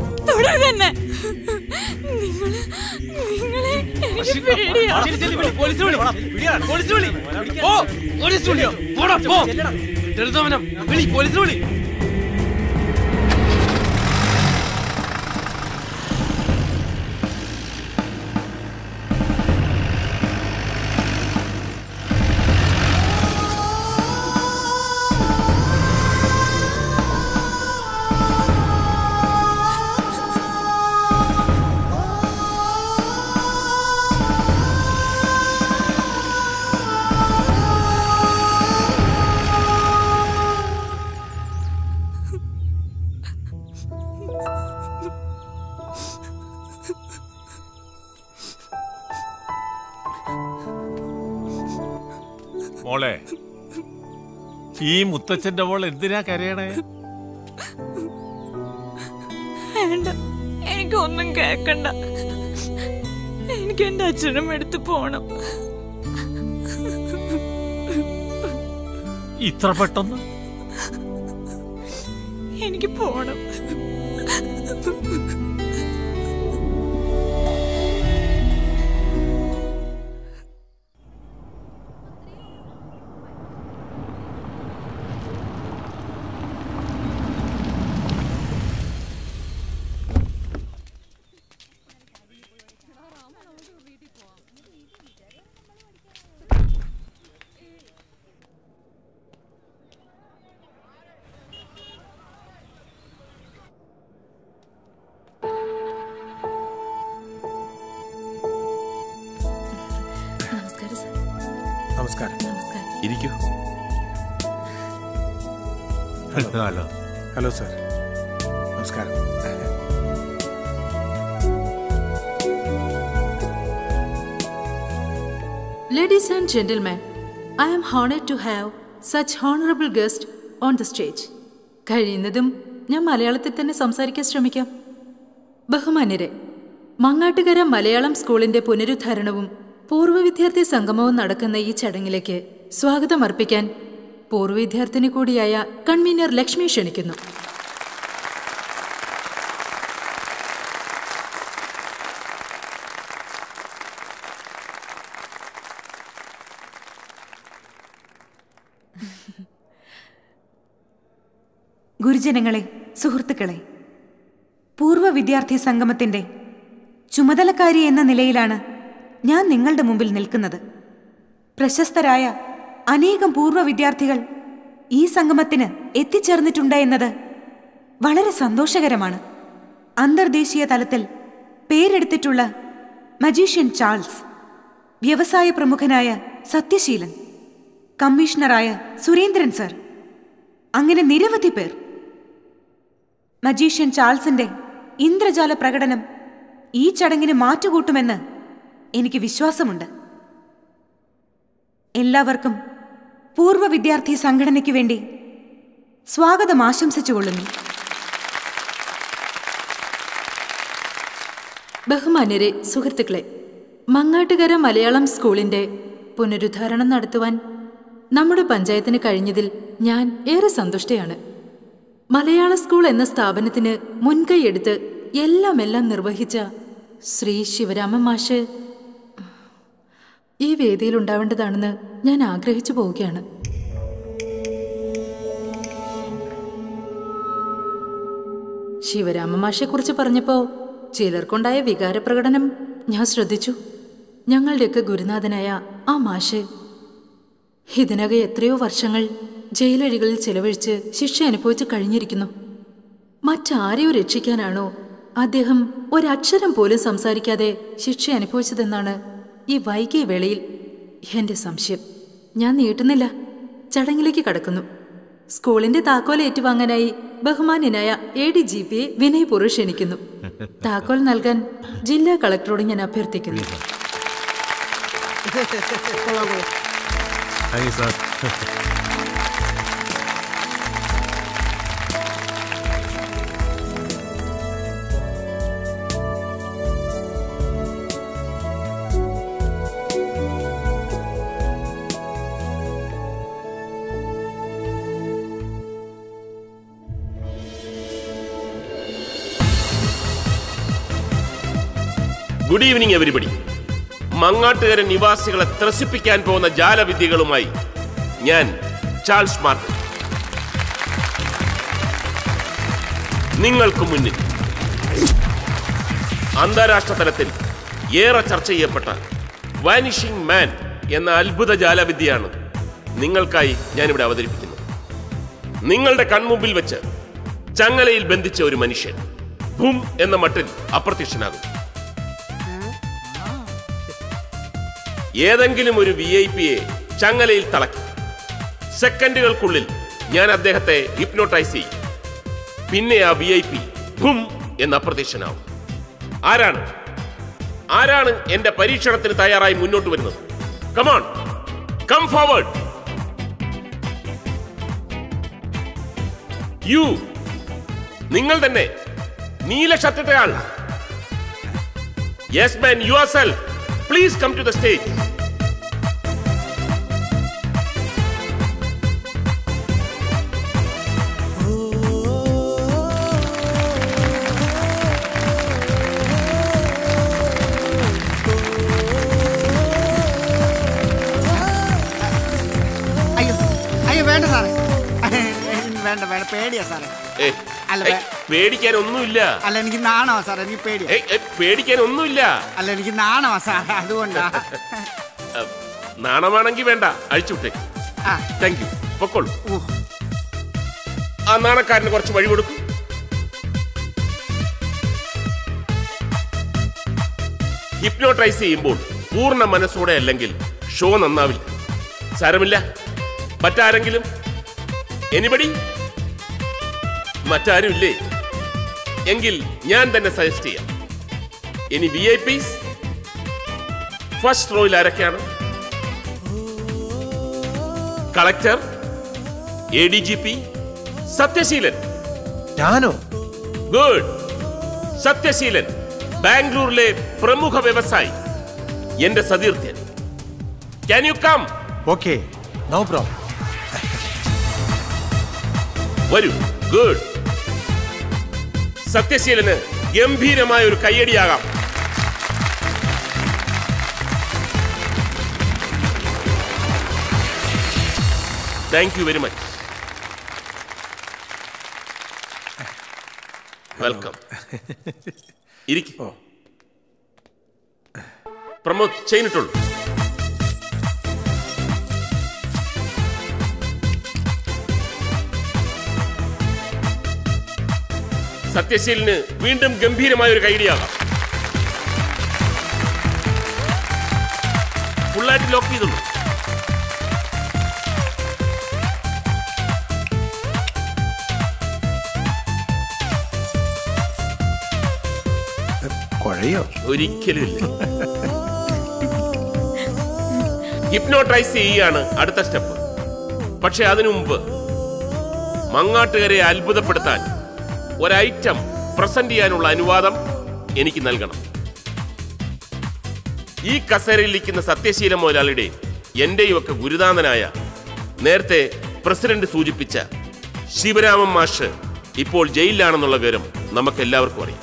മോളെ, ഈ മുത്തച്ഛന്റെ മോൾ എന്തിനാ കരയണേ? വേണ്ട, എനിക്കൊന്നും കേക്കണ്ട. എനിക്ക് എന്റെ അച്ഛനും എടുത്ത് പോണം. ഇത്ര പെട്ടെന്ന്? എനിക്ക് പോണം. നമസ്കാരം. ഇരിക്കൂ. ഹലോ. Hello sir. നമസ്കാരം. Ladies and gentlemen, I am honored to have such honorable guest on the stage. കഴിയുന്നതും ഞാൻ മലയാളത്തിൽ തന്നെ സംസാരിക്കാൻ ശ്രമിക്കാം. ബഹുമാന്യരെ, മങ്ങാട്ടുകര മലയാളം സ്കൂളിന്റെ പുനരുദ്ധാരണവും പൂർവ്വ വിദ്യാർത്ഥി സംഗമവും നടക്കുന്ന ഈ ചടങ്ങിലേക്ക് സ്വാഗതം അർപ്പിക്കാൻ പൂർവ്വ വിദ്യാർത്ഥിനി കൂടിയായ കൺവീനർ ലക്ഷ്മി ക്ഷണിക്കുന്നു. ഗുരുജനങ്ങളെ, സുഹൃത്തുക്കളെ, പൂർവ്വ വിദ്യാർത്ഥി സംഗമത്തിന്റെ ചുമതലക്കാരി എന്ന നിലയിലാണ് ഞാൻ നിങ്ങളുടെ മുമ്പിൽ നിൽക്കുന്നത്. പ്രശസ്തരായ അനേകം പൂർവ്വ വിദ്യാർത്ഥികൾ ഈ സംഗമത്തിന് എത്തിച്ചേർന്നിട്ടുണ്ട് എന്നത് വളരെ സന്തോഷകരമാണ്. അന്തർദേശീയ തലത്തിൽ പേരെടുത്തിട്ടുള്ള മജീഷ്യൻ ചാൾസ്, വ്യവസായ പ്രമുഖനായ സത്യശീലൻ, കമ്മീഷണറായ സുരേന്ദ്രൻ സർ, അങ്ങനെ നിരവധി പേർ. മജീഷ്യൻ ചാൾസിന്റെ ഇന്ദ്രജാല പ്രകടനം ഈ ചടങ്ങിന് മാറ്റുകൂട്ടുമെന്ന് എനിക്ക് വിശ്വാസമുണ്ട്. എല്ലാവർക്കും പൂർവ്വ വിദ്യാർത്ഥി സംഘടനയ്ക്ക് വേണ്ടി സ്വാഗതം ആശംസിച്ചുകൊള്ളുന്നു. ബഹുമാന്യരെ, സുഹൃത്തുക്കളെ, മങ്ങാട്ടുകര മലയാളം സ്കൂളിന്റെ പുനരുദ്ധാരണം നടത്തുവാൻ നമ്മുടെ പഞ്ചായത്തിന് കഴിഞ്ഞതിൽ ഞാൻ ഏറെ സന്തുഷ്ടയാണ്. മലയാള സ്കൂൾ എന്ന സ്ഥാപനത്തിന് മുൻകൈയെടുത്ത് എല്ലാം നിർവഹിച്ച ശ്രീ ശിവരാമൻ മാഷ് ഈ വേദിയിൽ ഉണ്ടാവേണ്ടതാണെന്ന് ഞാൻ ആഗ്രഹിച്ചു പോവുകയാണ്. ശിവരാമ മാഷെക്കുറിച്ച് പറഞ്ഞപ്പോൾ ചിലർക്കുണ്ടായ വികാരപ്രകടനം ഞാൻ ശ്രദ്ധിച്ചു. ഞങ്ങളുടെയൊക്കെ ഗുരുനാഥനായ ആ മാഷ് ഇതിനകം എത്രയോ വർഷങ്ങൾ ജയിലഴികളിൽ ചെലവഴിച്ച് ശിക്ഷ അനുഭവിച്ച് കഴിഞ്ഞിരിക്കുന്നു. മറ്റാരെയോ രക്ഷിക്കാനാണോ അദ്ദേഹം ഒരക്ഷരം പോലും സംസാരിക്കാതെ ശിക്ഷ അനുഭവിച്ചതെന്നാണ് ഈ വൈകിയ വേളയിൽ എന്റെ സംശയം. ഞാൻ നീട്ടുന്നില്ല, ചടങ്ങിലേക്ക് കടക്കുന്നു. സ്കൂളിന്റെ താക്കോൽ ഏറ്റുവാങ്ങാനായി ബഹുമാന്യനായ ADGP വിനയപൂർവ്വം ക്ഷണിക്കുന്നു. താക്കോൽ നൽകാൻ ജില്ലാ കളക്ടറോട് ഞാൻ അഭ്യർത്ഥിക്കുന്നു. Good evening everybody. മങ്ങാട്ടുകര നിവാസികളെ ത്രസിപ്പിക്കാൻ പോകുന്ന ജാലവിദ്യകളുമായി ഞാൻ ചാൾസ് മാർട്ടിൻ നിങ്ങൾക്ക് മുന്നിൽ. അന്താരാഷ്ട്ര തലത്തിൽ ഏറെ ചർച്ച ചെയ്യപ്പെട്ട വാനിഷിംഗ് മാൻ എന്ന അത്ഭുത ജാലവിദ്യയാണ് നിങ്ങൾക്കായി ഞാനിവിടെ അവതരിപ്പിക്കുന്നത്. നിങ്ങളുടെ കൺമുമ്പിൽ വെച്ച് ചങ്ങലയിൽ ബന്ധിച്ച ഒരു മനുഷ്യൻ ഭൂം എന്ന മട്ടിൽ അപ്രത്യക്ഷനാകും. ഏതെങ്കിലും ഒരു VIP-യെ ചങ്ങലയിൽ തളയ്ക്കും. സെക്കൻഡുകൾക്കുള്ളിൽ ഞാൻ അദ്ദേഹത്തെ ഹിപ്നോട്ടൈസ് ചെയ്യും. പിന്നെ ആ VIP ഭൂം എന്ന് അപ്രത്യക്ഷനാവും. ആരാണ് എന്റെ പരീക്ഷണത്തിന് തയ്യാറായി മുന്നോട്ട് വരുന്നത്? Come on, come forward. യു, നിങ്ങൾ തന്നെ, നീല ഷർട്ടിട്ടയാൾ. Yes man, yourself. Please come to the stage. വേണ്ട സാറേ, വേണ്ട വേണ്ട, പേടിയാ സാറേ. പേടിക്കാനൊന്നുമില്ല. അല്ല എനിക്ക് നാണോ സാറേ, എനിക്ക് പേടിയാ. പേടിക്കാനൊന്നുമില്ല. അല്ല എനിക്ക് നാണോ സാറേ, അതുകൊണ്ടാ. നാണമാണെങ്കിൽ വേണ്ട, അഴിച്ചുവിട്ടേ. താങ്ക് യു, പൊക്കോളൂ. ആ നാണക്കാരന് കുറച്ച് വഴി കൊടുക്കും. ഹിപ്നോട്ടൈസ് ചെയ്യുമ്പോൾ പൂർണ്ണ മനസ്സോടെ അല്ലെങ്കിൽ ഷോ നന്നാവില്ല. സാരമില്ല, മറ്റാരെങ്കിലും? എനിബഡി? മറ്റാരും ഇല്ലേ? എങ്കിൽ ഞാൻ തന്നെ സജസ്റ്റ് ചെയ്യാം. ഇനി VIPs ഫസ്റ്റ് റോയിൽ ആരൊക്കെയാണ്? Collector, ADGP, Sathyaseelan. ഞാനോ? ഗുഡ്. സത്യശീലൻ ബാംഗ്ലൂരിലെ പ്രമുഖ വ്യവസായി, എന്റെ സതീർത്ഥ്യൻ. Can you come? Okay, no problem. വരൂ. ഗുഡ്. സത്യശീലന് ഗംഭീരമായ ഒരു കയ്യടിയാകാം. Thank you very much. Welcome. ഇരിക്കൂ. പ്രമോദ്, ചെയ്തിട്ടുള്ളൂ. സത്യശീലന് വീണ്ടും ഗംഭീരമായ ഒരു കൈഡിയാകാം. ഫുള്ളായിട്ട് ലോക്ക് ചെയ്തുള്ളൂ. ഒരിക്കലുമില്ല. ഹിപ്നോട്ടൈസ് ചെയ്യുകയാണ് അടുത്ത സ്റ്റെപ്പ്. പക്ഷെ അതിനു മുമ്പ് മങ്ങാട്ടുകരെ അത്ഭുതപ്പെടുത്താൻ ഒരൈറ്റം പ്രസന്റ് ചെയ്യാനുള്ള അനുവാദം എനിക്ക് നൽകണം. ഈ കസേരയിൽ ഇരിക്കുന്ന സത്യശീല മുതലാളിയുടെ എന്റെയും ഒക്കെ ഗുരുനാഥനായ, നേരത്തെ പ്രസിഡന്റ് സൂചിപ്പിച്ച ശിവരാമൻ മാഷ് ഇപ്പോൾ ജയിലിലാണെന്നുള്ള വിവരം നമുക്കെല്ലാവർക്കും അറിയാം.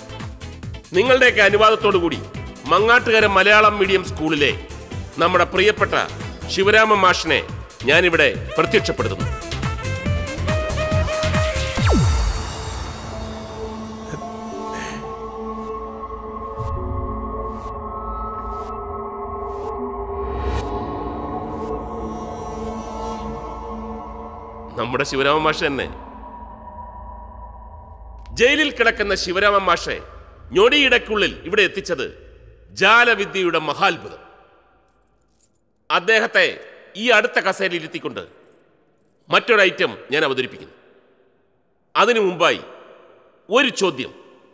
നിങ്ങളുടെയൊക്കെ അനുവാദത്തോടു കൂടി മങ്ങാട്ടുകര മലയാളം മീഡിയം സ്കൂളിലെ നമ്മുടെ പ്രിയപ്പെട്ട ശിവരാമൻ മാഷിനെ ഞാനിവിടെ പ്രത്യക്ഷപ്പെടുത്തുന്നു. നമ്മുടെ ശിവരാമൻ മാഷ് തന്നെ. ജയിലിൽ കിടക്കുന്ന ശിവരാമൻ മാഷെ ഞൊടിയിടയ്ക്കുള്ളിൽ ഇവിടെ എത്തിച്ചത് ജാലവിദ്യയുടെ മഹാത്ഭുതം. അദ്ദേഹത്തെ ഈ അടുത്ത കസേരയിൽ ഇരുത്തിക്കൊണ്ട് മറ്റൊരു ഐറ്റം ഞാൻ അവതരിപ്പിക്കുന്നു. അതിനു മുമ്പായി ഒരു ചോദ്യം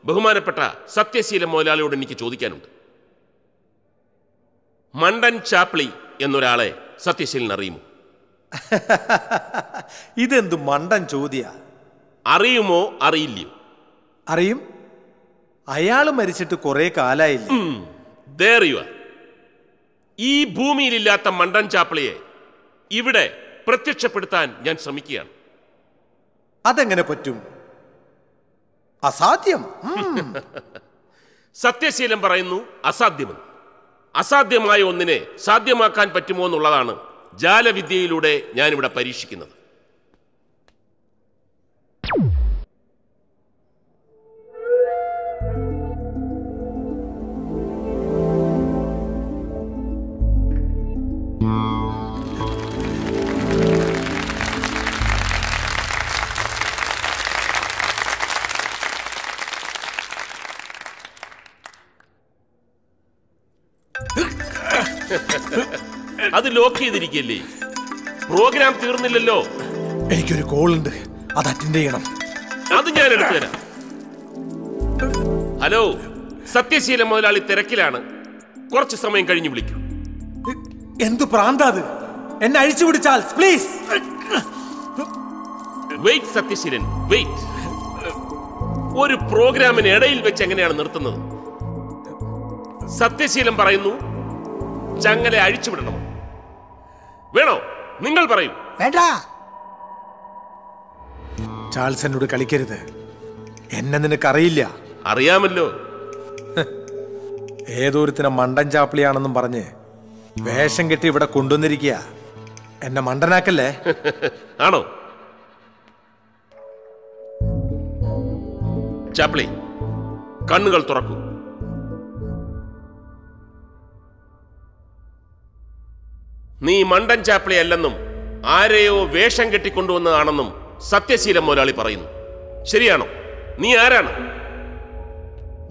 ബഹുമാനപ്പെട്ട സത്യശീല മുതലാളിയോട് എനിക്ക് ചോദിക്കാനുണ്ട്. മണ്ടൻ ചാപ്ലി എന്നൊരാളെ സത്യശീലൻ അറിയുമോ? ഇതെന്ത് മണ്ടൻ ചോദ്യ? അറിയുമോ അറിയില്ലയോ? അറിയും. അയാള് മരിച്ചിട്ട് കുറെ കാലായില്ല. ഈ ഭൂമിയിലില്ലാത്ത മണ്ടൻ ചാപ്ലിയെ ഇവിടെ പ്രത്യക്ഷപ്പെടുത്താൻ ഞാൻ ശ്രമിക്കുകയാണ്. അതെങ്ങനെ പറ്റും? അസാധ്യം. സത്യശീലൻ പറയുന്നു അസാധ്യമെന്ന്. അസാധ്യമായ ഒന്നിനെ സാധ്യമാക്കാൻ പറ്റുമോ എന്നുള്ളതാണ് ജാലവിദ്യയിലൂടെ ഞാനിവിടെ പരീക്ഷിക്കുന്നത്. അത് ലോക്ക് ചെയ്തിരിക്കല്ലേ? പ്രോഗ്രാം തീർന്നില്ലല്ലോ. എനിക്കൊരു കോൾ ഉണ്ട്, അത് അറ്റൻഡ് ചെയ്യണം. അത് ഞാൻ എടുത്തു തരാം. ഹലോ, സത്യശീല മുതലാളി തിരക്കിലാണ്, കുറച്ച് സമയം കഴിഞ്ഞ് വിളിക്കും. എന്തു പ്രാന്താത്? എന്നെ അഴിച്ചു പിടിച്ചാൽ പ്ലീസ്. Wait Sathyaseelan, wait. ഒരു പ്രോഗ്രാമിന് ഇടയിൽ വെച്ച് എങ്ങനെയാണ് നിർത്തുന്നത്? സത്യശീലൻ പറയുന്നു ചങ്ങല അഴിച്ചുവിടണം. വേണോ? നിങ്ങൾ പറയൂ. വേണ്ട. ചാൾസ് എന്നോട് കളിക്കരുത്. എന്നെ നിനക്കറിയില്ല. അറിയാമല്ലോ. ഏതൊരുത്തിനെ മണ്ടൻ ചാപ്പിളിയാണെന്നും പറഞ്ഞ് വേഷം കെട്ടി ഇവിടെ കൊണ്ടുവന്നിരിക്കുക. എന്നെ മണ്ടനാക്കല്ലേ? ആണോ? ചാപ്പിളി, കണ്ണുകൾ തുറക്കൂ. നീ മണ്ടൻ ചാപ്പിളി അല്ലെന്നും ആരെയോ വേഷം കെട്ടിക്കൊണ്ടുവന്നതാണെന്നും സത്യശീലൻ മുതലാളി പറയുന്നു. ശരിയാണോ? നീ ആരാണ്?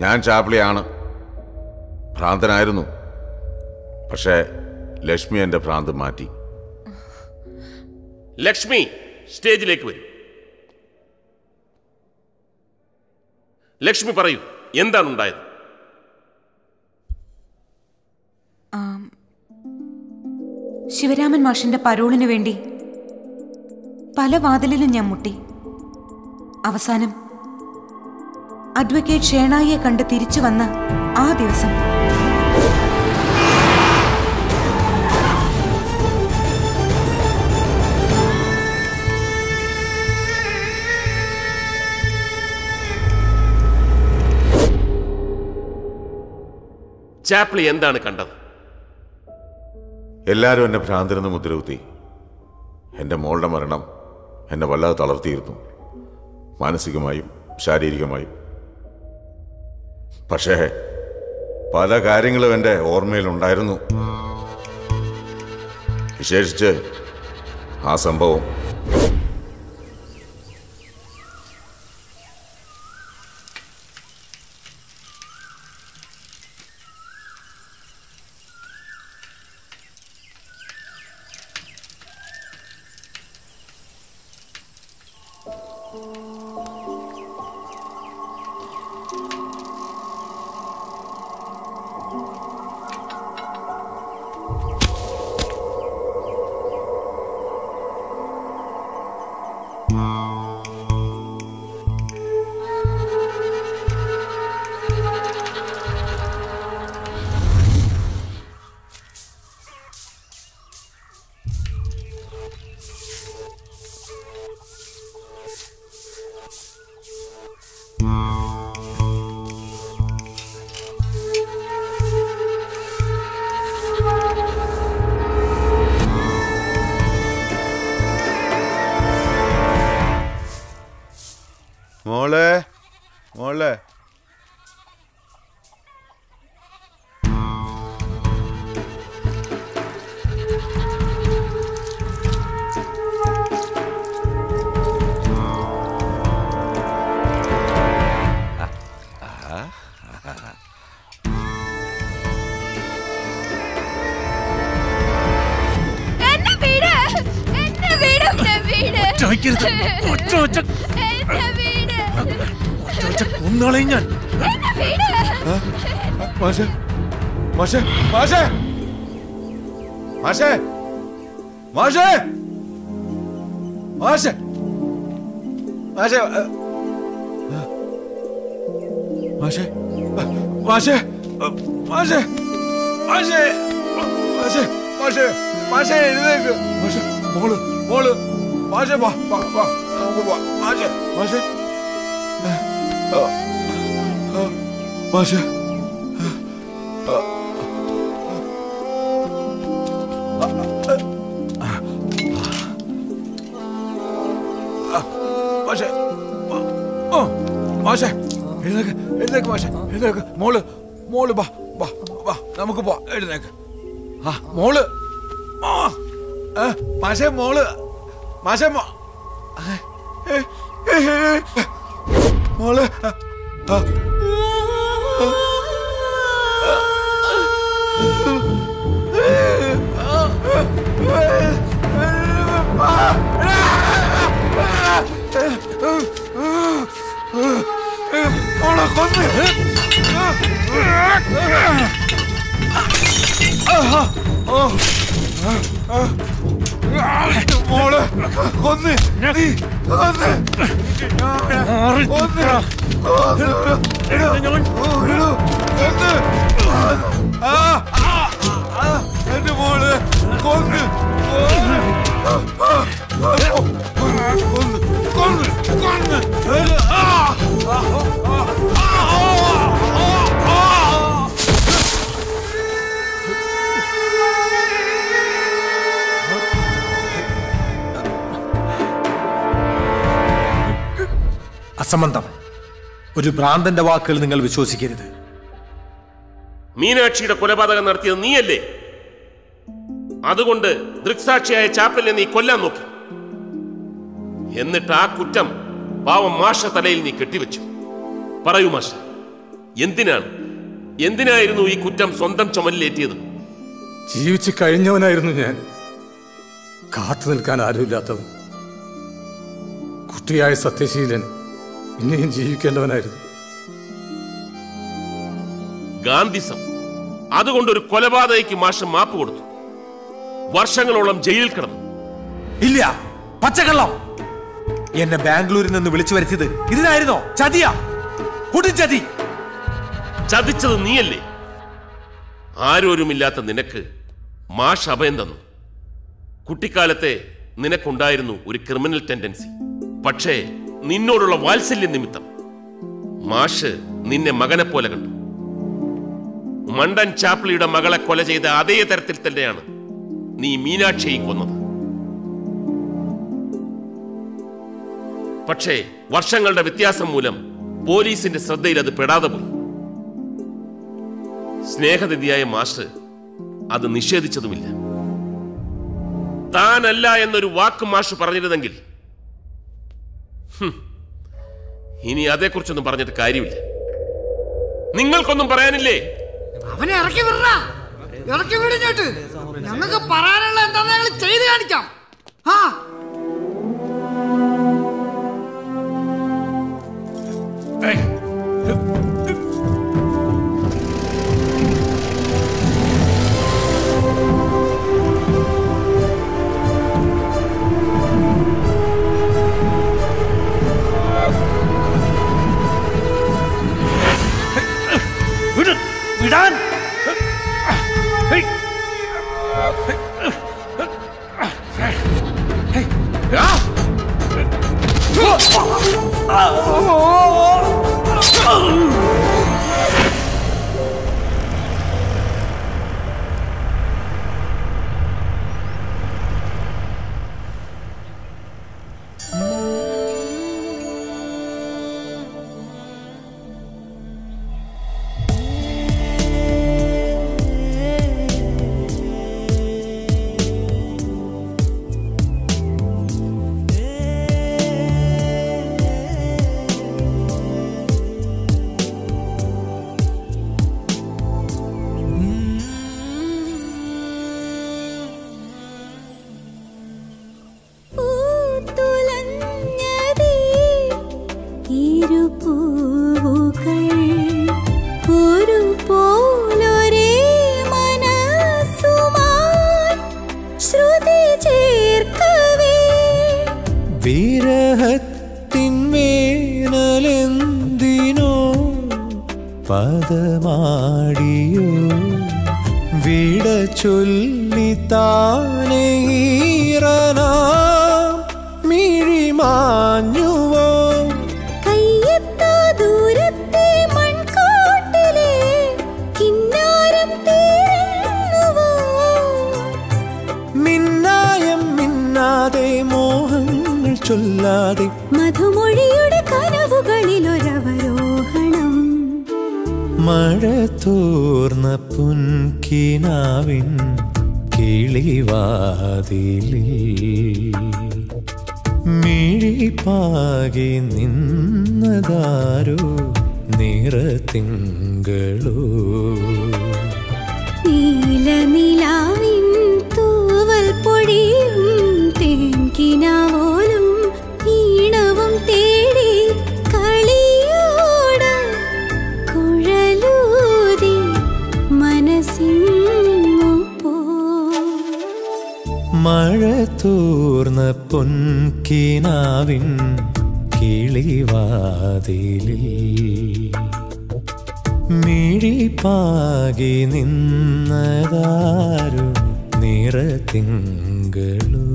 ഞാൻ ചാപ്പിളിയാണ്. ഭ്രാന്തനായിരുന്നു. പക്ഷേ ലക്ഷ്മി എന്റെ ഭ്രാന്ത് മാറ്റി. ലക്ഷ്മി, സ്റ്റേജിലേക്ക് വരൂ. ലക്ഷ്മി പറയൂ, എന്താണ് ഉണ്ടായത്? ശിവരാമൻ മാഷിന്റെ പരോളിനു വേണ്ടി പല വാതിലിലും ഞാൻ മുട്ടി. അവസാനം അഡ്വക്കേറ്റ് ഷേണായിയെ കണ്ട് തിരിച്ചു വന്ന ആ ദിവസം ചാപ്ലി എന്താണ് കണ്ടത്? എല്ലാവരും എന്നെ ഭ്രാന്തനെന്ന് മുദ്രകുത്തി. എൻ്റെ മോളുടെ മരണം എന്നെ വല്ലാതെ തളർത്തിയിരുന്നു, മാനസികമായും ശാരീരികമായും. പക്ഷേ പല കാര്യങ്ങളും എൻ്റെ ഓർമ്മയിലുണ്ടായിരുന്നു. വിശേഷിച്ച് ആ സംഭവം. മോളെ മോളെ ഒന്നാളെ ഞാൻ മാഷേ മാഷേ മാഷേ മാഷേ മാഷേ മാഷേ മാഷേ മാഷേ മാഷേ മാഷേ മാഷേ മാഷേ മാഷേ മാഷേ എഴുന്നേക്ക് മാഷേ മോള് മോള് മാഷേ വാ വാ വാ നമുക്ക് വാ മാഷേ മാഷേ മാഷേ മാഷേ മാഷേ എഴുന്നേക്ക് എഴുന്നേക്ക് മാഷേ എഴുന്നേക്ക് മോള് മോള് വാ വാ വാ നമുക്ക് പോ എഴുന്നേക്ക് ആ മോള് മാഷേ മോള് മാഷേ മോള് മോള് കൊന്ന് എന്റെ മോള് കൊന്ന് അസംബന്ധം. ഒരു ഭ്രാന്തന്റെ വാക്കുകൾ നിങ്ങൾ വിശ്വസിക്കരുത്. മീനാക്ഷിയുടെ കൊലപാതകം നടത്തിയത് നീയല്ലേ? അതുകൊണ്ട് ദൃക്സാക്ഷിയായ ചാപ്പലിനെ നീ കൊല്ലാൻ നോക്കി. എന്നിട്ട് ആ കുറ്റം പാവം മാഷ തലയിൽ നീ കെട്ടിവെച്ചു. പറയൂ മാഷ, എന്തിനായിരുന്നു ഈ കുറ്റം സ്വന്തം ചുമലിലേറ്റിയത്? ജീവിച്ചു കഴിഞ്ഞവനായിരുന്നു ഞാൻ. കാത്തു നിൽക്കാൻ ആരുമില്ലാത്തവൻ. കുട്ടിയായ സത്യശീലൻ ഇനിയും ജീവിക്കേണ്ടവനായിരുന്നു. ഗാന്ധിസം. അതുകൊണ്ടൊരു കൊലപാതകയ്ക്ക് മാഷ് മാപ്പ് കൊടുത്തു. വർഷങ്ങളോളം ജയിലിൽ കിടന്നു. ഇല്ല, പച്ചക്കള്ളം. എന്നെ ബാംഗ്ലൂരിൽ നിന്ന് വിളിച്ചു വരുത്തിയത് ഇതിനായിരുന്നോ? ചതിയാ, ചതി. ചതിച്ചത് നീയല്ലേ? ആരോരുമില്ലാത്ത നിനക്ക് മാഷ് അഭയം തന്നു. കുട്ടിക്കാലത്തെ നിനക്കുണ്ടായിരുന്നു ഒരു ക്രിമിനൽ ടെൻഡൻസി. പക്ഷേ നിന്നോടുള്ള വാത്സല്യ നിമിത്തം മാഷ് നിന്നെ മകനെ പോലെ കണ്ടു. മണ്ടൻ ചാപ്ലിയുടെ മകളെ കൊല ചെയ്ത അതേ തരത്തിൽ തന്നെയാണ് നീ മീനാക്ഷിയെ കൊന്നത്. പക്ഷേ വർഷങ്ങളുടെ വ്യത്യാസം മൂലം പോലീസിന്റെ ശ്രദ്ധയിൽ അത് പെടാതെ പോയി. സ്നേഹനിധിയായ മാസ്റ്റർ അത് നിഷേധിച്ചതുമില്ല. താനല്ല എന്നൊരു വാക്ക് മാഷ് പറഞ്ഞിരുന്നെങ്കിൽ ഇനി അതേക്കുറിച്ചൊന്നും പറഞ്ഞിട്ട് കാര്യമില്ല. നിങ്ങൾക്കൊന്നും പറയാനില്ലേ? അവനെ ഇറക്കി വിട, ഇറക്കി വിടിഞ്ഞോട്ട്. ഞങ്ങൾക്ക് പറയാനുള്ള എന്താന്ന് ഞങ്ങൾ ചെയ്ത് കാണിക്കാം. ആ വിടാൻ. വിരഹത്തിന്മേനലെന്തിനോ പദമാടിയോ വിട ചൊല്ലി താനേറനാം മിഴിമാഞ്ഞുവോ കയ്യെത്താ ദൂരത്തെ മൺകൂട്ടിലെ കിന്നാരം തീരുന്നുവോ മിന്നായം മിന്നാതെ മോഹങ്ങൾ ചൊല്ലാതെ മധുമൊഴിയുടെ കനവുകളിൽ ഒരവരോഹണം മഴ തോർന്ന പുൻകിനാവിൻ കിളിവാതിലിൽ മിഴിപ്പാകി നിന്നതാരോ നിറതിങ്കളോ നീലനിലാവിൻ തൂവൽ പൊഴിയും തേൻകിനാവോലും ഈണവും തേടി കളിയോട കുഴലൂതി മനസ്സിങ്ങു പോ മഴ തോർന്ന പൊൻകിനാവിൻ കിളിവാതിലിൽ മിഴിപ്പാകി നിന്നതാരു നിറതിങ്കളോ